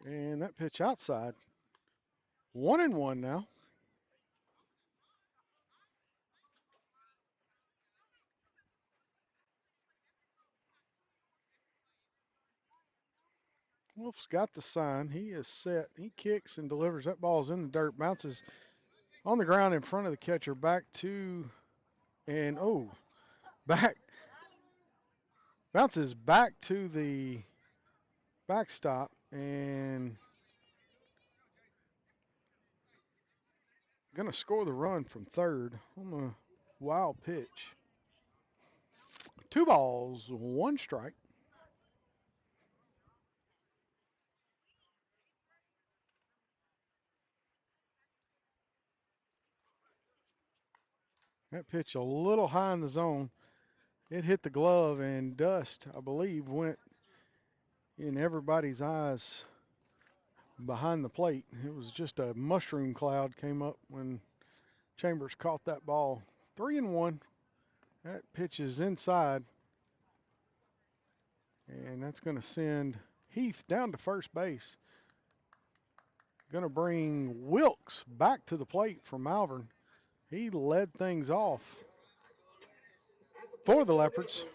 And that pitch outside. 1-1 now. Wolf's got the sign. He is set. He kicks and delivers. That ball's in the dirt. Bounces on the ground in front of the catcher. Back to, and back. Bounces back to the backstop and going to score the run from third on a wild pitch. 2 balls, 1 strike. That pitch a little high in the zone. It hit the glove, and dust, I believe, went in everybody's eyes behind the plate. It was just a mushroom cloud came up when Chambers caught that ball. 3-1. That pitch is inside. And that's going to send Heath down to first base. Going to bring Wilkes back to the plate for Malvern. He led things off for the Leopards.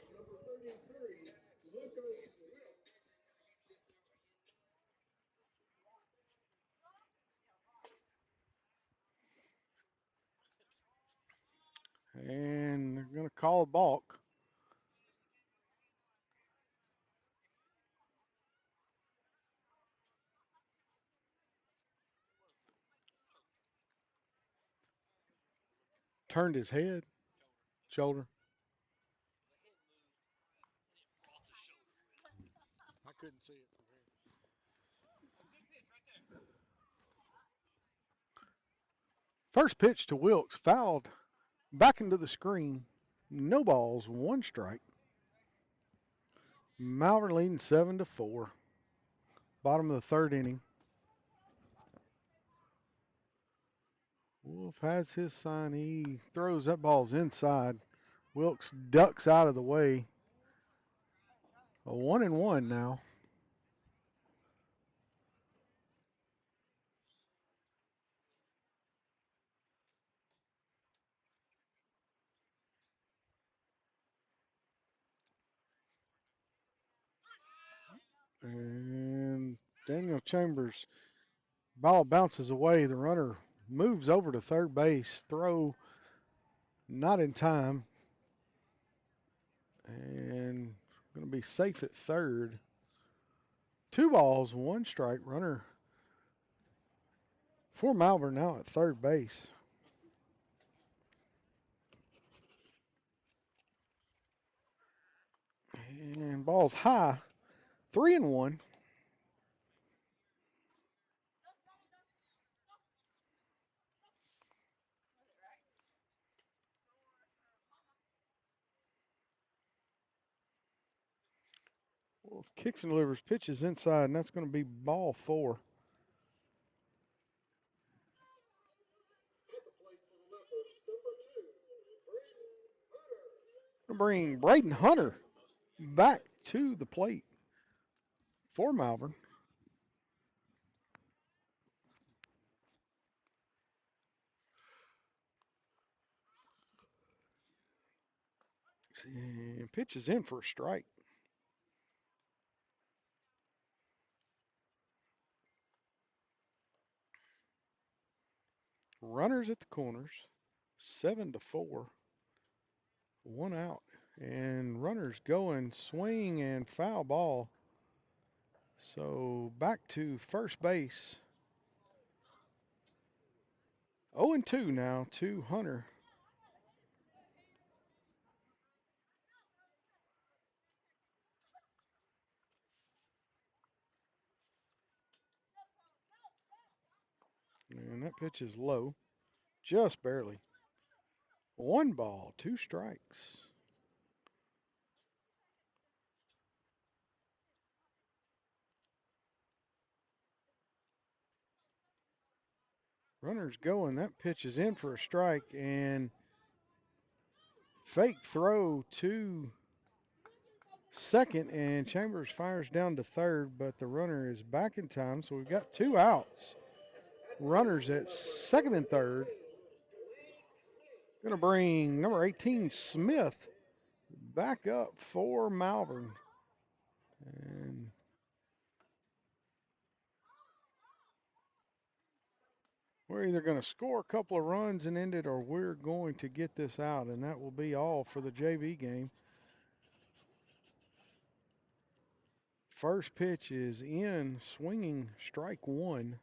And they're going to call a balk. Turned his head, shoulder. I couldn't see it from here. First pitch to Wilkes, fouled back into the screen. No balls, 1 strike. Malvern leading 7-4. Bottom of the 3rd inning. Wolf has his sign. He throws that ball's inside. Wilkes ducks out of the way. A 1-1 now. And Daniel Chambers, ball bounces away. The runner moves over to third base. Throw not in time. And going to be safe at third. 2 balls, 1 strike. Runner for Malvern now at third base. And ball's high. 3-1. Wolf kicks and delivers, pitches inside, and that's going to be ball 4. Going to bring Braden Hunter back to the plate for Malvern. And pitch is in for a strike. Runners at the corners, 7-4, one out. And runners going, swing and foul ball. So back to first base. 0-2 now to Hunter. And that pitch is low, just barely. One ball, two strikes. Runners going. That pitch is in for a strike and fake throw to second, and Chambers fires down to third, but the runner is back in time. So we've got two outs. Runners at second and third. Going to bring number 18, Smith, back up for Malvern. And we're either going to score a couple of runs and end it, or we're going to get this out, and that will be all for the JV game. First pitch is in, swinging, strike one.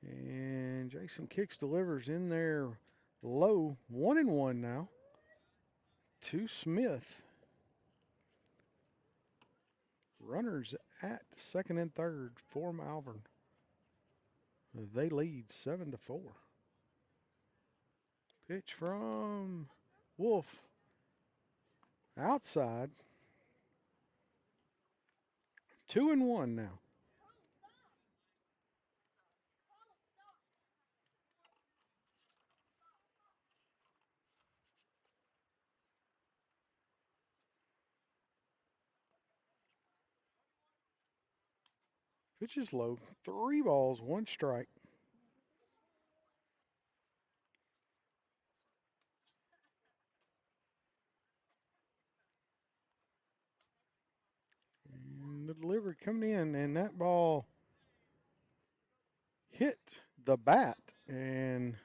And Jason Kicks delivers in there low, 1-1 now to Smith. Runners at second and third for Malvern. They lead 7-4. Pitch from Wolf outside. 2-1 now. Pitch is low. 3 balls, 1 strike. And the delivery coming in, and that ball hit the bat, and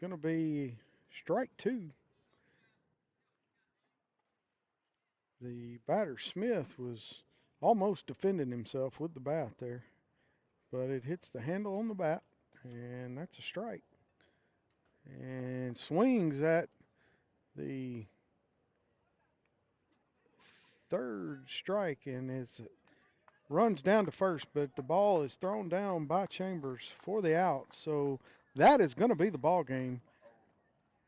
going to be strike two. The batter, Smith, was almost defending himself with the bat there, but it hits the handle on the bat, and that's a strike. And swings at the third strike, and runs down to first, but the ball is thrown down by Chambers for the out. So that is going to be the ball game.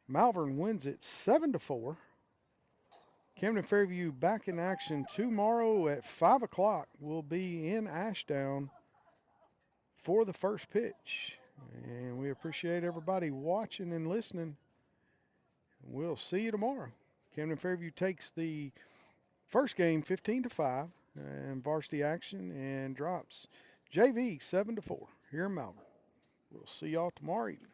Malvern wins it 7-4. Camden Fairview back in action tomorrow at 5 o'clock. We'll be in Ashdown for the first pitch. And we appreciate everybody watching and listening. We'll see you tomorrow. Camden Fairview takes the first game 15-5 and varsity action and drops JV 7-4 here in Malvern. We'll see y'all tomorrow evening.